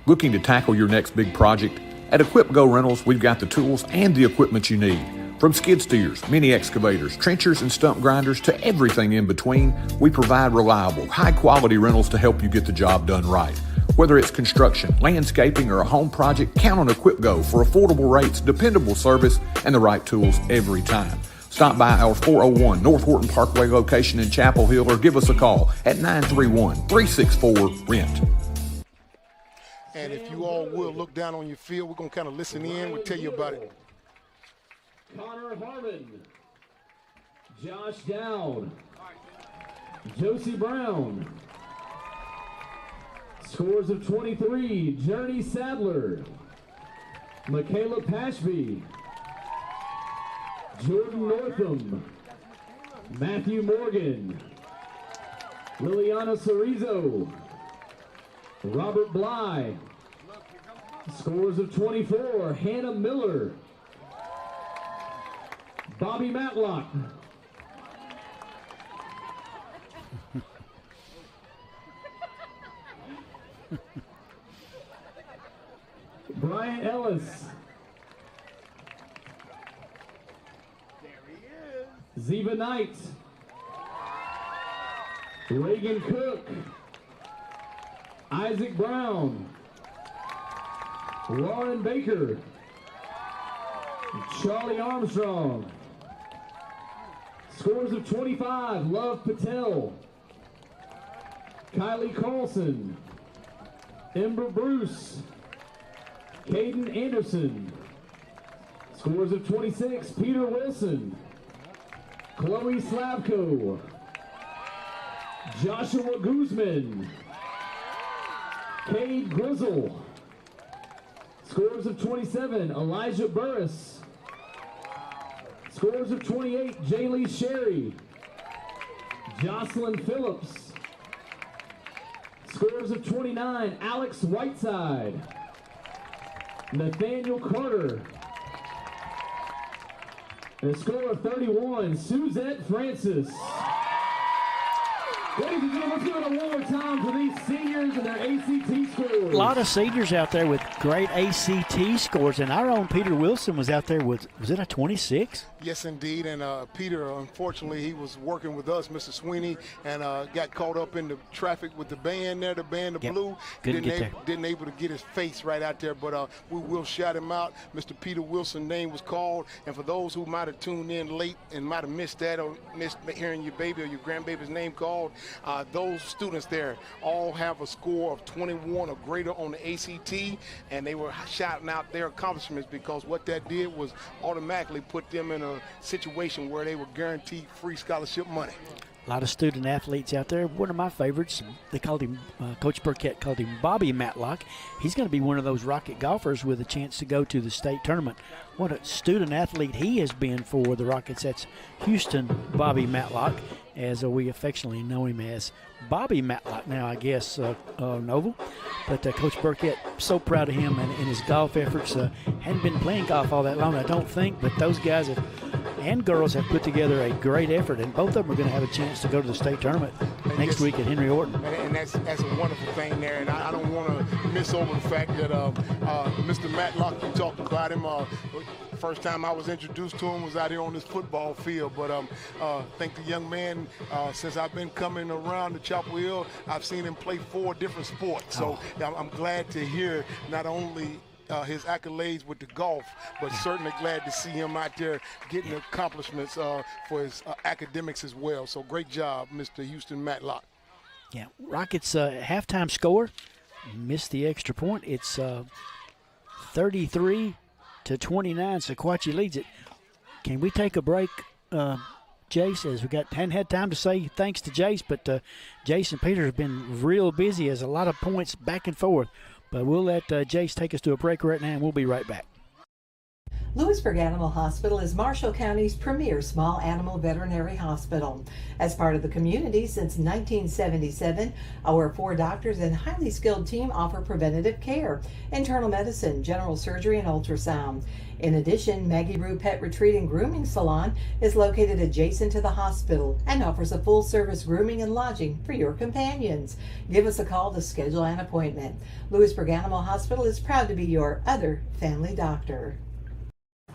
Looking to tackle your next big project? At Equip Go Rentals, we've got the tools and the equipment you need. From skid steers, mini excavators, trenchers, and stump grinders to everything in between, we provide reliable, high-quality rentals to help you get the job done right. Whether it's construction, landscaping, or a home project, count on Equip Go for affordable rates, dependable service, and the right tools every time. Stop by our 401 North Horton Parkway location in Chapel Hill or give us a call at 931-364-RENT. And if you all will look down on your field, we're going to kind of listen in. We'll tell you about it. Connor Harmon, Josh Dowd, Josie Brown, Scores of 23, Journey Sadler, Michaela Pashby, Jordan Northam, Matthew Morgan, Liliana Cerezo, Robert Bly. Scores of 24, Hannah Miller, Bobby Matlock, Brian Ellis, Ziva Knight, Reagan Cook, Isaac Brown, Lauren Baker, Charlie Armstrong. Scores of 25, Love Patel, Kylie Carlson, Ember Bruce, Caden Anderson. Scores of 26, Peter Wilson, Chloe Slavko, Joshua Guzman, Cade Grizzle. Scores of 27, Elijah Burris. Scores of 28, Jaylee Sherry, Jocelyn Phillips. Scores of 29, Alex Whiteside, Nathaniel Carter. And a score of 31, Suzette Francis. Ladies and gentlemen, let's give it one more time for these seniors and their ACT scores. A lot of seniors out there with great ACT scores, and our own Peter Wilson was out there with, was it a 26? Yes, indeed. And Peter, unfortunately, he was working with us, Mr. Sweeney, and got caught up in the traffic with the band there, the band, the Blue. Didn't able to get his face right out there, but we will shout him out. Mr. Peter Wilson's name was called, and for those who might have tuned in late and might have missed that or missed hearing your baby or your grandbaby's name called, those students there all have a score of 21 or greater on the ACT, and they were shouting out their accomplishments because what that did was automatically put them in a situation where they were guaranteed free scholarship money. A lot of student athletes out there. One of my favorites, they called him, Coach Burkett called him Bobby Matlock. He's going to be one of those Rocket golfers with a chance to go to the state tournament. What a student athlete he has been for the Rockets. That's Houston Bobby Matlock, as we affectionately know him as Bobby Matlock now, I guess, Noble. But Coach Burkett, so proud of him and his golf efforts. Hadn't been playing golf all that long, I don't think, but those guys and girls have put together a great effort, and both of them are going to have a chance to go to the state tournament next week at Henry Orton. And that's a wonderful thing there, and I don't want to miss over the fact that Mr. Matlock, you talked about him. First time I was introduced to him was out here on this football field, but I think the young man, since I've been coming around the Chapel Hill, I've seen him play 4 different sports. So I'm glad to hear not only his accolades with the golf, but certainly glad to see him out there getting accomplishments for his academics as well. So great job, Mr. Houston Matlock. Yeah, Rockets halftime score, missed the extra point. It's 33-29. Sequatchie leads it. Can we take a break, Jace, as we hadn't had time to say thanks to Jace, but Jace and Peter have been real busy as a lot of points back and forth. But we'll let Jace take us to a break right now, and we'll be right back. Lewisburg Animal Hospital is Marshall County's premier small animal veterinary hospital. As part of the community since 1977, our 4 doctors and highly skilled team offer preventative care, internal medicine, general surgery, and ultrasound. In addition, Maggie Rue Pet Retreat and Grooming Salon is located adjacent to the hospital and offers a full-service grooming and lodging for your companions. Give us a call to schedule an appointment. Lewisburg Animal Hospital is proud to be your other family doctor.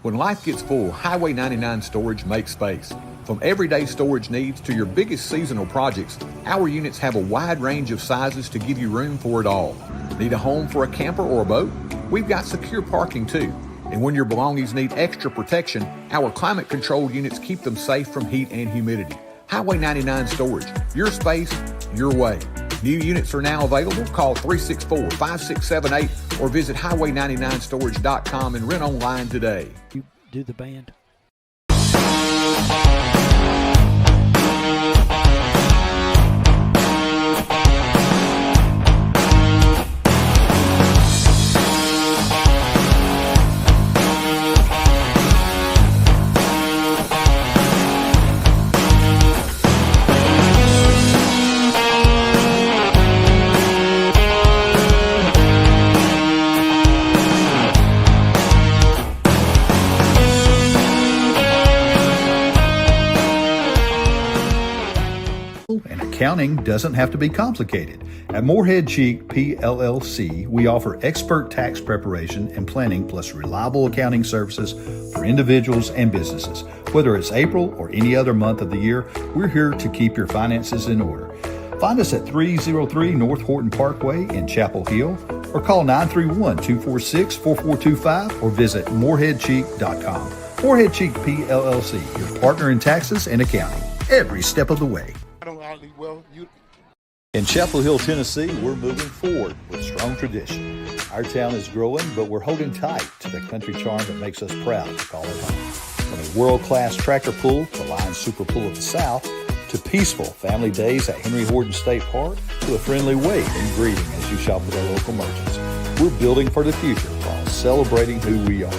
When life gets full, Highway 99 Storage makes space. From everyday storage needs to your biggest seasonal projects, our units have a wide range of sizes to give you room for it all. Need a home for a camper or a boat? We've got secure parking too. And when your belongings need extra protection, our climate-controlled units keep them safe from heat and humidity. Highway 99 Storage, your space, your way. New units are now available. Call 364-5678 or visit highway99storage.com and rent online today. You do the band. accounting doesn't have to be complicated. At Morehead Cheek PLLC, we offer expert tax preparation and planning plus reliable accounting services for individuals and businesses. Whether it's April or any other month of the year, we're here to keep your finances in order. Find us at 303 North Horton Parkway in Chapel Hill or call 931-246-4425 or visit moreheadcheek.com. Morehead Cheek PLLC, your partner in taxes and accounting, every step of the way. In Chapel Hill, Tennessee, we're moving forward with strong tradition. Our town is growing, but we're holding tight to the country charm that makes us proud to call it home. From a world-class tractor pull, the Lions Super Pull of the South, to peaceful family days at Henry Horton State Park, to a friendly wave and greeting as you shop with our local merchants. We're building for the future while celebrating who we are.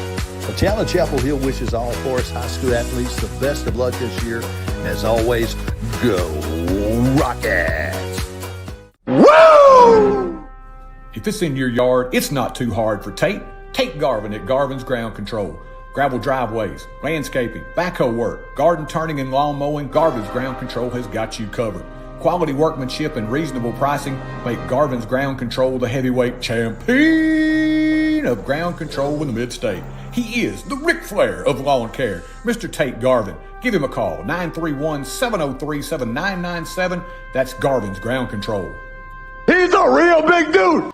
The town of Chapel Hill wishes all Forrest High School athletes the best of luck this year, and as always, go Rockets! Woo! If it's in your yard, it's not too hard for Tate. Tate Garvin at Garvin's Ground Control. Gravel driveways, landscaping, backhoe work, garden turning and lawn mowing, Garvin's Ground Control has got you covered. Quality workmanship and reasonable pricing make Garvin's Ground Control the heavyweight champion of ground control in the mid-state. He is the Ric Flair of lawn care, Mr. Tate Garvin. Give him a call, 931-703-7997. That's Garvin's Ground Control. He's a real big dude.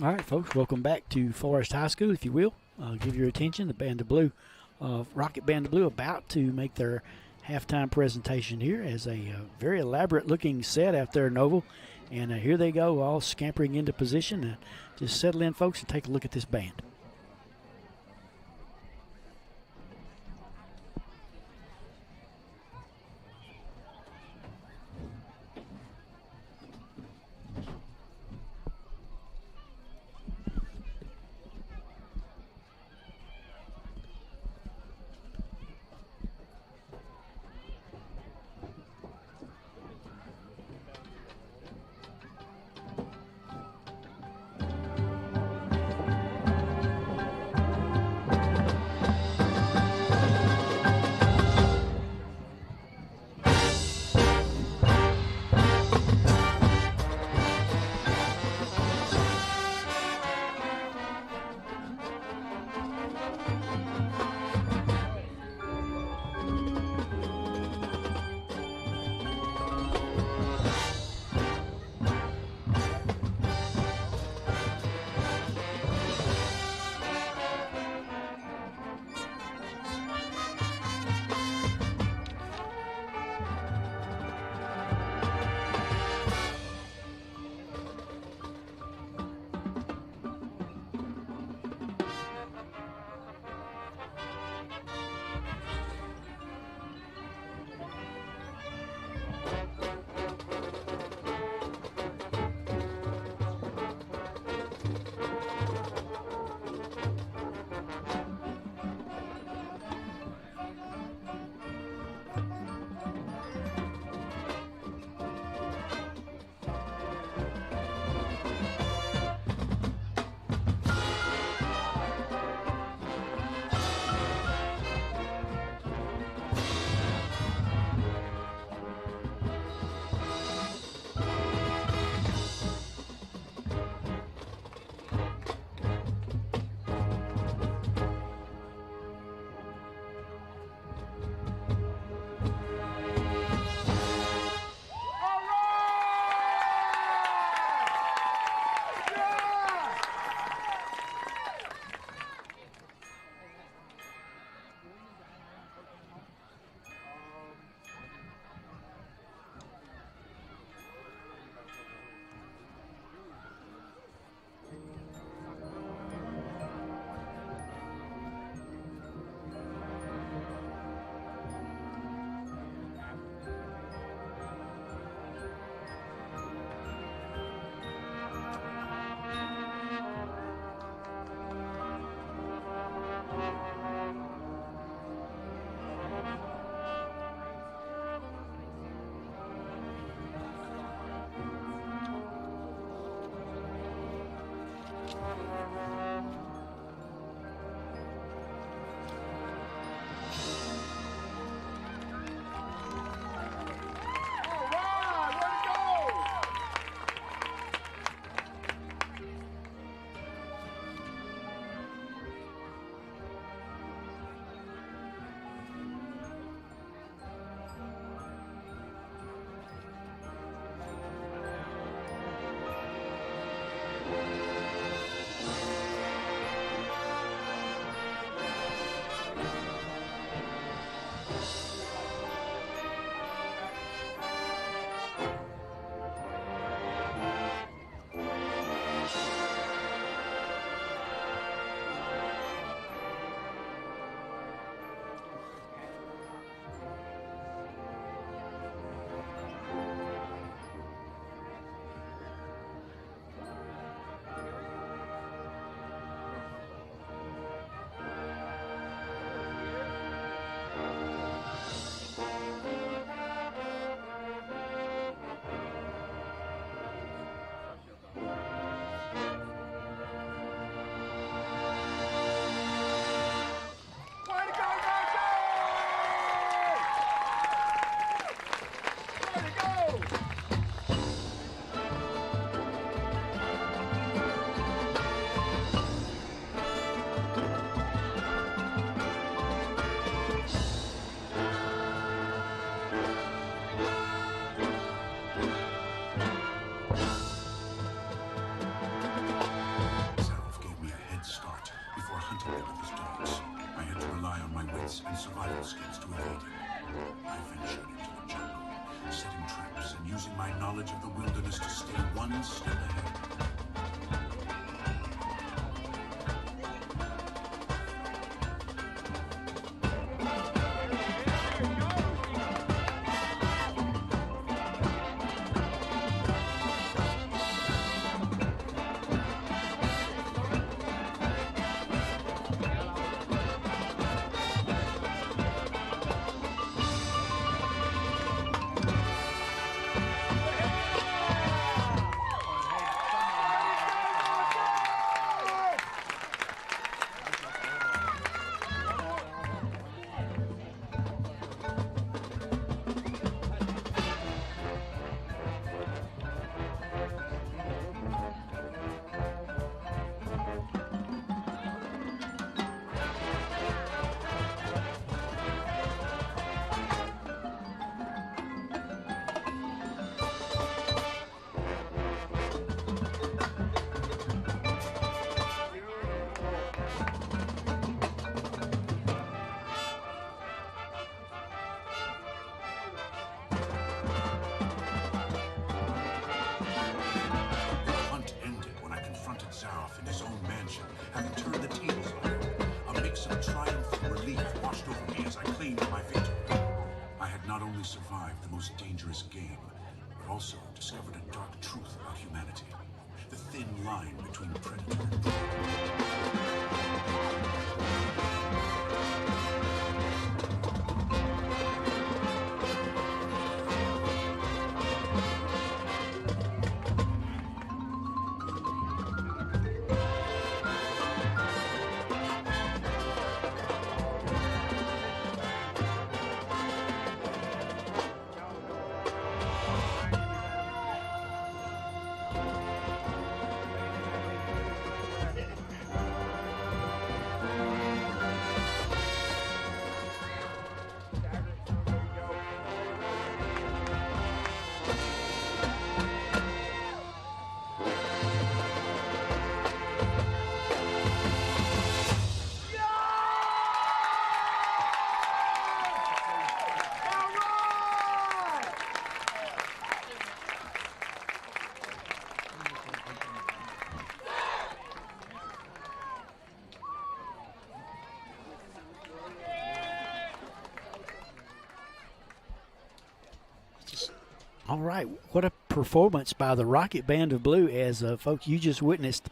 All right, folks, welcome back to Forrest High School, if you will. Give your attention, the Band of Blue, Rocket Band of Blue, about to make their halftime presentation here as a very elaborate-looking set out there in Oval. And here they go, all scampering into position. Just settle in, folks, and take a look at this band. my knowledge of the wilderness to stay one step ahead. Having turned the tables on him, a mix of triumph and relief washed over me as I claimed my victory. I had not only survived the most dangerous game, but also discovered a dark truth about humanity. The thin line between predator and prey. All right, what a performance by the Rocket Band of Blue. As folks, you just witnessed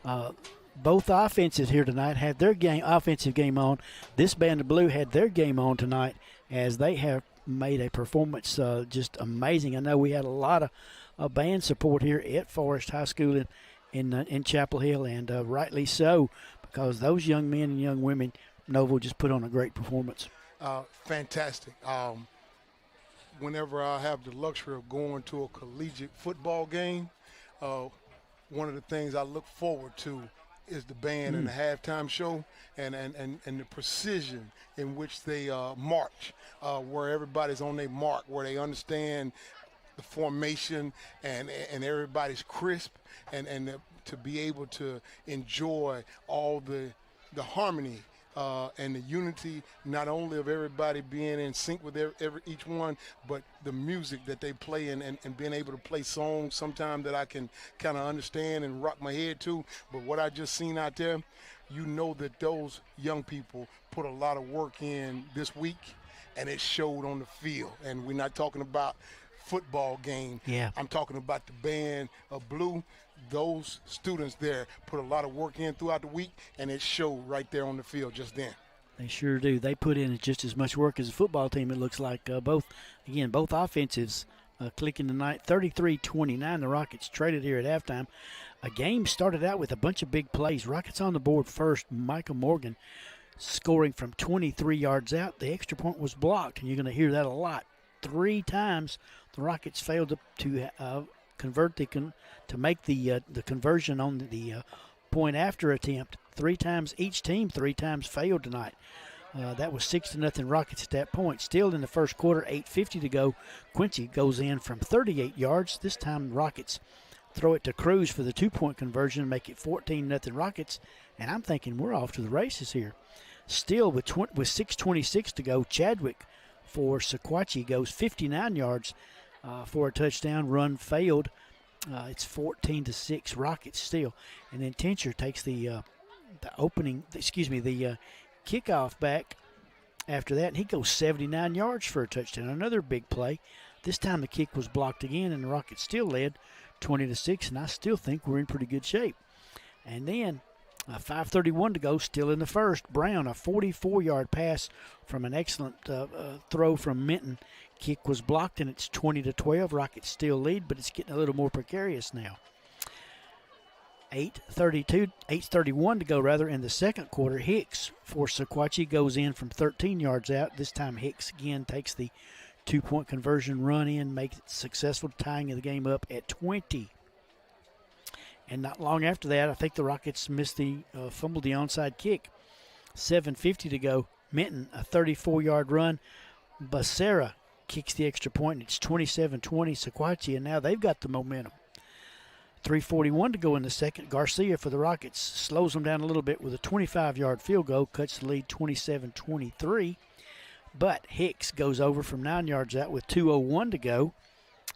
both offenses here tonight had their offensive game on. This Band of Blue had their game on tonight, as they have made a performance just amazing. I know we had a lot of band support here at Forrest High School in Chapel Hill, and rightly so, because those young men and young women, Noble, just put on a great performance. Fantastic. Whenever I have the luxury of going to a collegiate football game, one of the things I look forward to is the band and the halftime show, and the precision in which they march, where everybody's on their mark, where they understand the formation, and everybody's crisp, and to be able to enjoy all the harmony and the unity, not only of everybody being in sync with each one, but the music that they play and being able to play songs sometimes that I can kind of understand and rock my head to. But what I just seen out there, you know that those young people put a lot of work in this week, and it showed on the field. And we're not talking about football game. Yeah. I'm talking about the Band of Blue. Those students there put a lot of work in throughout the week, and it showed right there on the field just then. They sure do. They put in just as much work as a football team, it looks like. Both offensives clicking tonight. 33-29, the Rockets traded here at halftime. A game started out with a bunch of big plays. Rockets on the board first. Michael Morgan scoring from 23 yards out. The extra point was blocked, and you're going to hear that a lot. 3 times the Rockets failed to convert to make the conversion on the point after attempt. 3 times each team, 3 times failed tonight. That was 6-0 Rockets at that point. Still in the first quarter, 8:50 to go. Quincy goes in from 38 yards. This time Rockets throw it to Cruz for the 2-point conversion, make it 14-0 Rockets. And I'm thinking we're off to the races here. Still with 6:26 to go, Chadwick for Sequatchie goes 59 yards. for a touchdown. Run failed. It's 14-6 Rockets still. And then Tincher takes the kickoff back after that, and he goes 79 yards for a touchdown. Another big play. This time the kick was blocked again, and the Rockets still led 20-6, and I still think we're in pretty good shape. And then 5:31 to go, still in the first. Brown, a 44-yard pass from an excellent throw from Minton. Kick was blocked, and it's 20-12. Rockets still lead, but it's getting a little more precarious now. 8:31 to go, in the second quarter. Hicks for Sequatchie goes in from 13 yards out. This time Hicks again takes the 2-point conversion run in, makes it successful, tying the game up at 20. And not long after that, I think the Rockets fumbled the onside kick. 7:50 to go. Minton, a 34-yard run. Becerra kicks the extra point, and it's 27-20 Sequatchie, and now they've got the momentum. 3:41 to go in the second. Garcia for the Rockets slows them down a little bit with a 25-yard field goal, cuts the lead 27-23. But Hicks goes over from 9 yards out with 2:01 to go.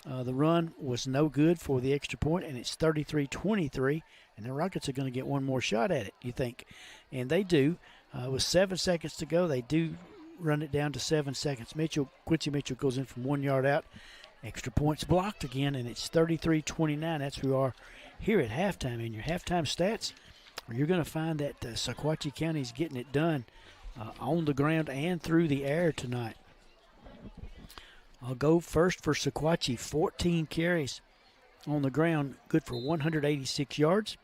The run was no good for the extra point, and it's 33-23. And the Rockets are going to get one more shot at it, you think. And they do. With 7 seconds to go, they do run it down to 7 seconds. Quincy Mitchell goes in from 1 yard out. Extra points blocked again, and it's 33-29. That's where we are here at halftime. In your halftime stats, you're going to find that Sequatchie County is getting it done on the ground and through the air tonight. I'll go first for Sequatchie. 14 carries on the ground, good for 186 yards.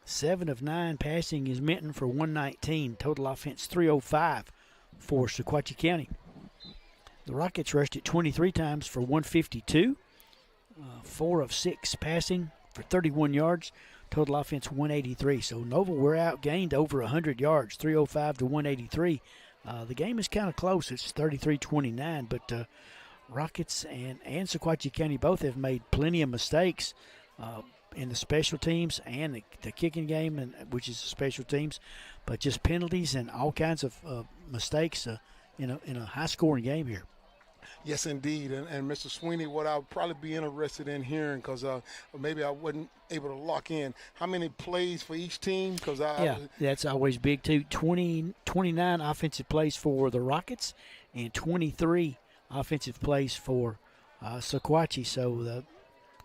7 of 9 passing is Minton for 119. Total offense 305 for Sequatchie County. The Rockets rushed it 23 times for 152. 4 of 6 passing for 31 yards. Total offense 183. So Nova, we're outgained over 100 yards, 305 to 183. The game is kind of close. It's 33-29, but Rockets and Sequatchie County both have made plenty of mistakes in the special teams and the kicking game, which is the special teams, but just penalties and all kinds of mistakes in a high-scoring game here. Yes, indeed. And Mr. Sweeney, what I'll probably be interested in hearing, because maybe I wasn't able to lock in, how many plays for each team? That's always big, too. 29 offensive plays for the Rockets and 23 offensive plays for Sequatchie. So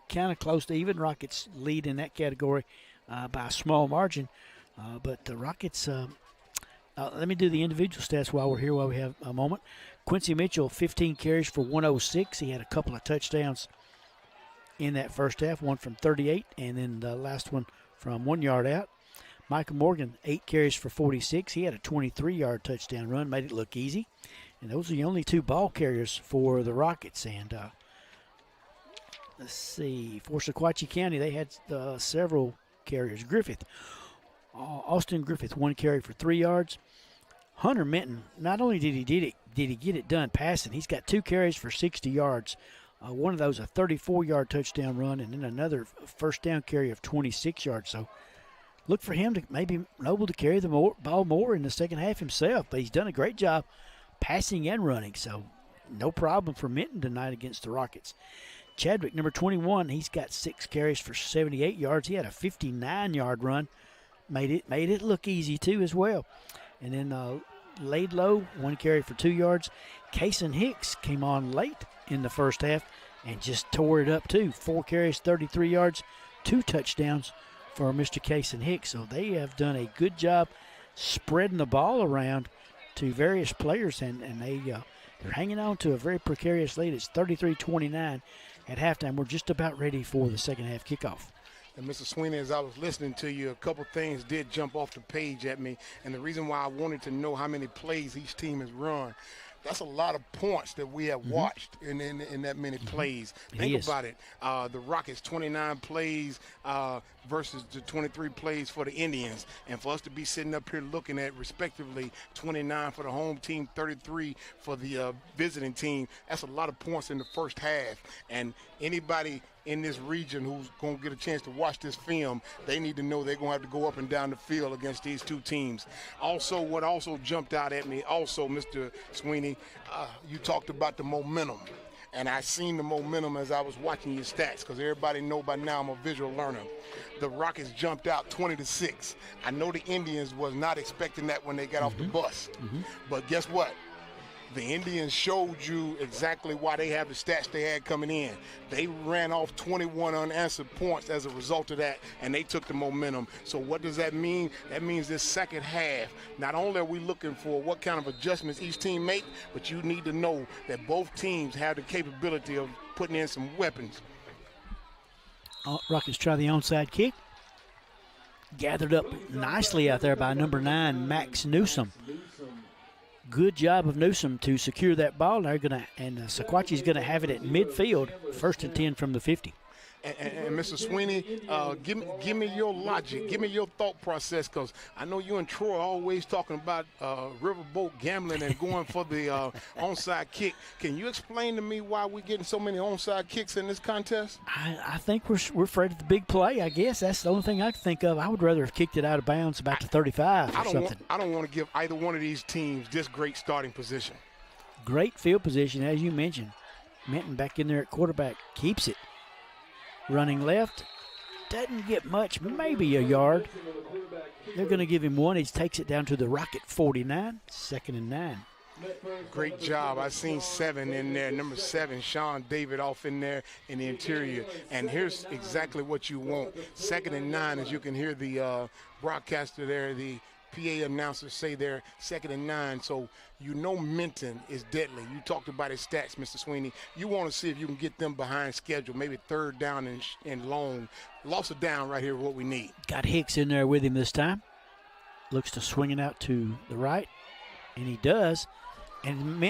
kind of close to even. Rockets lead in that category by a small margin. But the Rockets, let me do the individual stats while we're here, while we have a moment. Quincy Mitchell, 15 carries for 106. He had a couple of touchdowns in that first half, one from 38, and then the last one from 1 yard out. Michael Morgan, 8 carries for 46. He had a 23-yard touchdown run, made it look easy. And those are the only 2 ball carriers for the Rockets. And let's see, for Sequatchie County, they had several carriers. Austin Griffith, 1 carry for 3 yards. Hunter Minton, not only did he get it done passing, he's got 2 carries for 60 yards. One of those a 34-yard touchdown run, and then another first down carry of 26 yards. So look for him to maybe able to carry the ball more in the second half himself. But he's done a great job passing and running, so no problem for Minton tonight against the Rockets. Chadwick, number 21, he's got 6 carries for 78 yards. He had a 59-yard run. Made it look easy, too, as well. And then laid low, 1 carry for 2 yards. Kason Hicks came on late in the first half and just tore it up, too. 4 carries, 33 yards, 2 touchdowns for Mr. Kason Hicks. So they have done a good job spreading the ball around to various players, and they're hanging on to a very precarious lead. It's 33-29 at halftime. We're just about ready for the second half kickoff. And Mr. Sweeney, as I was listening to you, a couple things did jump off the page at me. And the reason why I wanted to know how many plays each team has run, that's a lot of points that we have watched in that many plays. Think about it. The Rockets, 29 plays versus the 23 plays for the Indians. And for us to be sitting up here looking at, respectively, 29 for the home team, 33 for the visiting team, that's a lot of points in the first half. And anybody in this region who's going to get a chance to watch this film, they need to know they're going to have to go up and down the field against these 2 teams. Also, what also jumped out at me, Mr. Sweeney, you talked about the momentum. and I seen the momentum as I was watching your stats, because everybody know by now I'm a visual learner. The Rockets jumped out 20-6. I know the Indians was not expecting that when they got off the bus, but guess what? The Indians showed you exactly why they have the stats they had coming in. They ran off 21 unanswered points as a result of that, and they took the momentum. So what does that mean? That means this second half, not only are we looking for what kind of adjustments each team make, but you need to know that both teams have the capability of putting in some weapons. Rockets try the onside kick. Gathered up nicely out there by number 9, Max Newsom. Good job of Newsom to secure that ball. And Sequatchie's going to have it at midfield, 1st and 10 from the 50. And Mr. Sweeney, give me your logic, give me your thought process, because I know you and Troy are always talking about riverboat gambling and going for the onside kick. Can you explain to me why we're getting so many onside kicks in this contest? I think we're afraid of the big play, I guess. That's the only thing I can think of. I would rather have kicked it out of bounds about the 35 or something. I don't want to give either one of these teams this great starting position. Great field position, as you mentioned. Minton back in there at quarterback, keeps it. Running left, doesn't get much, maybe a yard. They're going to give him 1. He takes it down to the Rocket 49, 2nd and 9. Great job. I seen 7 in there. Number 7, Sean David, off in there in the interior. And here's exactly what you want. 2nd and 9, as you can hear the broadcaster there, the PA announcers say they're 2nd and 9, so you know Minton is deadly. You talked about his stats, Mr. Sweeney. You want to see if you can get them behind schedule, maybe 3rd down and long. Loss of down right here, what we need. Got Hicks in there with him this time. Looks to swing it out to the right, and he does. And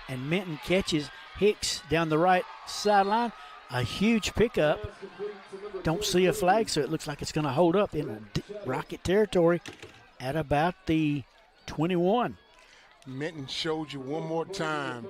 Minton catches Hicks down the right sideline. A huge pickup. Don't see a flag, so it looks like it's going to hold up in Rocket territory at about the 21. Minton showed you one more time.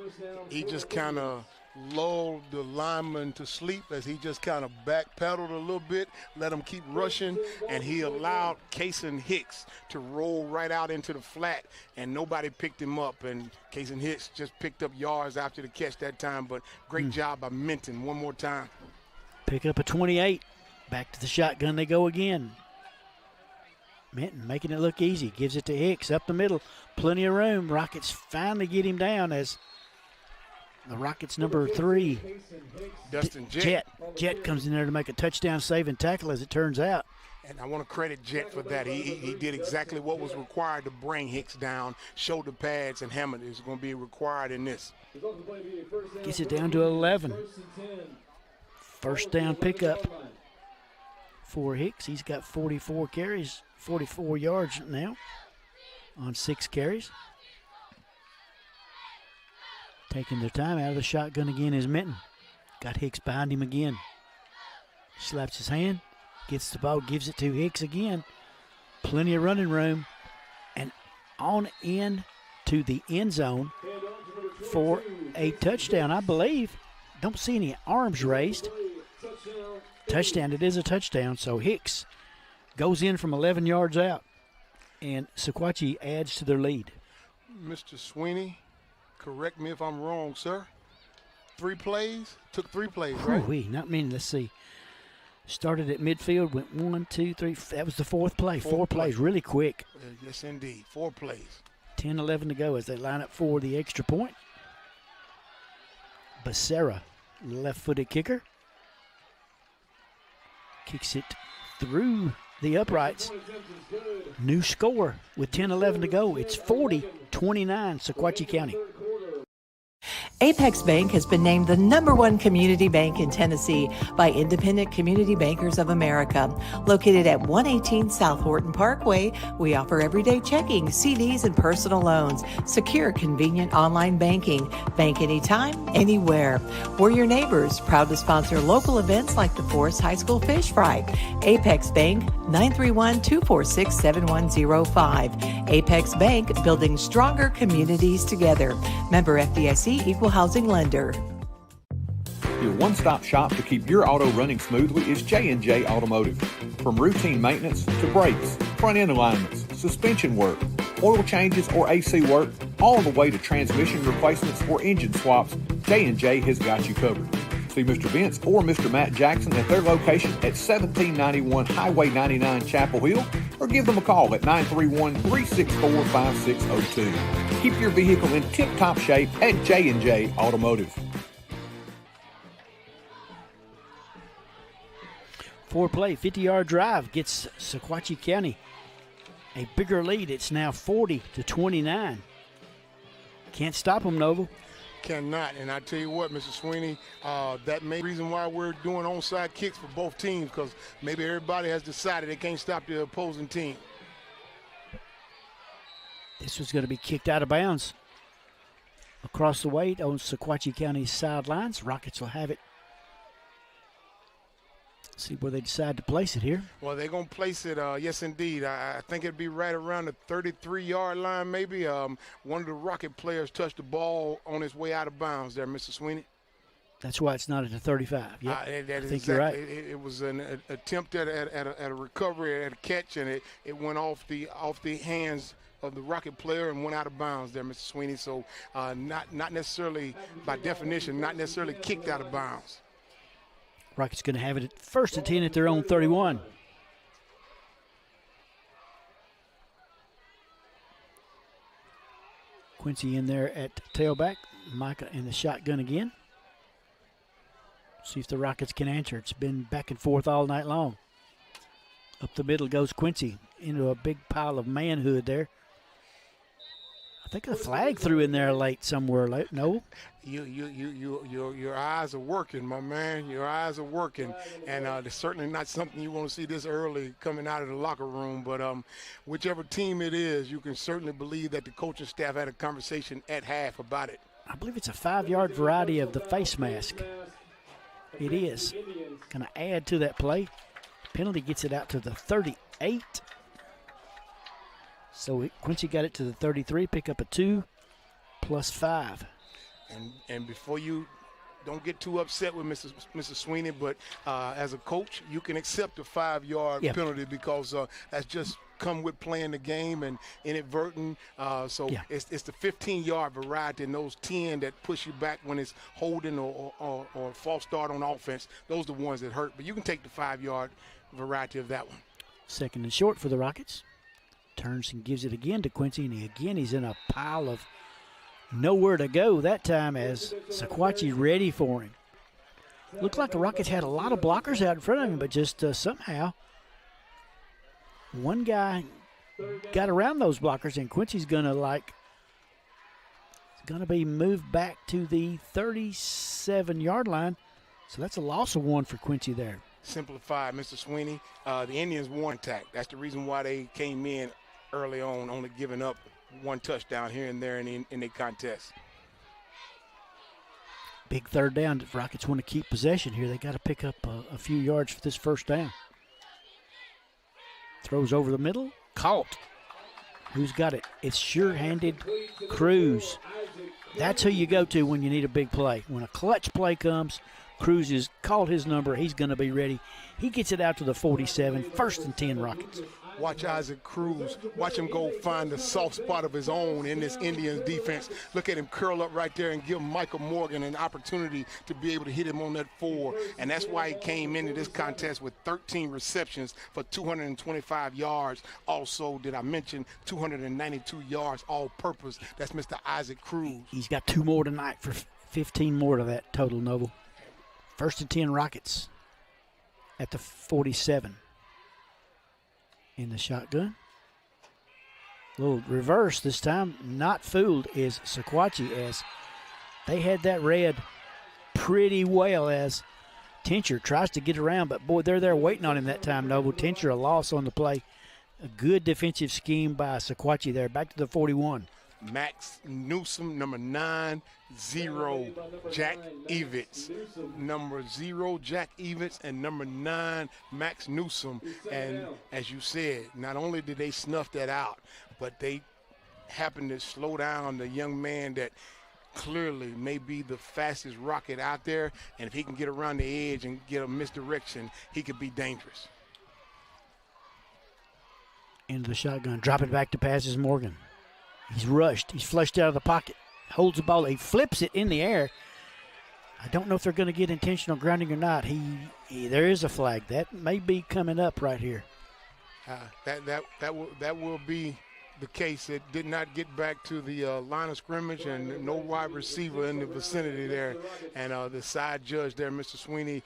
He just kind of lulled the lineman to sleep as he just kind of backpedaled a little bit, let him keep rushing, and he allowed Kason Hicks to roll right out into the flat, and nobody picked him up. And Kason Hicks just picked up yards after the catch that time, but great job by Minton one more time. Pick up a 28. Back to the shotgun they go again. Minton making it look easy. Gives it to Hicks up the middle. Plenty of room. Rockets finally get him down as the Rockets number 3. Dustin Jett. Jett comes in there to make a touchdown save and tackle, as it turns out. And I want to credit Jett for that. He did exactly what was required to bring Hicks down. Shoulder pads and helmet is going to be required in this. Gets it down to 11. 1st down pickup for Hicks. He's got 44 carries, 44 yards now on 6 carries. Taking their time out of the shotgun again is Minton. Got Hicks behind him again. Slaps his hand, gets the ball, gives it to Hicks again. Plenty of running room. And on in to the end zone for a touchdown, I believe. Don't see any arms raised. Touchdown, it is a touchdown. So Hicks goes in from 11 yards out, and Sequatchie adds to their lead. Mr. Sweeney, correct me if I'm wrong, sir. 3 plays? Took 3 plays, right? Ooh, not many. Let's see. Started at midfield, went 1, 2, 3. That was the 4th play. 4 plays, really quick. Yes, indeed. 4 plays. 10-11 to go as they line up for the extra point. Becerra, left-footed kicker. Kicks it through the uprights. New score with 10-11 to go. It's 40-29, Sequatchie County. Apex Bank has been named the #1 community bank in Tennessee by Independent Community Bankers of America. Located at 118 South Horton Parkway, we offer everyday checking, CDs, and personal loans. Secure, convenient online banking. Bank anytime, anywhere. We're your neighbors, proud to sponsor local events like the Forrest High School Fish Fry. Apex Bank, 931-246-7105. Apex Bank, building stronger communities together. Member FDIC, Equal Housing Lender. Your one-stop shop to keep your auto running smoothly is J&J Automotive. From routine maintenance to brakes, front-end alignments, suspension work, oil changes or AC work, all the way to transmission replacements or engine swaps, J&J has got you covered. See Mr. Vince or Mr. Matt Jackson at their location at 1791 Highway 99 Chapel Hill, or give them a call at 931-364-5602. Keep your vehicle in tip-top shape at J&J Automotive. Four-play, 50-yard drive gets Sequatchie County a bigger lead. It's now 40-29. Can't stop them, Noble. Cannot, and I tell you what, Mr. Sweeney, that may be the reason why we're doing onside kicks for both teams, because maybe everybody has decided they can't stop the opposing team. This was going to be kicked out of bounds across the way on Sequatchie County's sidelines. Rockets will have it. See where they decide to place it here. Well, they're going to place it, yes, indeed. I think it'd be right around the 33-yard line maybe. One of the Rocket players touched the ball on his way out of bounds there, Mr. Sweeney. That's why it's not at the 35. Yeah, I think you're right. It was an attempt at a recovery, at a catch, and it went off the hands of the Rocket player and went out of bounds there, Mr. Sweeney. So not necessarily, by definition, not necessarily kicked out of bounds. Rockets going to have it at 1st and 10 at their own 31. Quincy in there at tailback. Micah in the shotgun again. See if the Rockets can answer. It's been back and forth all night long. Up the middle goes Quincy into a big pile of manhood there. I think the flag threw in there late somewhere. No? Your eyes are working, my man. Your eyes are working, and it's certainly not something you want to see this early coming out of the locker room. But whichever team it is, you can certainly believe that the coaching staff had a conversation at half about it. I believe it's a 5-yard variety of the face mask. It is. Going to add to that play. Penalty gets it out to the 38. So Quincy got it to the 33, pick up a 2 plus 5. And before you don't get too upset with Mr. Sweeney, but as a coach, you can accept a 5-yard penalty because that's just come with playing the game and inadvertent. It's the 15-yard variety and those 10 that push you back when it's holding or false start on offense. Those are the ones that hurt. But you can take the 5-yard variety of that one. 2nd and short for the Rockets. Turns and gives it again to Quincy, and he's in a pile of nowhere to go that time as Sequatchie ready for him. Looked like the Rockets had a lot of blockers out in front of him, but just somehow one guy got around those blockers, and Quincy's going to be moved back to the 37-yard line. So that's a loss of 1 for Quincy there. Simplified, Mr. Sweeney. The Indians won attack. That's the reason why they came in early on, only giving up 1 touchdown here and there in the contest. Big 3rd down. If Rockets want to keep possession here, they got to pick up a few yards for this 1st down. Throws over the middle. Caught. Who's got it? It's sure-handed Cruz. That's who you go to when you need a big play. When a clutch play comes, Cruz has called his number. He's going to be ready. He gets it out to the 47, 1st and 10 Rockets. Watch Isaac Cruz. Watch him go find the soft spot of his own in this Indians defense. Look at him curl up right there and give Michael Morgan an opportunity to be able to hit him on that 4. And that's why he came into this contest with 13 receptions for 225 yards. Also, did I mention 292 yards all-purpose? That's Mr. Isaac Cruz. He's got 2 more tonight for 15 more to that total, Noble. 1st and 10 Rockets at the 47. In the shotgun. Little reverse this time. Not fooled is Sequatchie, as they had that read pretty well as Tincher tries to get around, but boy, they're there waiting on him that time, Noble. Tincher a loss on the play. A good defensive scheme by Sequatchie there. Back to the 41. Max Newsom, number 9, 0, Jack Evans. Number 0, Jack Evans, and number 9, Max Newsom. And as you said, not only did they snuff that out, but they happened to slow down the young man that clearly may be the fastest Rocket out there. And if he can get around the edge and get a misdirection, he could be dangerous. Into the shotgun. Drop it back to passes Morgan. He's rushed. He's flushed out of the pocket. Holds the ball. He flips it in the air. I don't know if they're going to get intentional grounding or not. There is a flag. That may be coming up right here. That will be the case. It did not get back to the line of scrimmage, and no wide receiver in the vicinity there. And the side judge there, Mr. Sweeney,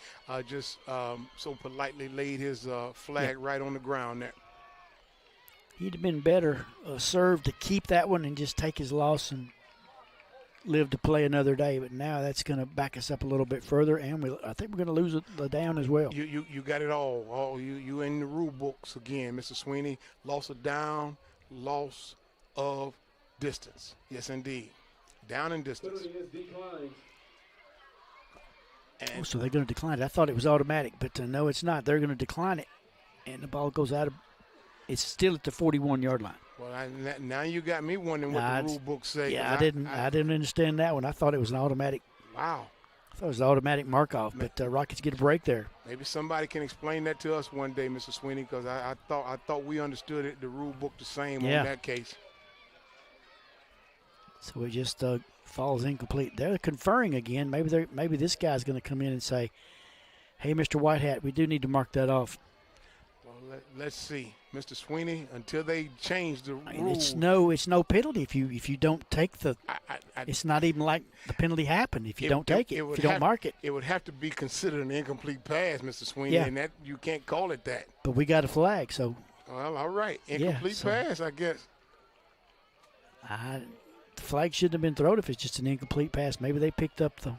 just so politely laid his flag right on the ground there. He'd have been better served to keep that one and just take his loss and live to play another day. But now that's going to back us up a little bit further, and I think we're going to lose the down as well. You got it all. You in the rule books again, Mr. Sweeney. Loss of down, loss of distance. Yes, indeed. Down and distance. So they're going to decline it. I thought it was automatic, but no, it's not. They're going to decline it, and the ball goes out of. It's still at the 41-yard line. Well, now you got me wondering what the rule books say. Yeah, I didn't understand that one. I thought it was an automatic. Wow. I thought it was an automatic mark-off, but Rockets get a break there. Maybe somebody can explain that to us one day, Mr. Sweeney, because I thought we understood it, the rule book the same on that case. So it just falls incomplete. They're conferring again. Maybe this guy's going to come in and say, "Hey, Mr. Whitehat, we do need to mark that off." Well, let's see, Mr. Sweeney. Until they change the rules, rule, it's no penalty if you don't take the. It's not even like the penalty happened if you don't take it. If you don't mark it, it would have to be considered an incomplete pass, Mr. Sweeney, and that you can't call it that. But we got a flag, so. Well, all right, incomplete pass, I guess. The flag shouldn't have been thrown if it's just an incomplete pass. Maybe they picked up the.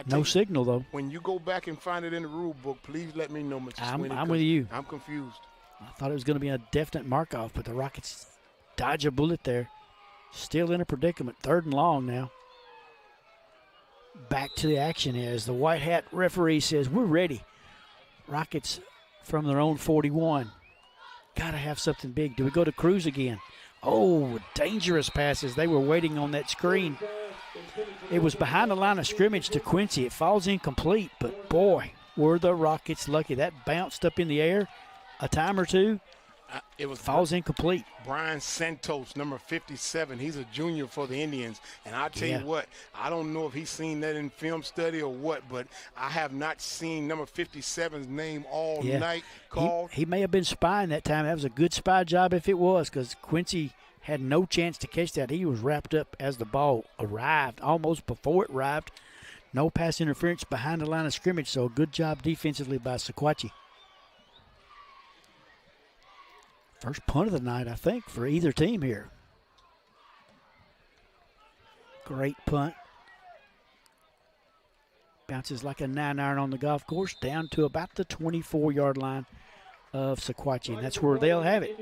No signal, though. When you go back and find it in the rule book, please let me know, Mr. Sweeney. I'm with you. I'm confused. I thought it was going to be a definite mark-off, but the Rockets dodge a bullet there. Still in a predicament. 3rd and long now. Back to the action as the white hat referee says, we're ready. Rockets from their own 41. Got to have something big. Do we go to Cruz again? Oh, dangerous passes. They were waiting on that screen. It was behind the line of scrimmage to Quincy. It falls incomplete, but boy, were the Rockets lucky. That bounced up in the air a time or two. It falls incomplete. Brian Santos, number 57. He's a junior for the Indians. And I'll tell you what, I don't know if he's seen that in film study or what, but I have not seen number 57's name all night called. He may have been spying that time. That was a good spy job if it was, because Quincy had no chance to catch that. He was wrapped up as the ball arrived, almost before it arrived. No pass interference behind the line of scrimmage, so a good job defensively by Sequatchie. First punt of the night, I think, for either team here. Great punt. Bounces like a 9-iron on the golf course down to about the 24-yard line of Sequatchie, and that's where they'll have it.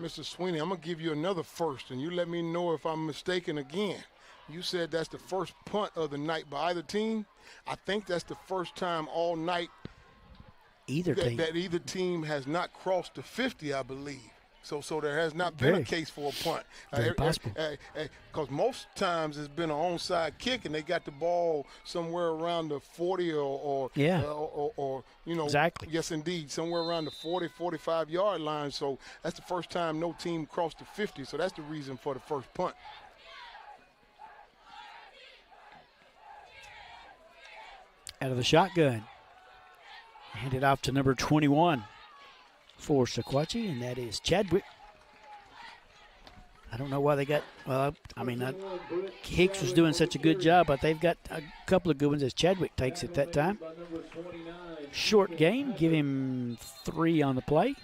Mr. Sweeney, I'm going to give you another first, and you let me know if I'm mistaken again. You said that's the first punt of the night by either team. I think that's the first time all night that either team has not crossed the 50, I believe. So there has not been a case for a punt. Very possible. Because most times it's been an onside kick, and they got the ball somewhere around the 40 or you know. Exactly. Yes, indeed, somewhere around the 40, 45-yard line. So that's the first time no team crossed the 50. So that's the reason for the first punt. Out of the shotgun. Handed off to number 21 for Sequatchie, and that is Chadwick. I don't know why they got, Hicks was doing such a good job, but they've got a couple of good ones as Chadwick takes it that time. Short game, give him 3 on the play.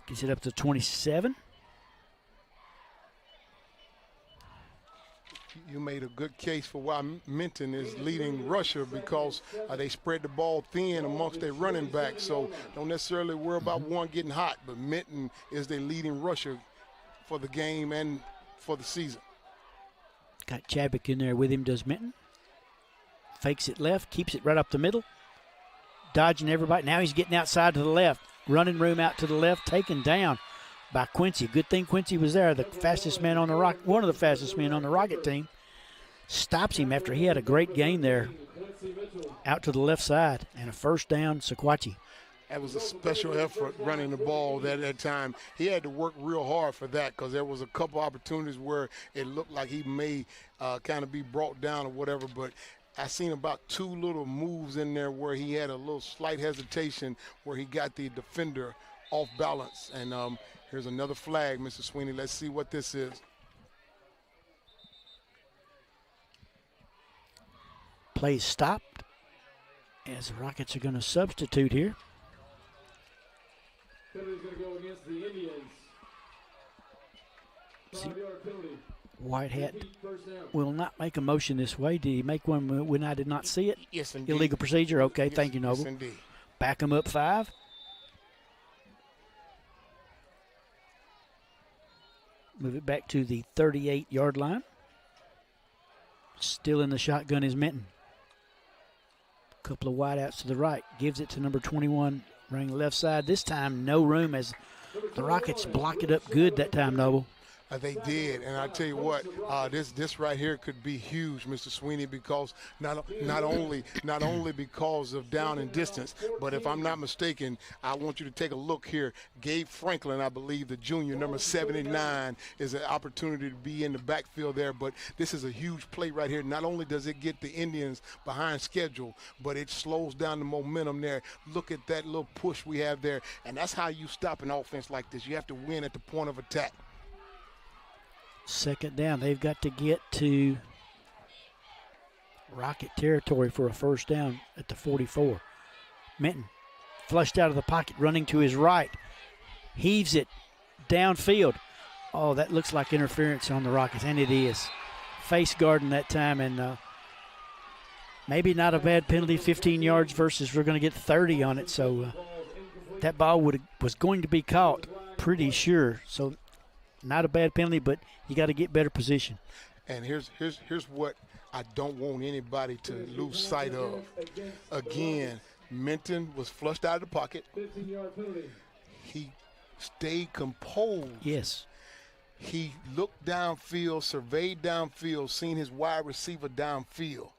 Gets it up to 27. You made a good case for why Minton is leading rusher, because they spread the ball thin amongst their running backs. So don't necessarily worry about one getting hot, but Minton is their leading rusher for the game and for the season. Got Chadwick in there with him, does Minton. Fakes it left, keeps it right up the middle. Dodging everybody. Now he's getting outside to the left. Running room out to the left, taken down by Quincy. Good thing Quincy was there, the fastest man on the Rocket, one of the fastest men on the Rocket team. Stops him after he had a great gain there out to the left side, and a first down, Sequatchie. That was a special effort running the ball that time. He had to work real hard for that because there was a couple opportunities where it looked like he may kind of be brought down or whatever, but I seen about 2 little moves in there where he had a little slight hesitation where he got the defender off balance. And here's another flag, Mr. Sweeney. Let's see what this is. Play stopped as the Rockets are going to substitute here. Penalty's going to go against the Indians. 5-yard penalty. Whitehat will not make a motion this way. Did he make one when I did not see it? Yes, indeed. Illegal procedure? Okay, Yes, thank you, Noble. Yes, indeed. Back him up 5. Move it back to the 38-yard line. Still in the shotgun is Minton. Couple of wideouts to the right. Gives it to number 21, running left side. This time, no room as the Rockets block it up good that time, Noble. They did, and I tell you what, this right here could be huge, Mr. Sweeney, because not only because of down and distance, but if I'm not mistaken, I want you to take a look here. Gabe Franklin, I believe, the junior, number 79, is an opportunity to be in the backfield there. But this is a huge play right here. Not only does it get the Indians behind schedule, but it slows down the momentum there. Look at that little push we have there, and that's how you stop an offense like this. You have to win at the point of attack. Second down. They've got to get to Rocket territory for a first down at the 44. Minton flushed out of the pocket, running to his right. Heaves it downfield. Oh, that looks like interference on the Rockets, and it is. Face guarding that time, and maybe not a bad penalty, 15 yards versus we're going to get 30 on it. So that ball was going to be caught, pretty sure. So not a bad penalty, but you got to get better position. And here's what I don't want anybody to lose sight of. Again, Minton was flushed out of the pocket. He stayed composed. Yes. He looked downfield, surveyed downfield, seen his wide receiver downfield.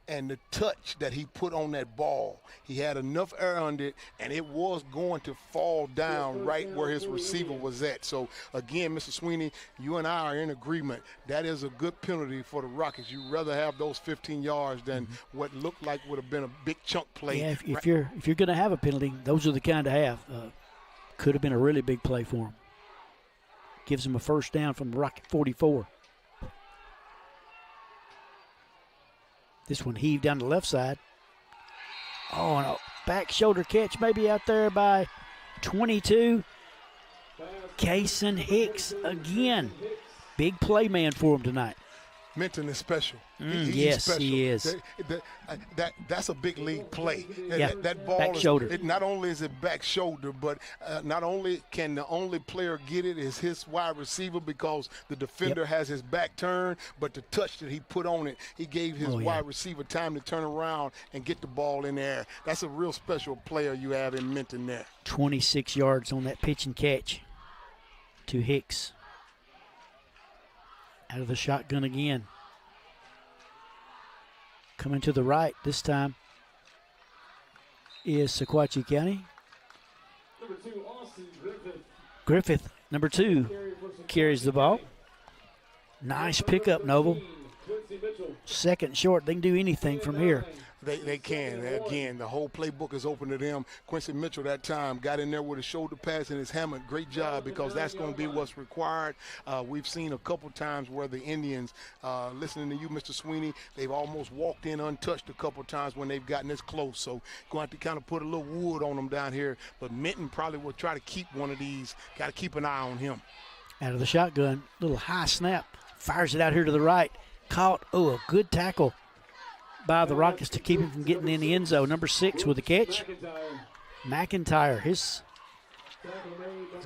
And the touch that he put on that ball, he had enough air under it, and it was going to fall down right where his receiver was at. So, again, Mr. Sweeney, you and I are in agreement. That is a good penalty for the Rockets. You'd rather have those 15 yards than what looked like would have been a big chunk play. Yeah, if you're going to have a penalty, those are the kind to have. Could have been a really big play for him. Gives him a first down from the Rocket 44. This one heaved down the left side. Oh, and a back shoulder catch maybe out there by 22. Kason Hicks again. Big play man for him tonight. Minton is special. Yes, special. He is. That's a big league play. Yeah, that ball back shoulder. Not only is it back shoulder, but not only can the only player get it is his wide receiver because the defender has his back turned, but the touch that he put on it, he gave his wide receiver time to turn around and get the ball in there. That's a real special player you have in Minton there. 26 yards on that pitch and catch to Hicks. Out of the shotgun again. Coming to the right this time is Sequatchie County. Number 2, Austin Griffith. Griffith, number 2, carries the ball. Nice pickup, Noble. Second short. They can do anything from here. They can. Again, the whole playbook is open to them. Quincy Mitchell that time got in there with a shoulder pass and his hammer. Great job because that's going to be what's required. We've seen a couple times where the Indians, listening to you, Mr. Sweeney, they've almost walked in untouched a couple times when they've gotten this close. So going to have to kind of put a little wood on them down here. But Minton probably will try to keep one of these. Got to keep an eye on him. Out of the shotgun, little high snap. Fires it out here to the right. Caught. Oh, a good tackle by the Rockets to keep him from getting in the end zone. Number 6 with the catch. McIntyre. I was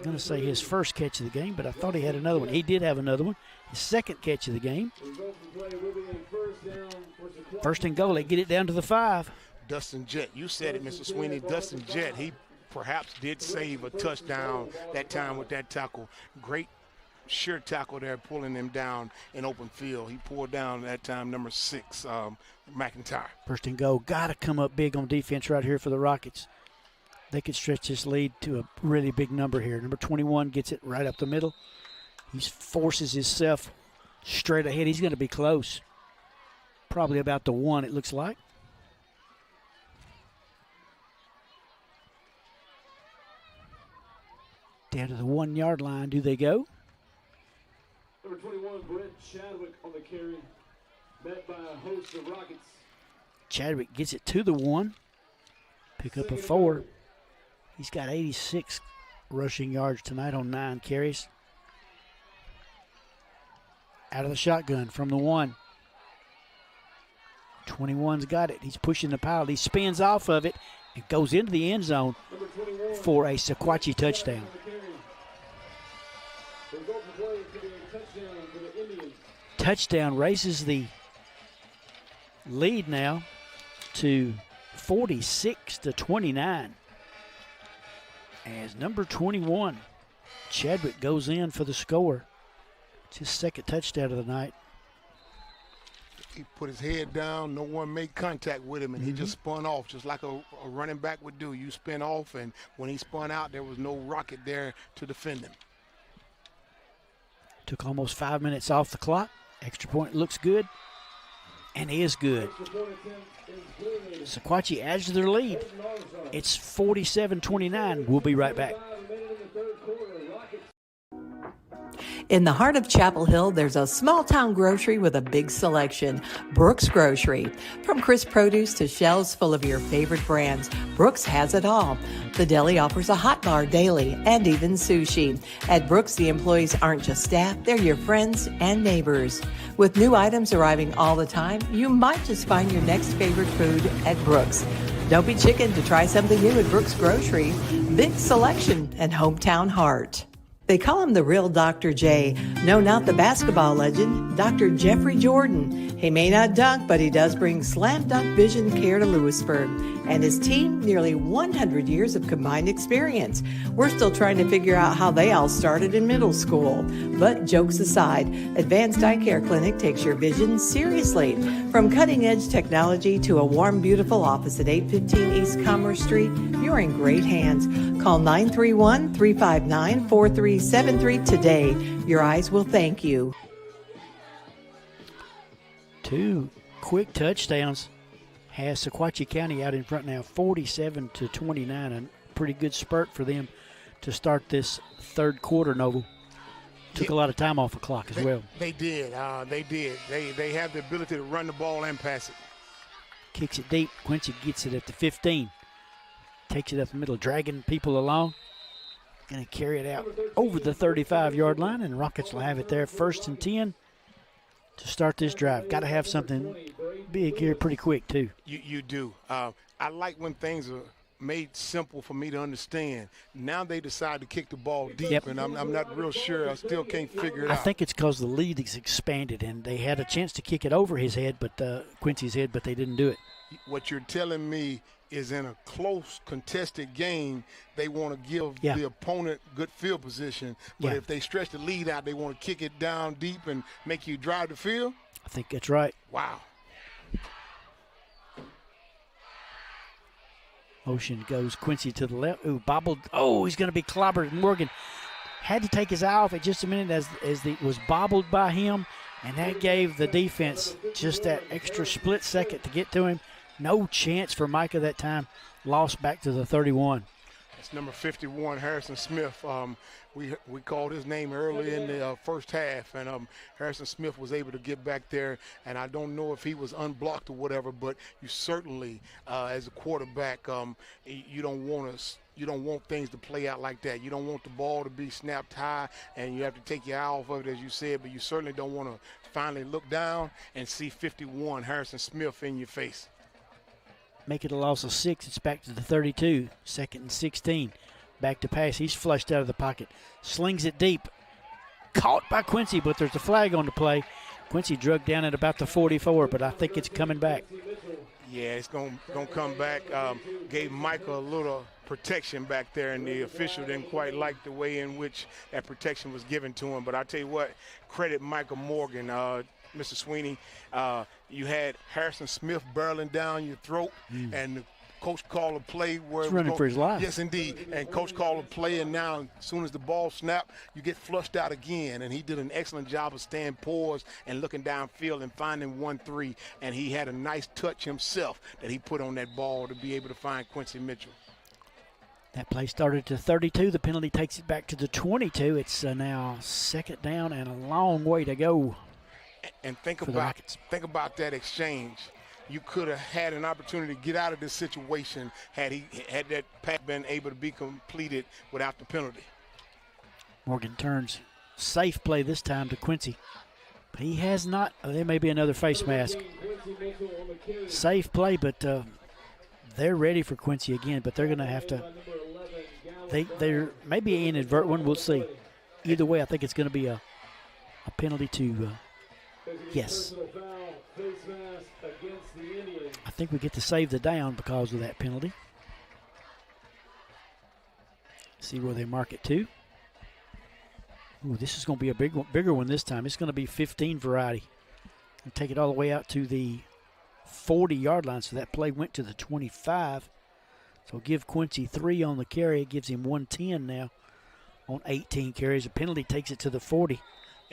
going to say his first catch of the game, but I thought he had another one. He did have another one. His second catch of the game. First and goal. They get it down to the 5. Dustin Jett. You said it, Mr. Sweeney. Dustin Jett, he perhaps did save a touchdown that time with that tackle. Great sure tackle there, pulling them down in open field. He pulled down that time number 6, McIntyre. First and goal. Got to come up big on defense right here for the Rockets. they could stretch this lead to a really big number here. Number 21 gets it right up the middle. He forces himself straight ahead. He's going to be close. Probably about the 1, it looks like. Down to the 1 yard line, do they go? Number 21, Brett Chadwick on the carry, met by a host of Rockets. Chadwick gets it to the 1. Pick up a 4. He's got 86 rushing yards tonight on 9 carries. Out of the shotgun from the 1. 21's got it. He's pushing the pile. He spins off of it and goes into the end zone for a Sequatchie touchdown. Touchdown raises the lead now to 46-29. As number 21, Chadwick, goes in for the score. It's his second touchdown of the night. He put his head down. No one made contact with him, and he just spun off, just like a running back would do. You spin off, and when he spun out, there was no Rocket there to defend him. Took almost 5 minutes off the clock. Extra point looks good and is good. Sequatchie adds to their lead. It's 47-29. We'll be right back. In the heart of Chapel Hill, there's a small-town grocery with a big selection, Brooks Grocery. From crisp produce to shelves full of your favorite brands, Brooks has it all. The deli offers a hot bar daily and even sushi. At Brooks, the employees aren't just staff, they're your friends and neighbors. With new items arriving all the time, you might just find your next favorite food at Brooks. Don't be chicken to try something new at Brooks Grocery. Big selection and hometown heart. They call him the real Dr. J. No, not the basketball legend, Dr. Jeffrey Jordan. He may not dunk, but he does bring slam dunk vision care to Lewisburg. And his team, nearly 100 years of combined experience. We're still trying to figure out how they all started in middle school. But jokes aside, Advanced Eye Care Clinic takes your vision seriously. From cutting-edge technology to a warm, beautiful office at 815 East Commerce Street, you're in great hands. Call 931-359-4373 today. Your eyes will thank you. 2 quick touchdowns has Sequatchie County out in front now, 47-29. A pretty good spurt for them to start this third quarter, Noble. Took a lot of time off the clock as well. They did. They have the ability to run the ball and pass it. Kicks it deep. Quincy gets it at the 15. Takes it up the middle, dragging people along. Going to carry it out over the 35-yard line, and Rockets will have it there, 1st and 10 to start this drive. Got to have something big here pretty quick, too. You do. I like when things are made simple for me to understand. Now they decide to kick the ball deep, and I'm not real sure. I still can't figure it out. I think it's because the lead is expanded, and they had a chance to kick it over his head, but Quincy's head, but they didn't do it. What you're telling me is in a close, contested game, they want to give the opponent good field position. But if they stretch the lead out, they want to kick it down deep and make you drive the field? I think that's right. Wow. Motion goes Quincy to the left. Ooh, bobbled. Oh, he's going to be clobbered. Morgan had to take his eye off it just a minute as was bobbled by him, and that gave the defense just that extra split second to get to him. No chance for Micah that time. Lost back to the 31. That's number 51, Harrison Smith. We called his name early in the first half, and Harrison Smith was able to get back there. And I don't know if he was unblocked or whatever, but you certainly, as a quarterback, you don't want things to play out like that. You don't want the ball to be snapped high, and you have to take your eye off of it, as you said. But you certainly don't want to finally look down and see 51, Harrison Smith, in your face. Make it a loss of 6. It's back to the 32. 2nd and 16. Back to pass. He's flushed out of the pocket. Slings it deep. Caught by Quincy, but there's a flag on the play. Quincy drug down at about the 44, but I think it's coming back. Yeah, it's going to come back. Gave Micah a little protection back there, and the official didn't quite like the way in which that protection was given to him. But I tell you what, credit Micah Morgan, Mr. Sweeney. You had Harrison Smith barreling down your throat, and Coach called a play where he's running for his life. Yes, indeed. And Coach called a play, and now as soon as the ball snapped, you get flushed out again. And he did an excellent job of staying poised and looking downfield and finding 1-3. And he had a nice touch himself that he put on that ball to be able to find Quincy Mitchell. That play started to 32. The penalty takes it back to the 22. It's now second down and a long way to go. And think about that exchange. You could have had an opportunity to get out of this situation had that pass been able to be completed without the penalty. Morgan turns safe play this time to Quincy. But he has not. There may be another face mask. Safe play, but they're ready for Quincy again, but they're going to have to. There may be an inadvertent one. We'll see. Either way, I think it's going to be a penalty to. Yes. I think we get to save the down because of that penalty. See where they mark it to. Ooh, this is going to be a bigger one this time. It's going to be 15 variety. And take it all the way out to the 40-yard line. So that play went to the 25. So give Quincy 3 on the carry. It gives him 110 now on 18 carries. A penalty takes it to the 40.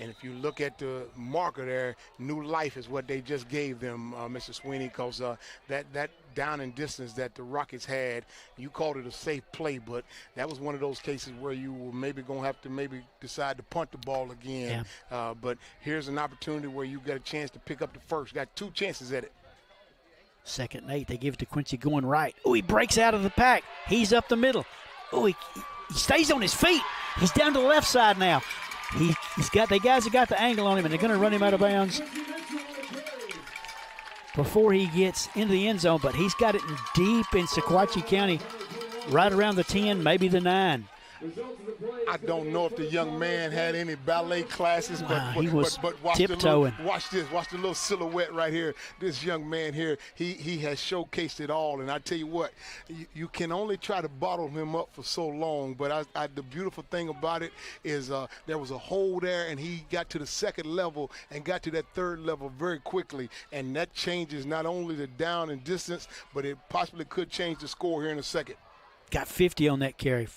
And if you look at the marker there, new life is what they just gave them, Mr. Sweeney, because that down and distance that the Rockets had, you called it a safe play, but that was one of those cases where you were maybe going to have to maybe decide to punt the ball again. Yeah. But here's an opportunity where you got a chance to pick up the first. Got 2 chances at it. 2nd and 8. They give it to Quincy going right. Oh, he breaks out of the pack. He's up the middle. Oh, he stays on his feet. He's down to the left side now. He's got the guys have got the angle on him, and they're going to run him out of bounds before he gets into the end zone. But he's got it deep in Sequatchie County, right around the 10, maybe the 9. I don't know if the young man had any ballet classes, but he was watch tiptoeing. Watch this. Watch the little silhouette right here. This young man here, he has showcased it all. And I tell you what, you can only try to bottle him up for so long. But the beautiful thing about it is there was a hole there, and he got to the 2nd level and got to that 3rd level very quickly. And that changes not only the down and distance, but it possibly could change the score here in a second. Got 50 on that carry.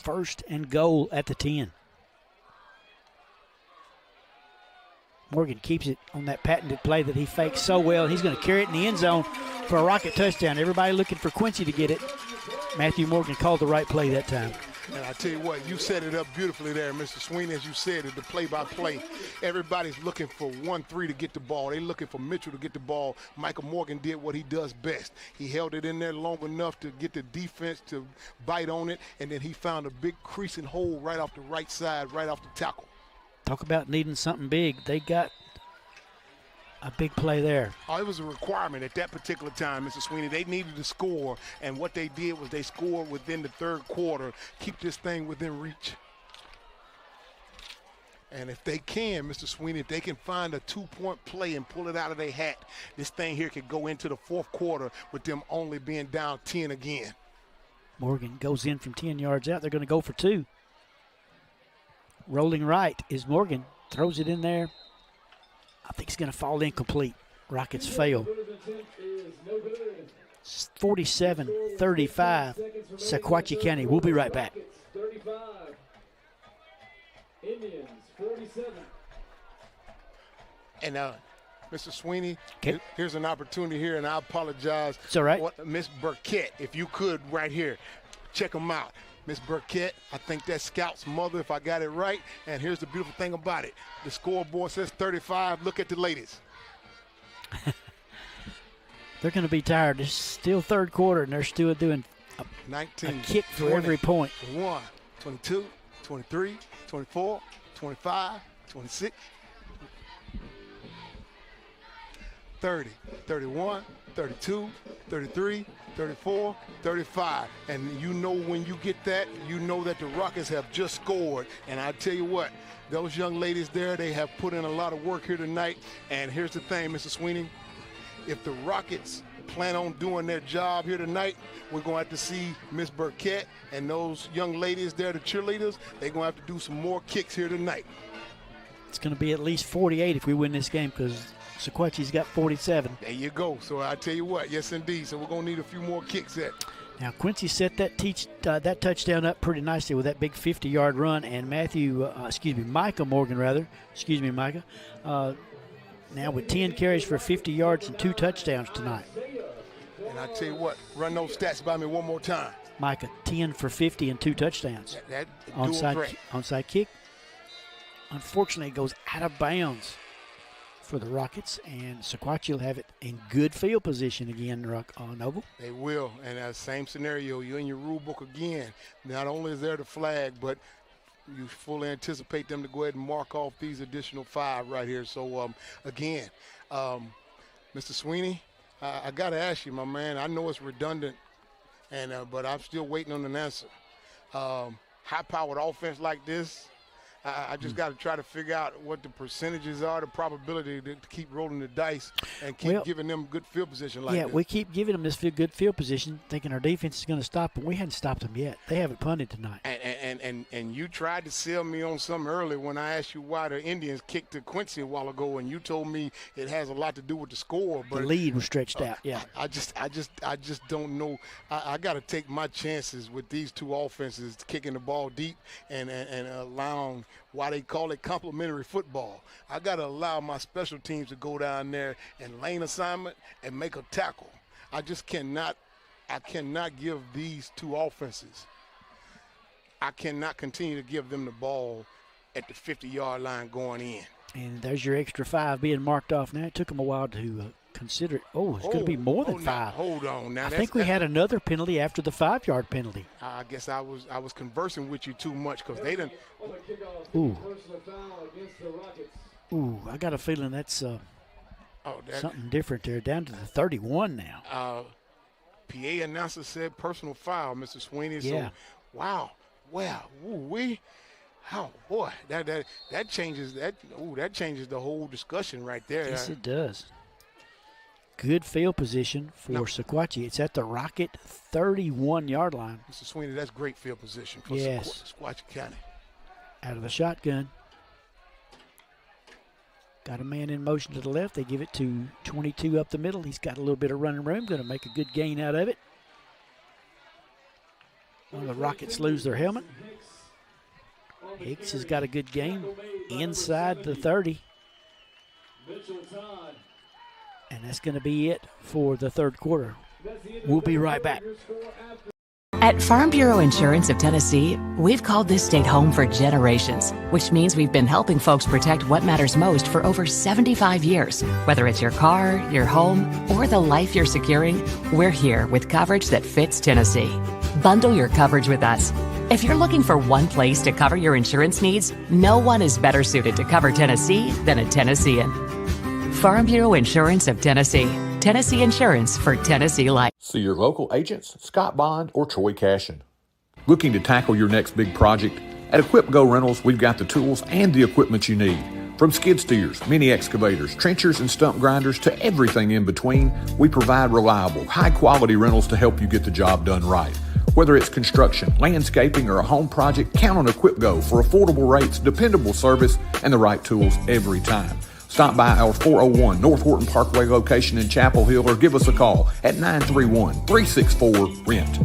1st and goal at the 10. Morgan keeps it on that patented play that he fakes so well. He's going to carry it in the end zone for a Rocket touchdown. Everybody looking for Quincy to get it. Matthew Morgan called the right play that time. And I tell you what, you set it up beautifully there, Mr. Sweeney, as you said it, the play-by-play. Everybody's looking for 1-3 to get the ball. They're looking for Mitchell to get the ball. Michael Morgan did what he does best. He held it in there long enough to get the defense to bite on it, and then he found a big creasing hole right off the right side, right off the tackle. Talk about needing something big. They got a big play there. Oh, it was a requirement at that particular time, Mr. Sweeney. They needed to score, and what they did was they scored within the 3rd quarter, keep this thing within reach. And if they can, Mr. Sweeney, if they can find a 2-point play and pull it out of their hat, this thing here could go into the 4th quarter with them only being down 10 again. Morgan goes in from 10 yards out. They're going to go for 2. Rolling right is Morgan. Throws it in there. I think it's going to fall incomplete. Rockets fail. 47-35, Sequatchie County. We'll be right back. Indians 47. And Mr. Sweeney, here's an opportunity here, and I apologize. It's all right. Miss Burkett, if you could right here, check them out. Miss Burkett, I think that's Scout's mother, if I got it right. And here's the beautiful thing about it. The scoreboard says 35. Look at the ladies. They're going to be tired. It's still 3rd quarter, and they're still doing a kick for 20, every point. 21, 22, 23, 24, 25, 26, 30, 31, 32, 33, 34, 35. And you know when you get that, you know that the Rockets have just scored. And I tell you what, those young ladies there, they have put in a lot of work here tonight. And here's the thing, Mr. Sweeney, if the Rockets plan on doing their job here tonight, we're going to have to see Miss Burkett and those young ladies there, the cheerleaders, they're going to have to do some more kicks here tonight. It's going to be at least 48 if we win this game because Sequatchie's got 47. There you go. So I tell you what, yes indeed. So we're gonna need a few more kicks at. Now Quincy set that touchdown up pretty nicely with that big 50-yard run, and Micah Morgan. Now with 10 carries for 50 yards and 2 touchdowns tonight. And I tell you what, run those stats by me one more time. Micah, 10 for 50 and 2 touchdowns. That onside kick. Unfortunately, it goes out of bounds for the Rockets, and Sequatchie will have it in good field position again, Noble. They will, and same scenario. You're in your rule book again. Not only is there the flag, but you fully anticipate them to go ahead and mark off these additional 5 right here. So, again, Mr. Sweeney, I got to ask you, my man, I know it's redundant, but I'm still waiting on an answer. High-powered offense like this, I just got to try to figure out what the percentages are, the probability to keep rolling the dice and keep giving them good field position like this. We keep giving them this good field position, thinking our defense is going to stop them. We hadn't stopped them yet. They haven't punted tonight. And you tried to sell me on something earlier when I asked you why the Indians kicked to Quincy a while ago, and you told me it has a lot to do with the score. But the lead was stretched out. Yeah. I just don't know. I got to take my chances with these 2 offenses kicking the ball deep and allowing why they call it complementary football. I got to allow my special teams to go down there and lane assignment and make a tackle. I cannot give these 2 offenses. I cannot continue to give them the ball at the 50-yard line going in. And there's your extra 5 being marked off now. It took them a while to consider it. Oh, it's going to be more than 5. Hold on. Now, I think we had another penalty after the 5-yard penalty. I guess I was conversing with you too much because they didn't. Ooh, I got a feeling that's something different there. Down to the 31 now. PA announcer said personal foul, Mr. Sweeney. Yeah. So, wow. Well, oh boy, that changes that. Ooh, that changes the whole discussion right there. Yes, it does. Good field position for Sequatchie. It's at the Rocket 31-yard line. Mr. Sweeney, that's great field position for Sequatchie County. Out of the shotgun. Got a man in motion to the left. They give it to 22 up the middle. He's got a little bit of running room. Going to make a good gain out of it. One of the Rockets lose their helmet. Hicks has got a good game inside the 30. And that's going to be it for the third quarter. We'll be right back. At Farm Bureau Insurance of Tennessee, we've called this state home for generations, which means we've been helping folks protect what matters most for over 75 years. Whether it's your car, your home, or the life you're securing, we're here with coverage that fits Tennessee. Bundle your coverage with us. If you're looking for one place to cover your insurance needs, no one is better suited to cover Tennessee than a Tennessean. Farm Bureau Insurance of Tennessee. Tennessee Insurance for Tennessee Life. See your local agents, Scott Bond or Troy Cashin. Looking to tackle your next big project? At Equip Go Rentals, we've got the tools and the equipment you need. From skid steers, mini excavators, trenchers, and stump grinders to everything in between, we provide reliable, high-quality rentals to help you get the job done right. Whether it's construction, landscaping, or a home project, count on Equip Go for affordable rates, dependable service, and the right tools every time. Stop by our 401 North Horton Parkway location in Chapel Hill or give us a call at 931-364-RENT.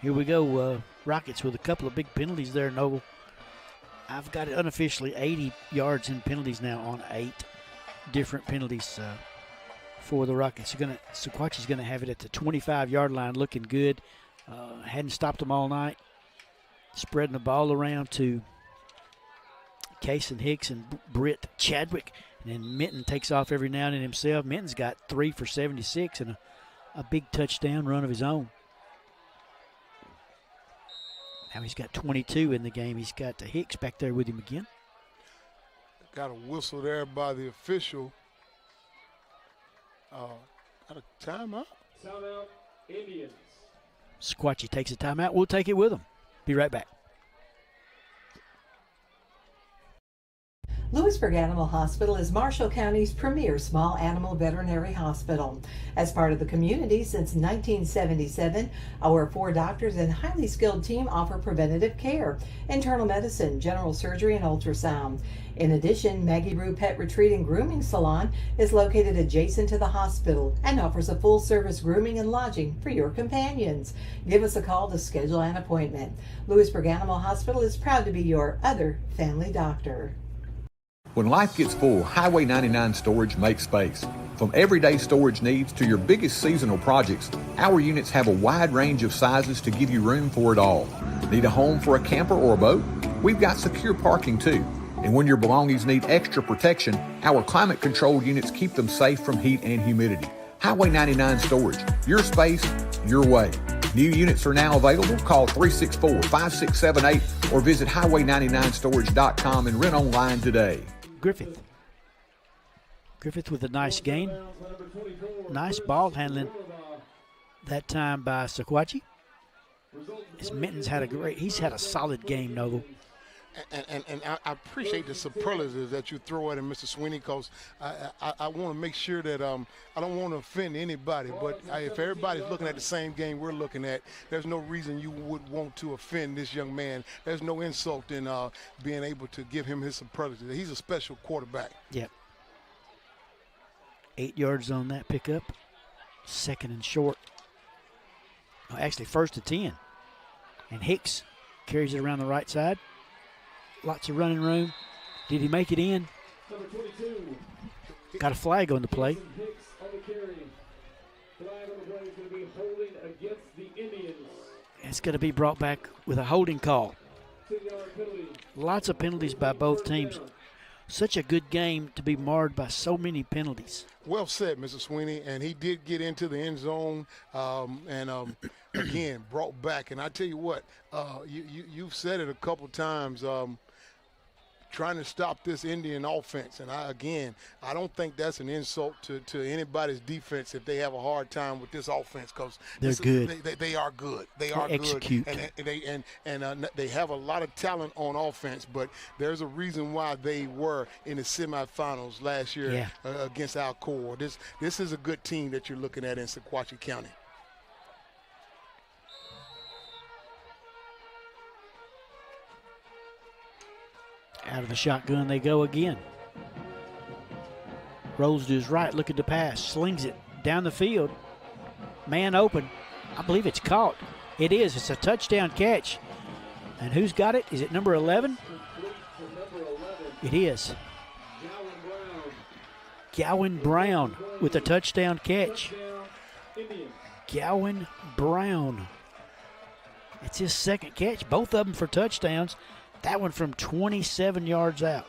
Here we go, Rockets with a couple of big penalties there, Noble. I've got it unofficially 80 yards in penalties now on 8 different penalties for the Rockets. Sequatchie's going to have it at the 25-yard line, looking good. Hadn't stopped them all night. Spreading the ball around to Case and Hicks and Britt Chadwick. And then Minton takes off every now and then himself. Minton's got 3 for 76 and a big touchdown run of his own. Now he's got 22 in the game. He's got Hicks back there with him again. Got a whistle there by the official. Got a timeout? Timeout, Indians. Sequatchie takes a timeout. We'll take it with him. Be right back. Lewisburg Animal Hospital is Marshall County's premier small animal veterinary hospital. As part of the community since 1977, our 4 doctors and highly skilled team offer preventative care, internal medicine, general surgery, and ultrasound. In addition, Maggie Rue Pet Retreat and Grooming Salon is located adjacent to the hospital and offers a full-service grooming and lodging for your companions. Give us a call to schedule an appointment. Lewisburg Animal Hospital is proud to be your other family doctor. When life gets full, Highway 99 Storage makes space. From everyday storage needs to your biggest seasonal projects, our units have a wide range of sizes to give you room for it all. Need a home for a camper or a boat? We've got secure parking too. And when your belongings need extra protection, our climate-controlled units keep them safe from heat and humidity. Highway 99 Storage, your space, your way. New units are now available. Call 364-5678 or visit highway99storage.com and rent online today. Griffith with a nice gain. Nice ball handling that time by Sequatchie. His Minton's he's had a solid game, Noble. And I appreciate the superlatives that you throw at him, Mr. Sweeney, because I want to make sure that I don't want to offend anybody, but if everybody's looking at the same game we're looking at, there's no reason you would want to offend this young man. There's no insult in being able to give him his superlatives. He's a special quarterback. Yep. 8 yards on that pickup. Second and short. Oh, actually, 1st and 10. And Hicks carries it around the right side. Lots of running room. Did he make it in? Got a flag on the play. It's going to be brought back with a holding call. Lots of penalties by both teams. Such a good game to be marred by so many penalties. Well said, Mr. Sweeney, and he did get into the end zone and again, brought back. And I tell you what, you've said it a couple times, trying to stop this Indian offense. And I don't think that's an insult to anybody's defense if they have a hard time with this offense, because they're good. They are good. They are execute. Good. And they have a lot of talent on offense, but there's a reason why they were in the semifinals last year against Alcoa. This is a good team that you're looking at in Sequatchie County. Out of the shotgun they go again. Rolls to his right, looking to pass, slings it down the field. Man open. I believe it's caught. It is. It's a touchdown catch. And who's got it? Is it number 11? It is. Gowan Brown with a touchdown catch. Gowan Brown. It's his second catch. Both of them for touchdowns. That one from 27 yards out.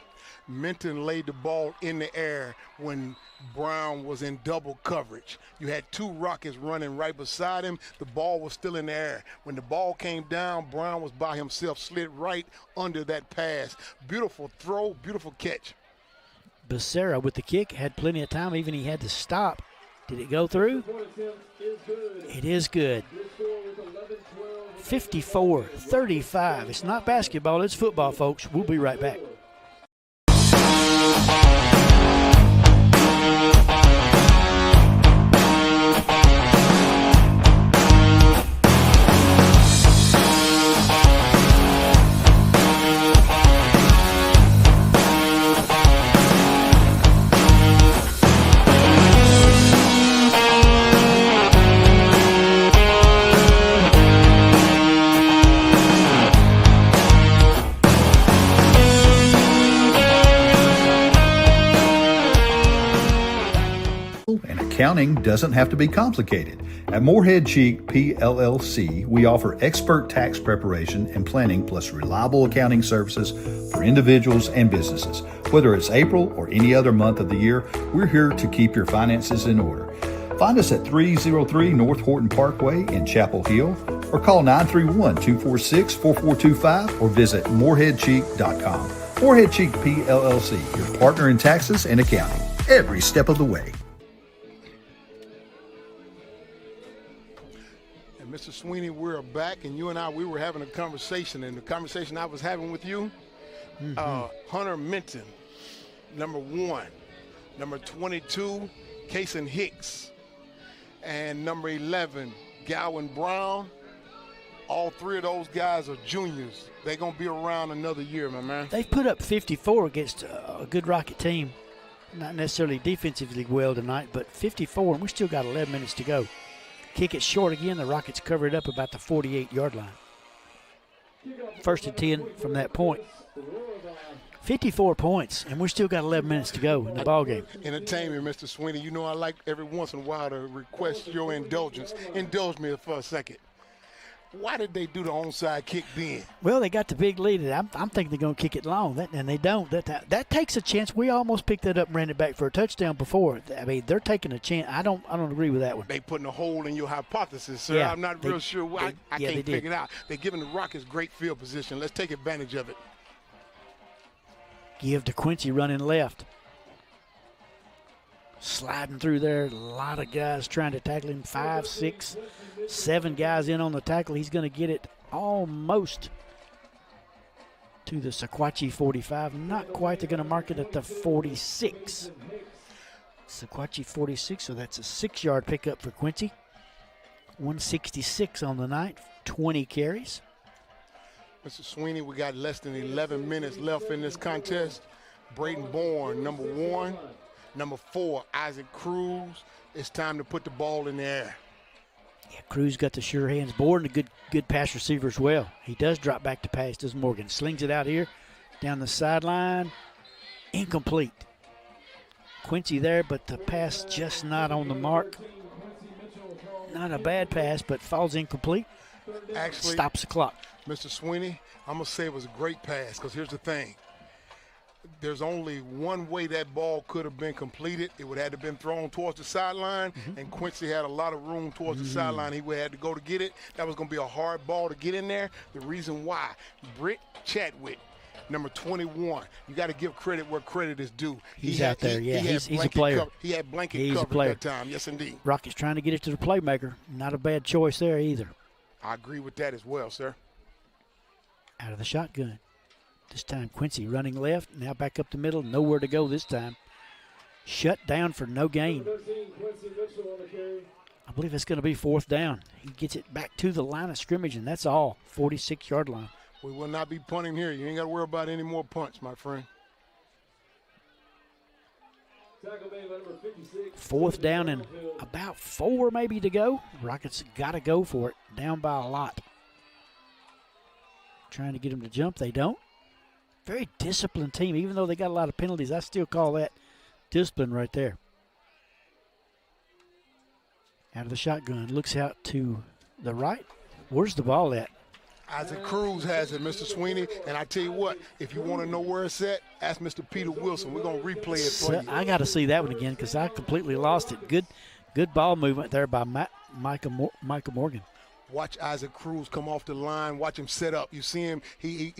Minton laid the ball in the air when Brown was in double coverage. You had 2 Rockets running right beside him. The ball was still in the air. When the ball came down, Brown was by himself, slid right under that pass. Beautiful throw, beautiful catch. Becerra with the kick, had plenty of time, even he had to stop. Did it go through? It is good. 54-35. It's not basketball, it's football, folks. We'll be right back. Accounting doesn't have to be complicated. At Morehead Cheek PLLC, we offer expert tax preparation and planning plus reliable accounting services for individuals and businesses. Whether it's April or any other month of the year, we're here to keep your finances in order. Find us at 303 North Horton Parkway in Chapel Hill or call 931-246-4425 or visit moreheadcheek.com. Morehead Cheek PLLC, your partner in taxes and accounting, every step of the way. Mr. Sweeney, we're back, and you and I, we were having a conversation, and the conversation I was having with you, Hunter Minton number 1. Number 22, Kason Hicks. And number 11, Gowan Brown. All 3 of those guys are juniors. They're going to be around another year, my man. They've put up 54 against a good Rocket team. Not necessarily defensively well tonight, but 54, and we still got 11 minutes to go. Kick it short again. The Rockets cover it up about the 48-yard line. 1st and 10 from that point. 54 points, and we still got 11 minutes to go in the ballgame. Entertain me, Mr. Sweeney. You know I like every once in a while to request your indulgence. Indulge me for a second. Why did they do the onside kick then? Well, they got the big lead. I'm thinking they're going to kick it long, and they don't. That takes a chance. We almost picked that up and ran it back for a touchdown before. I mean, they're taking a chance. I don't agree with that one. They putting a hole in your hypothesis, sir. Yeah, I'm not real sure why. I can't figure it out. They're giving the Rockets great field position. Let's take advantage of it. Give to Quincy running left. Sliding through there. A lot of guys trying to tackle him. 5, 6, 7 guys in on the tackle. He's going to get it almost to the Sequatchie 45. Not quite. They're going to mark it at the 46. Sequatchie 46, so that's a 6-yard pickup for Quincy. 166 on the night, 20 carries. Mr. Sweeney, we got less than 11 minutes left in this contest. Braden Bourne, number 1. Number 4, Isaac Cruz. It's time to put the ball in the air. Yeah, Cruz got the sure hands. Bourne, a good pass receiver as well. He does drop back to pass, does Morgan. Slings it out here, down the sideline. Incomplete. Quincy there, but the pass just not on the mark. Not a bad pass, but falls incomplete. Actually, stops the clock. Mr. Sweeney, I'm going to say it was a great pass because here's the thing. There's only one way that ball could have been completed. It would have had to been thrown towards the sideline, and Quincy had a lot of room towards the sideline. He would have had to go to get it. That was going to be a hard ball to get in there. The reason why, Britt Chadwick, number 21, you got to give credit where credit is due. He's out there, yeah. He's a player. He had blanket coverage that time, yes, indeed. Rockets trying to get it to the playmaker. Not a bad choice there either. I agree with that as well, sir. Out of the shotgun. This time Quincy running left, now back up the middle, nowhere to go this time. Shut down for no gain. I believe it's going to be 4th down. He gets it back to the line of scrimmage, and that's all, 46-yard line. We will not be punting here. You ain't got to worry about any more punts, my friend. 4th down and about 4 maybe to go. Rockets got to go for it, down by a lot. Trying to get them to jump, they don't. Very disciplined team. Even though they got a lot of penalties, I still call that discipline right there. Out of the shotgun, looks out to the right. Where's the ball at? Isaac Cruz has it, Mr. Sweeney. And I tell you what, if you want to know where it's at, ask Mr. Peter Wilson. We're going to replay it for you. I got to see that one again because I completely lost it. Good ball movement there by Micah Morgan. Watch Isaac Cruz come off the line. Watch him set up. You see him, he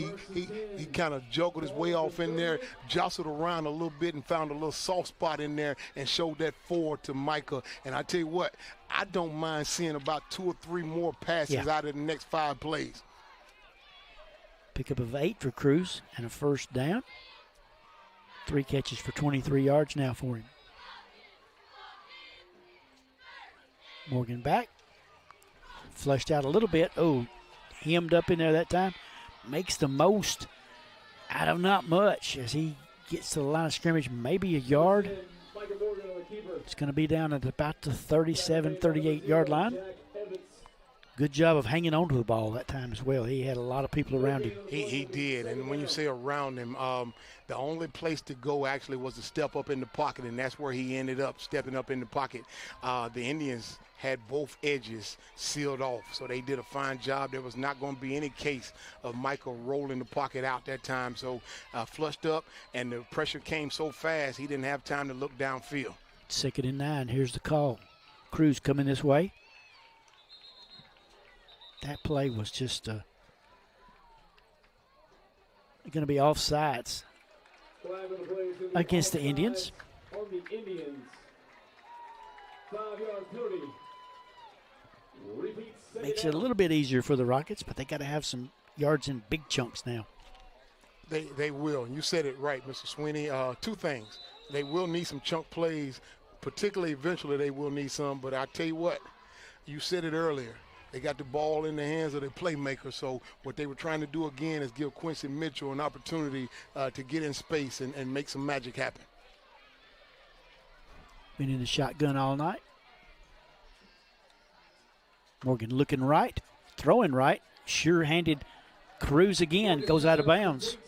kind of juggled his way off in there, jostled around a little bit and found a little soft spot in there and showed that forward to Micah. And I tell you what, I don't mind seeing about 2 or 3 more passes out of the next 5 plays. Pickup of 8 for Cruz and a 1st down. 3 catches for 23 yards now for him. Morgan back. Flushed out a little bit. Oh, hemmed up in there that time. Makes the most out of not much as he gets to the line of scrimmage, maybe a yard. It's going to be down at about the 37, 38-yard line. Good job of hanging on to the ball that time as well. He had a lot of people around him. He did, and when you say around him, the only place to go actually was to step up in the pocket, and that's where he ended up stepping up in the pocket. The Indians had both edges sealed off, so they did a fine job. There was not going to be any case of Michael rolling the pocket out that time, so flushed up, and the pressure came so fast he didn't have time to look downfield. 2nd and 9, here's the call. Cruz coming this way. That play was just going to be offsides against the Indians. On the Indians, 5-yard penalty. Makes it a little bit easier for the Rockets, but they got to have some yards in big chunks now. They will. And you said it right, Mr. Sweeney. Two things. They will need some chunk plays, particularly eventually they will need some. But I tell you what, you said it earlier. They got the ball in the hands of the playmaker. So what they were trying to do again is give Quincy Mitchell an opportunity to get in space and make some magic happen. Been in the shotgun all night. Morgan looking right, throwing right, sure-handed. Cruz again goes out of bounds.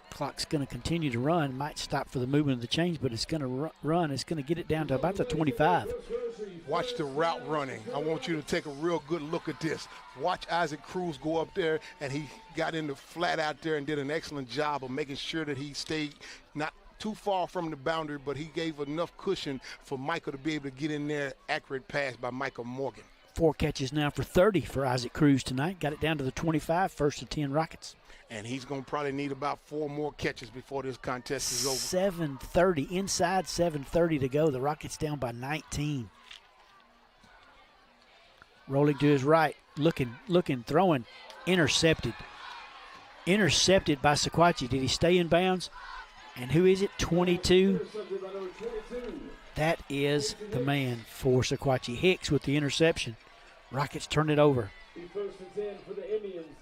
Clock's going to continue to run. Might stop for the movement of the change, but it's going to run. It's going to get it down to about the 25. Watch the route running. I want you to take a real good look at this. Watch Isaac Cruz go up there, and he got in the flat out there and did an excellent job of making sure that he stayed not too far from the boundary, but he gave enough cushion for Michael to be able to get in there. Accurate pass by Michael Morgan. 4 catches now for 30 for Isaac Cruz tonight. Got it down to the 25, first of 10 Rockets. And he's going to probably need about 4 more catches before this contest is over. 7:30, inside 7:30 to go. The Rockets down by 19. Rolling to his right, looking, throwing, intercepted. Intercepted by Sequatchie. Did he stay in bounds? And who is it? 22. That is the man for Sequatchie. Hicks with the interception. Rockets turn it over.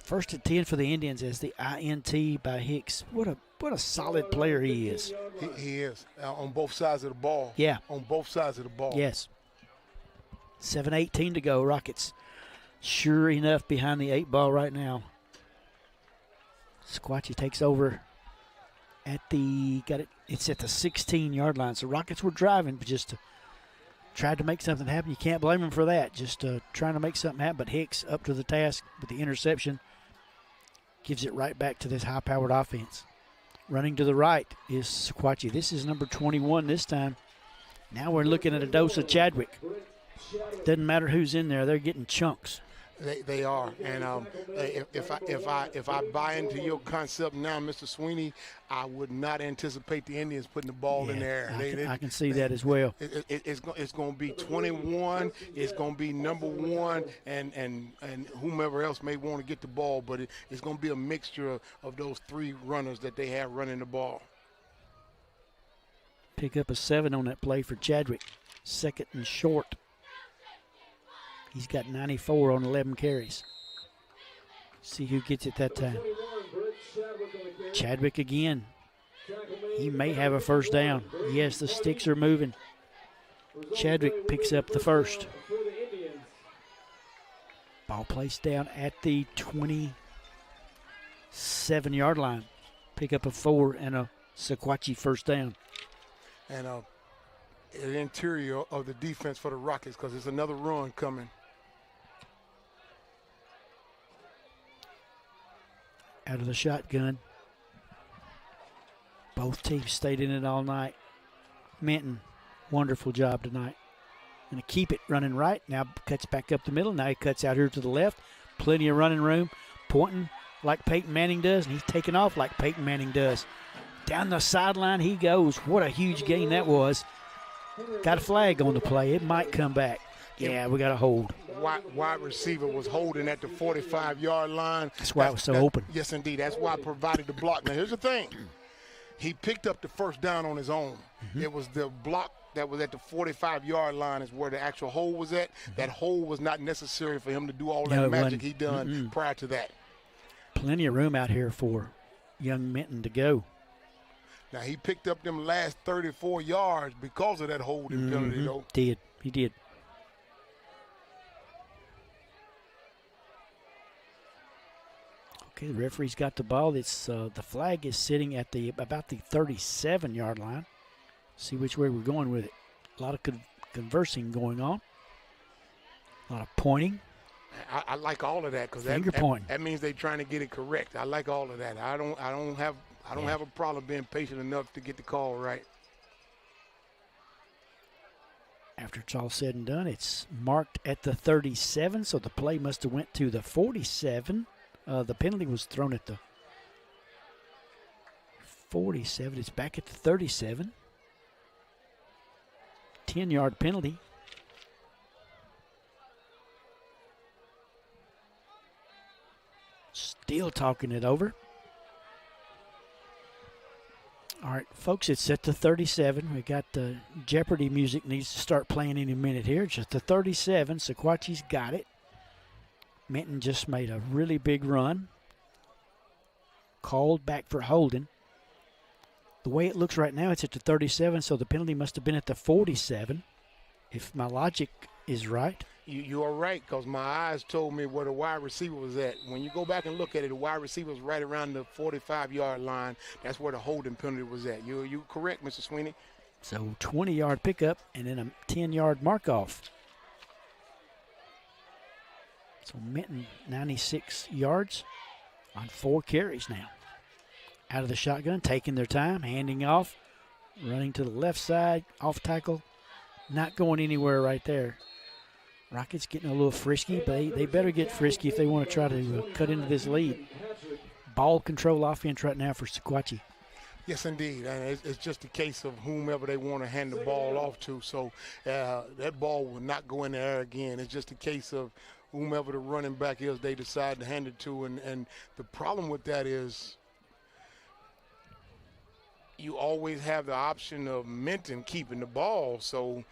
First and 10 for the Indians as the INT by Hicks. What a solid player he is. He is. On both sides of the ball. Yeah. On both sides of the ball. Yes. 7:18 to go. Rockets sure enough behind the 8 ball right now. Sequatchie takes over at the, it's at the 16-yard line. So Rockets were driving, but just tried to make something happen. You can't blame them for that. Just trying to make something happen. But Hicks up to the task with the interception. Gives it right back to this high-powered offense. Running to the right is Sequatchie. This is number 21 this time. Now we're looking at a dose of Chadwick. Doesn't matter who's in there. They're getting chunks. They are, and if I buy into your concept now, Mr. Sweeney, I would not anticipate the Indians putting the ball in the air. I can see that as well. It's going to be 21. It's going to be number 1, and whomever else may want to get the ball, but it's going to be a mixture of those 3 runners that they have running the ball. Pick up a 7 on that play for Chadwick. Second and short. He's got 94 on 11 carries. See who gets it that time. Chadwick again. He may have a first down. Yes, the sticks are moving. Chadwick picks up the first. Ball placed down at the 27-yard line. Pick up a 4 and a Sequatchie first down. And the interior of the defense for the Rockets, because there's another run coming. Out of the shotgun. Both teams stayed in it all night. Minton, wonderful job tonight. Going to keep it running right. Now cuts back up the middle. Now he cuts out here to the left. Plenty of running room. Pointing like Peyton Manning does, and he's taking off like Peyton Manning does. Down the sideline he goes. What a huge gain that was. Got a flag on the play. It might come back. Yeah, we got a hold. Wide receiver was holding at the 45-yard line. That's why it was so open. Yes, indeed. That's why I provided the block. Now, here's the thing. He picked up the first down on his own. It was the block that was at the 45-yard line is where the actual hole was at. That hole was not necessary for him to do all that magic he done prior to that. Plenty of room out here for young Minton to go. Now, he picked up them last 34 yards because of that holding penalty, though. He did. Okay, the referee's got the ball. It's the flag is sitting at about the 37-yard line. See which way we're going with it. A lot of conversing going on. A lot of pointing. I like all of that because that means they're trying to get it correct. I like all of that. I don't have a problem being patient enough to get the call right. After it's all said and done, it's marked at the 37, so the play must have went to the 47. The penalty was thrown at the 47. It's back at the 37. 10-yard penalty. Still talking it over. All right, folks, it's at the 37. We got the Jeopardy music needs to start playing any minute here. It's at the 37. Sequatchie's got it. Minton just made a really big run. Called back for holding. The way it looks right now, it's at the 37, so the penalty must have been at the 47, if my logic is right. You are right, because my eyes told me where the wide receiver was at. When you go back and look at it, the wide receiver was right around the 45-yard line. That's where the holding penalty was at. You correct, Mr. Sweeney. So 20-yard pickup and then a 10-yard mark-off. So Minton, 96 yards on 4 carries now. Out of the shotgun, taking their time, handing off, running to the left side, off tackle, not going anywhere right there. Rockets getting a little frisky, but they better get frisky if they want to try to cut into this lead. Ball control offense right now for Sequatchie. Yes, indeed. And it's just a case of whomever they want to hand the ball off to. So that ball will not go in the air again. It's just a case of whomever the running back is they decide to hand it to. And the problem with that is you always have the option of Minton keeping the ball. So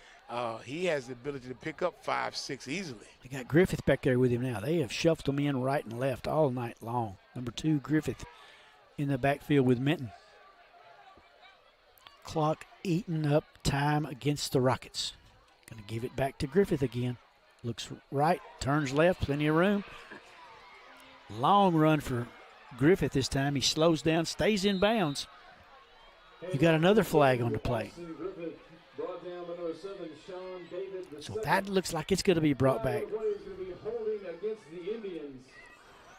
he has the ability to pick up 5, 6 easily. They got Griffith back there with him now. They have shuffled him in right and left all night long. Number 2, Griffith in the backfield with Minton. Clock eating up time against the Rockets. Going to give it back to Griffith again. Looks right, turns left, plenty of room. Long run for Griffith this time. He slows down, stays in bounds. You got another flag on the play. So that looks like it's going to be brought back.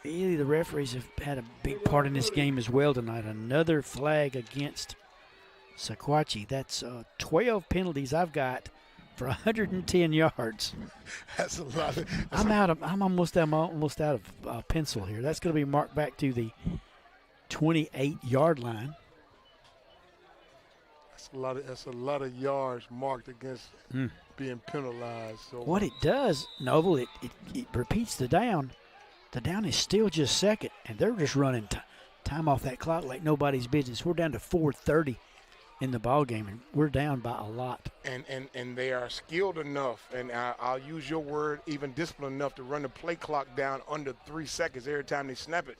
Really, the referees have had a big part in this game as well tonight. Another flag against Sequatchie. That's 12 penalties I've got for 110 yards. That's a lot. I'm almost out of pencil here. That's going to be marked back to the 28-yard line. That's a lot of yards marked against being penalized. So what it does, Noble, it repeats the down. The down is still just second, and they're just running time off that clock like nobody's business. We're down to 4:30 in the ball game, and we're down by a lot. And they are skilled enough, and I'll use your word, even disciplined enough to run the play clock down under 3 seconds every time they snap it.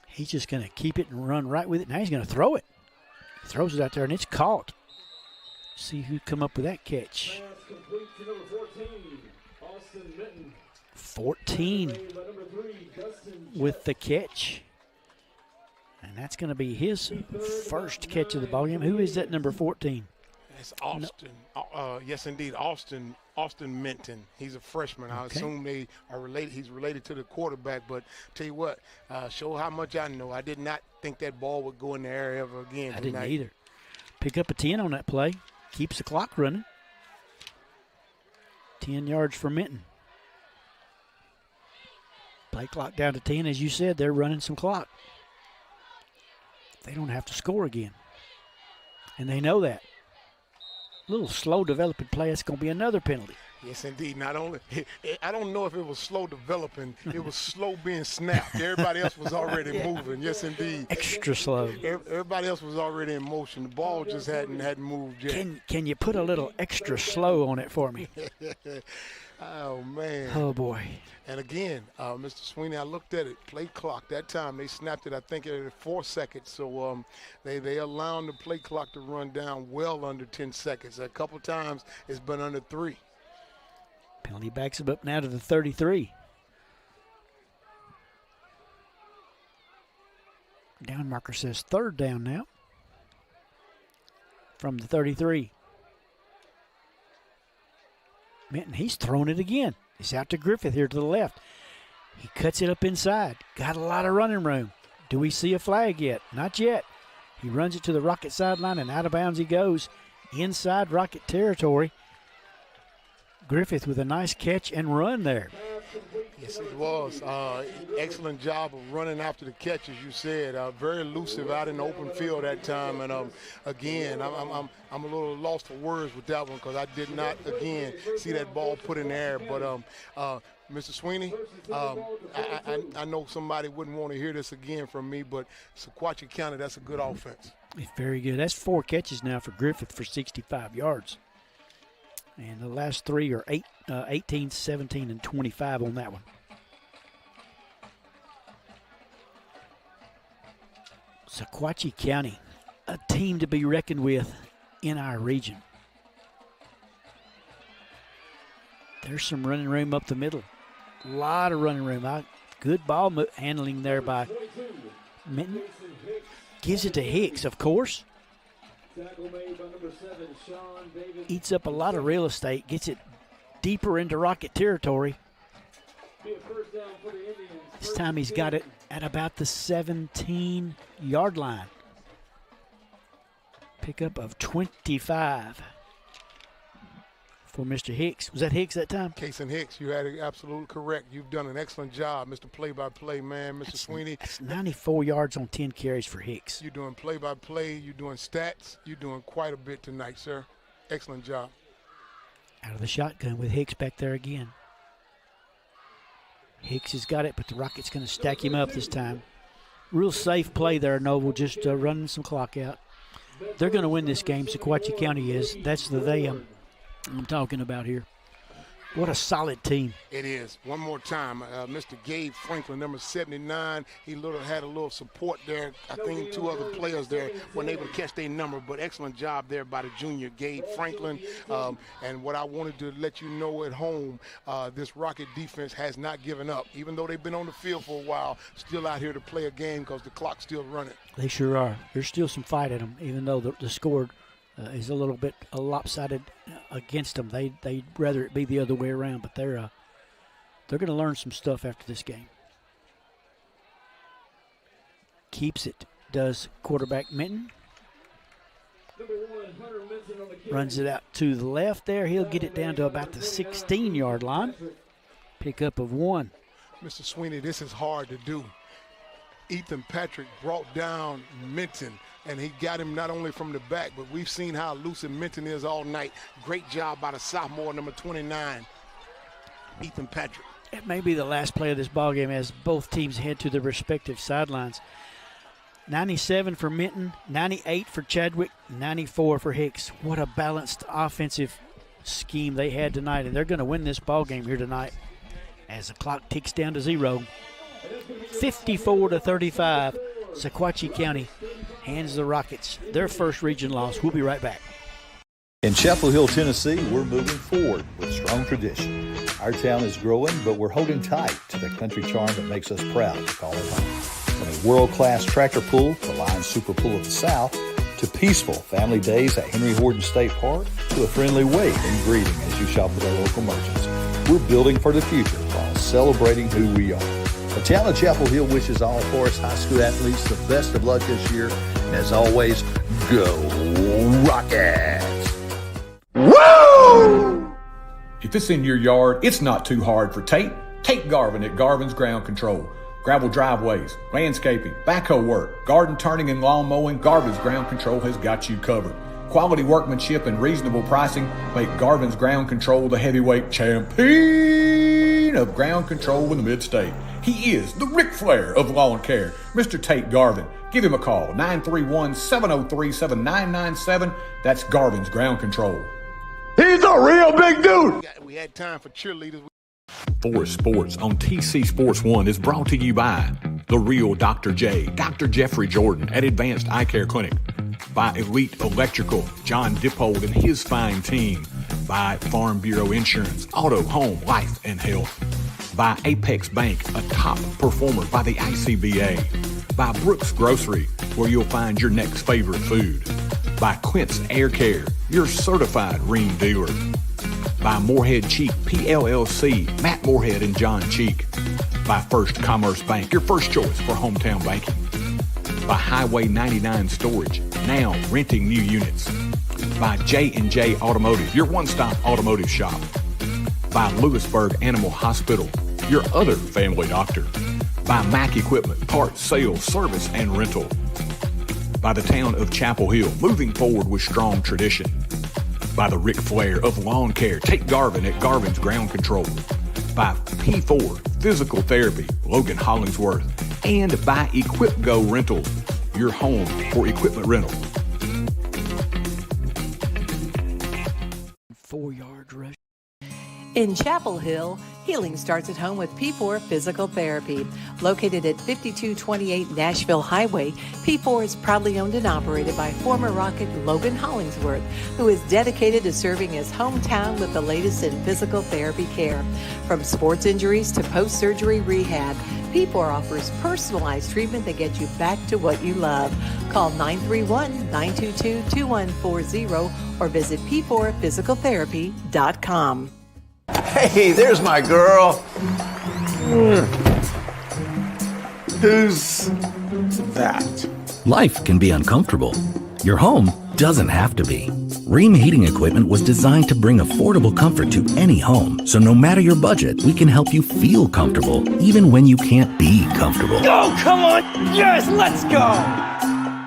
He's just going to keep it and run right with it. Now he's going to throw it. He throws it out there, and it's caught. See who come up with that catch. 14 with the catch. And that's going to be his first catch of the ballgame. Who is that number 14? It's Austin. Yes, indeed, Austin Minton. He's a freshman. I assume they are related. He's related to the quarterback. But tell you what, show how much I know. I did not think that ball would go in the air ever again. I didn't either. Pick up a 10 on that play. Keeps the clock running. 10 yards for Minton. Play clock down to 10. As you said, they're running some clock. They don't have to score again. And they know that. A little slow developing play, it's going to be another penalty. Yes, indeed. Not only, I don't know if it was slow developing, it was slow being snapped. Everybody else was already moving. Yes, indeed. Extra slow. Everybody else was already in motion. The ball just hadn't moved yet. Can you put a little extra slow on it for me? Oh, man. Oh, boy. And again, Mr. Sweeney, I looked at it, play clock. That time they snapped it, I think, at 4 seconds. So they allowed the play clock to run down well under 10 seconds. A couple times it's been under 3. Penalty backs him up now to the 33. Down marker says third down now from the 33. Minton, he's throwing it again. He's out to Griffith here to the left. He cuts it up inside. Got a lot of running room. Do we see a flag yet? Not yet. He runs it to the Rocket sideline, and out of bounds he goes. Inside Rocket territory. Griffith with a nice catch and run there. Yes, it was. Excellent job of running after the catch, as you said. Very elusive out in the open field that time. And again, I'm a little lost for words with that one because I did not, again, see that ball put in the air. But Mr. Sweeney, I know somebody wouldn't want to hear this again from me, but Sequatchie County, that's a good offense. It's very good. That's 4 catches now for Griffith for 65 yards. And the last 3 are 18, 17, and 25 on that one. Sequatchie County, a team to be reckoned with in our region. There's some running room up the middle. A lot of running room. Good ball handling there by Minton. Gives it to Hicks, of course. Eats up a lot of real estate. Gets it deeper into Rocket territory. This time he's got it at about the 17-yard line. Pickup of 25 for Mr. Hicks. Was that Hicks that time? Kason Hicks, you had it absolutely correct. You've done an excellent job, Mr. Play-by-Play man, Mr. Sweeney. That's 94 yards on 10 carries for Hicks. You're doing play-by-play. You're doing stats. You're doing quite a bit tonight, sir. Excellent job. Out of the shotgun with Hicks back there again. Hicks has got it, but the Rockets going to stack him up this time. Real safe play there, Noble, just running some clock out. They're going to win this game, Sequatchie County is. That's the they I'm talking about here. What a solid team. It is. One more time, Mr. Gabe Franklin, number 79. He had a little support there. I think 2 other players there weren't able to catch their number, but excellent job there by the junior, Gabe Franklin. And what I wanted to let you know at home, this Rocket defense has not given up. Even though they've been on the field for a while, still out here to play a game because the clock's still running. They sure are. There's still some fight at them, even though the score is a little bit lopsided against them. They'd rather it be the other way around, but they're going to learn some stuff after this game. Keeps it, does quarterback Minton. Runs it out to the left there. He'll get it down to about the 16-yard line. Pickup of 1. Mr. Sweeney, this is hard to do. Ethan Patrick brought down Minton, and he got him not only from the back, but we've seen how elusive Minton is all night. Great job by the sophomore, number 29, Ethan Patrick. It may be the last play of this ballgame as both teams head to their respective sidelines. 97 for Minton, 98 for Chadwick, 94 for Hicks. What a balanced offensive scheme they had tonight, and they're going to win this ballgame here tonight as the clock ticks down to 0. 54-35, Sequatchie County hands the Rockets their first region loss. We'll be right back. In Chapel Hill, Tennessee, we're moving forward with strong tradition. Our town is growing, but we're holding tight to the country charm that makes us proud to call it home. From a world-class tractor pull, the Lions Super Pull of the South, to peaceful family days at Henry Horton State Park, to a friendly wave and greeting as you shop with our local merchants. We're building for the future while celebrating who we are. The town of Chapel Hill wishes all Forrest High School athletes the best of luck this year. And as always, go Rockets! Woo! If it's in your yard, it's not too hard for Tate. Tate Garvin at Garvin's Ground Control. Gravel driveways, landscaping, backhoe work, garden turning and lawn mowing, Garvin's Ground Control has got you covered. Quality workmanship and reasonable pricing make Garvin's Ground Control the heavyweight champion of ground control in the mid-state. He is the Ric Flair of lawn care, Mr. Tate Garvin. Give him a call, 931-703-7997. That's Garvin's Ground Control. He's a real big dude. We had time for cheerleaders. Forrest Sports on TC Sports 1 is brought to you by the real Dr. J, Dr. Jeffrey Jordan at Advanced Eye Care Clinic. By Elite Electrical, John Dippold and his fine team. By Farm Bureau Insurance, Auto, Home, Life, and Health. By Apex Bank, a top performer by the ICBA. By Brooks Grocery, where you'll find your next favorite food. By Quince Air Care, your certified Rheem dealer. By Moorhead Cheek PLLC, Matt Moorhead and John Cheek. By First Commerce Bank, your first choice for hometown banking. By Highway 99 Storage, now renting new units. By J&J Automotive, your one-stop automotive shop. By Lewisburg Animal Hospital, your other family doctor. By Mac Equipment, parts, sales, service, and rental. By the town of Chapel Hill, moving forward with strong tradition. By the Ric Flair of lawn care, Tate Garvin at Garvin's Ground Control. by P4 Physical Therapy, Logan Hollingsworth, and by Equip Go Rentals, your home for equipment rental. 4-yard rush. In Chapel Hill, healing starts at home with P4 Physical Therapy. Located at 5228 Nashville Highway, P4 is proudly owned and operated by former Rocket Logan Hollingsworth, who is dedicated to serving his hometown with the latest in physical therapy care. From sports injuries to post-surgery rehab, P4 offers personalized treatment that gets you back to what you love. Call 931-922-2140 or visit p4physicaltherapy.com. Hey, there's my girl. Who's that? Life can be uncomfortable. Your home doesn't have to be. Ream Heating Equipment was designed to bring affordable comfort to any home. So no matter your budget, we can help you feel comfortable, even when you can't be comfortable. Oh, come on. Yes, let's go.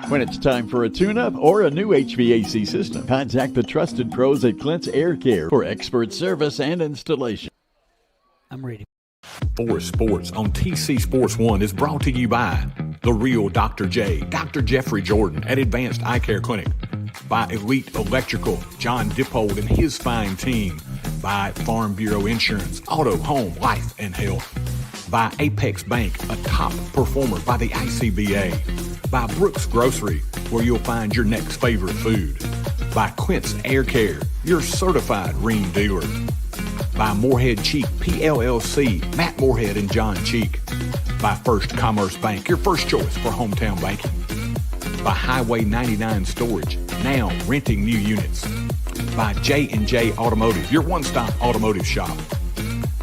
When it's time for a tune-up or a new HVAC system, contact the trusted pros at Clint's Air Care for expert service and installation. I'm ready. Forrest Sports on TC Sports 1 is brought to you by the real Dr. J, Dr. Jeffrey Jordan at Advanced Eye Care Clinic, by Elite Electrical, John Dippold and his fine team, by Farm Bureau Insurance, Auto, Home, Life, and Health, by Apex Bank, a top performer by the ICBA, by Brooks Grocery, where you'll find your next favorite food, by Quint's Air Care, your certified Ream dealer, by Moorhead Cheek PLLC, Matt Moorhead and John Cheek, by First Commerce Bank, your first choice for hometown banking, by Highway 99 Storage, now renting new units, by J&J Automotive, your one-stop automotive shop,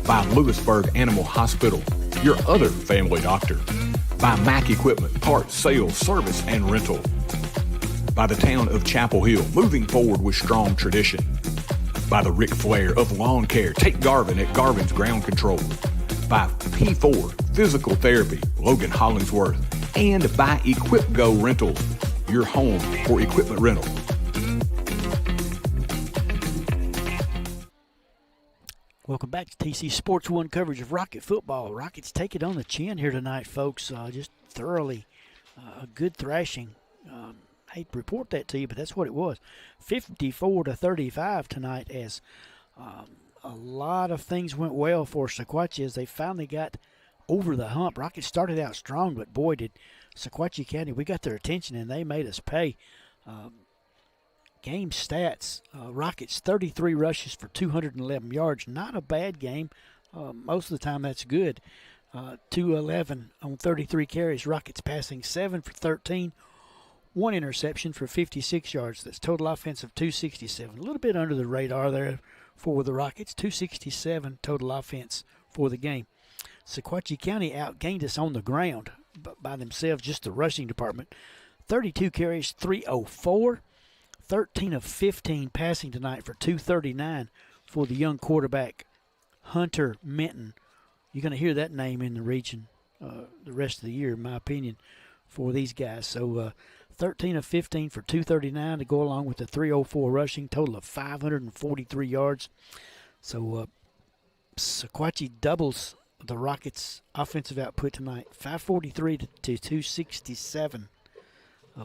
by Lewisburg Animal Hospital, your other family doctor, by Mac Equipment, parts, sales, service, and rental, by the town of Chapel Hill, moving forward with strong tradition, by the Ric Flair of Lawn Care, take Garvin at Garvin's Ground Control, by P4 Physical Therapy, Logan Hollingsworth, and by Equip Go Rentals, your home for equipment rental. Welcome back to TC Sports 1 coverage of Rocket football. Rockets take it on the chin here tonight, folks. Just thoroughly a good thrashing. I hate to report that to you, but that's what it was. 54-35 tonight, as a lot of things went well for Sequatchie as they finally got over the hump. Rockets started out strong, but boy, did Sequatchie County, we got their attention and they made us pay. Game stats, Rockets 33 rushes for 211 yards. Not a bad game. Most of the time that's good. 211 on 33 carries. Rockets passing 7 for 13. One interception for 56 yards. That's total offense of 267. A little bit under the radar there for the Rockets. 267 total offense for the game. Sequatchie County outgained us on the ground by themselves, just the rushing department. 32 carries, 304. 13 of 15 passing tonight for 239 for the young quarterback, Hunter Minton. You're going to hear that name in the region the rest of the year, in my opinion, for these guys. So 13 of 15 for 239 to go along with the 304 rushing, total of 543 yards. So Sequatchie doubles the Rockets' offensive output tonight, 543 to 267.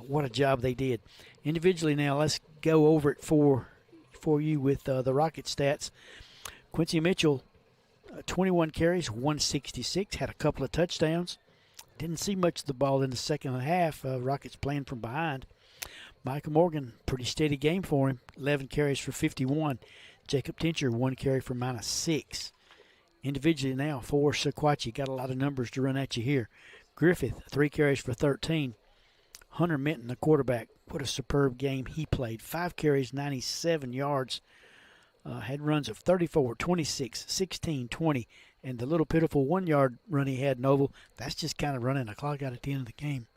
What a job they did. Individually now, let's go over it for you with the Rocket stats. Quincy Mitchell, 21 carries, 166, had a couple of touchdowns. Didn't see much of the ball in the second half. Rockets playing from behind. Michael Morgan, pretty steady game for him, 11 carries for 51. Jacob Tincher, 1 carry for -6. Individually now for Sequatchie, got a lot of numbers to run at you here. Griffith, 3 carries for 13. Hunter Minton, the quarterback, what a superb game he played. 5 carries, 97 yards. Had runs of 34, 26, 16, 20, and the little pitiful 1-yard run he had in oval, that's just kind of running the clock out at the end of the game.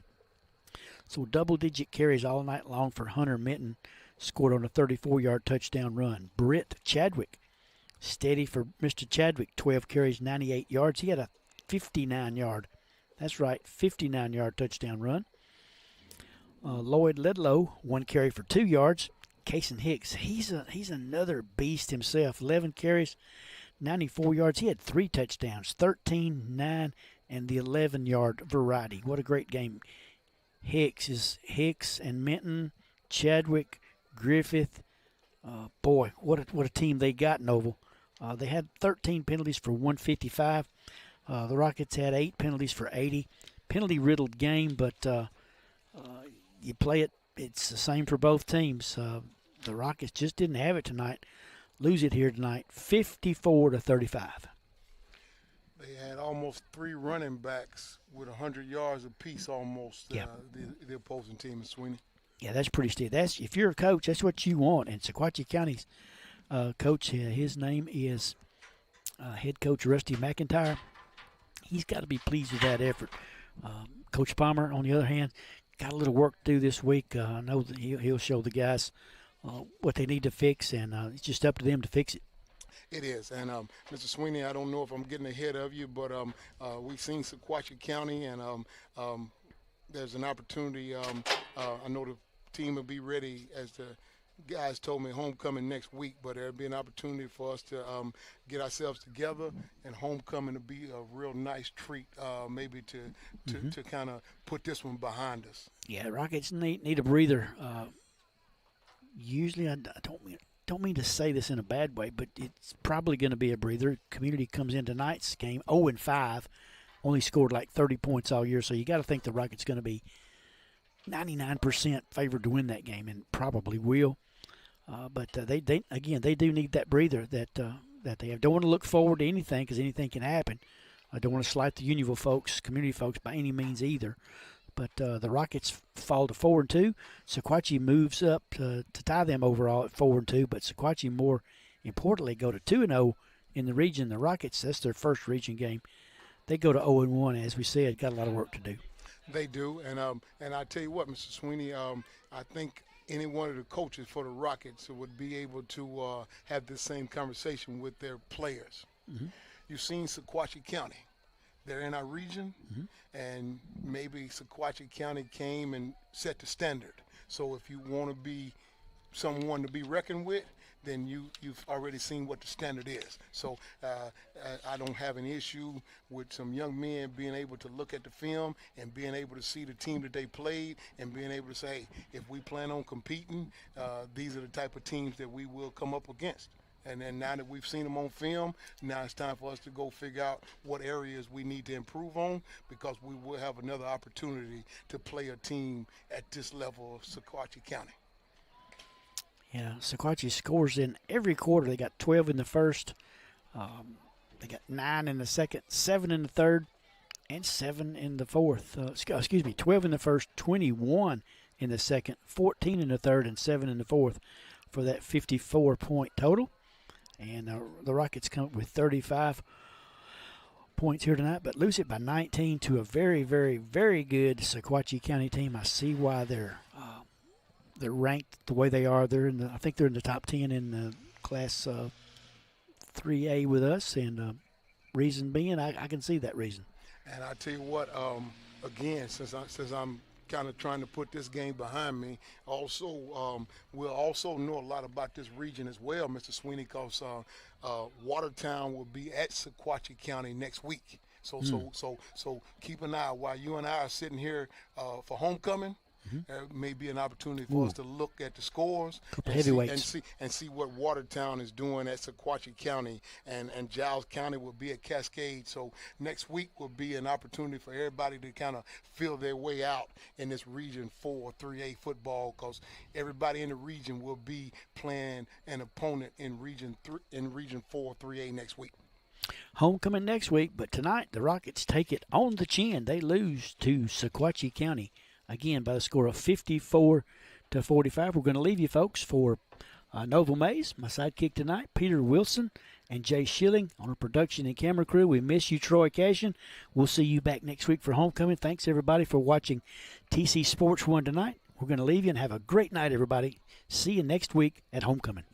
So double-digit carries all night long for Hunter Minton, scored on a 34-yard touchdown run. Britt Chadwick, steady for Mr. Chadwick, 12 carries, 98 yards. He had a 59-yard, that's right, 59-yard touchdown run. Lloyd Ledlow, 1 carry for 2 yards. Kason Hicks, he's another beast himself. 11 carries, 94 yards. He had 3 touchdowns, 13, 9, and the 11-yard variety. What a great game. Hicks and Minton, Chadwick, Griffith. Boy, what a team they got in Oval. They had 13 penalties for 155. The Rockets had 8 penalties for 80. Penalty-riddled game, but you play it, it's the same for both teams. The Rockets just didn't have it tonight. Lose it here tonight, 54-35. They had almost 3 running backs with 100 yards apiece almost, the opposing team in Sweeney. Yeah, that's pretty stiff. If you're a coach, that's what you want. And Sequatchie County's coach, his name is head coach Rusty McIntyre. He's got to be pleased with that effort. Coach Palmer, on the other hand, got a little work to do this week. I know that he'll show the guys what they need to fix, and it's just up to them to fix it. It is. And, Mr. Sweeney, I don't know if I'm getting ahead of you, but we've seen Sequatchie County, and there's an opportunity. I know the team will be ready, as the guys told me, homecoming next week, but there'll be an opportunity for us to get ourselves together, and homecoming to be a real nice treat, maybe to kind of put this one behind us. Yeah, Rockets need a breather. Usually, I don't mean to say this in a bad way, but it's probably going to be a breather. Community comes in tonight's game 0-5, only scored like 30 points all year, so you got to think the Rockets going to be 99% favored to win that game, and probably will. But they do need that breather that they have. Don't want to look forward to anything, because anything can happen. I don't want to slight the Unionville folks, community folks, by any means either. But the Rockets fall to 4-2. Sequatchie moves up to tie them overall at 4-2. But Sequatchie, more importantly, go to 2-0 in the region. The Rockets, that's their first region game. They go to 0-1, as we said. Got a lot of work to do. They do, and I tell you what, Mr. Sweeney, I think any one of the coaches for the Rockets would be able to have this same conversation with their players. Mm-hmm. You've seen Sequatchie County. They're in our region, and maybe Sequatchie County came and set the standard. So if you want to be someone to be reckoned with, then you've already seen what the standard is. So I don't have an issue with some young men being able to look at the film and being able to see the team that they played and being able to say, hey, if we plan on competing, these are the type of teams that we will come up against. And then now that we've seen them on film, now it's time for us to go figure out what areas we need to improve on, because we will have another opportunity to play a team at this level of Sequatchie County. Yeah, Sequatchie scores in every quarter. They got 12 in the first. They got 9 in the second, 7 in the third, and 7 in the fourth. 12 in the first, 21 in the second, 14 in the third, and 7 in the fourth for that 54-point total. And the Rockets come up with 35 points here tonight, but lose it by 19 to a very, very, very good Sequatchie County team. I see why they're ranked the way they are. I think they're in the top 10 in the Class 3A with us, and reason being, I can see that reason. And I tell you what, again, since I'm kind of trying to put this game behind me, also we'll also know a lot about this region as well, Mr. Sweeney, because Watertown will be at Sequatchie County next week. So keep an eye while you and I are sitting here for homecoming. There may be an opportunity for us to look at the scores and see what Watertown is doing at Sequatchie County, and Giles County will be at Cascade. So next week will be an opportunity for everybody to kind of feel their way out in this Region 4 3A football, because everybody in the region will be playing an opponent in Region 4 3A next week. Homecoming next week, but tonight the Rockets take it on the chin. They lose to Sequatchie County. Again, by the score of 54-45. We're going to leave you, folks, for Noble Mays, my sidekick tonight, Peter Wilson, and Jay Schilling on our production and camera crew. We miss you, Troy Cashin. We'll see you back next week for homecoming. Thanks, everybody, for watching TC Sports 1 tonight. We're going to leave you, and have a great night, everybody. See you next week at homecoming.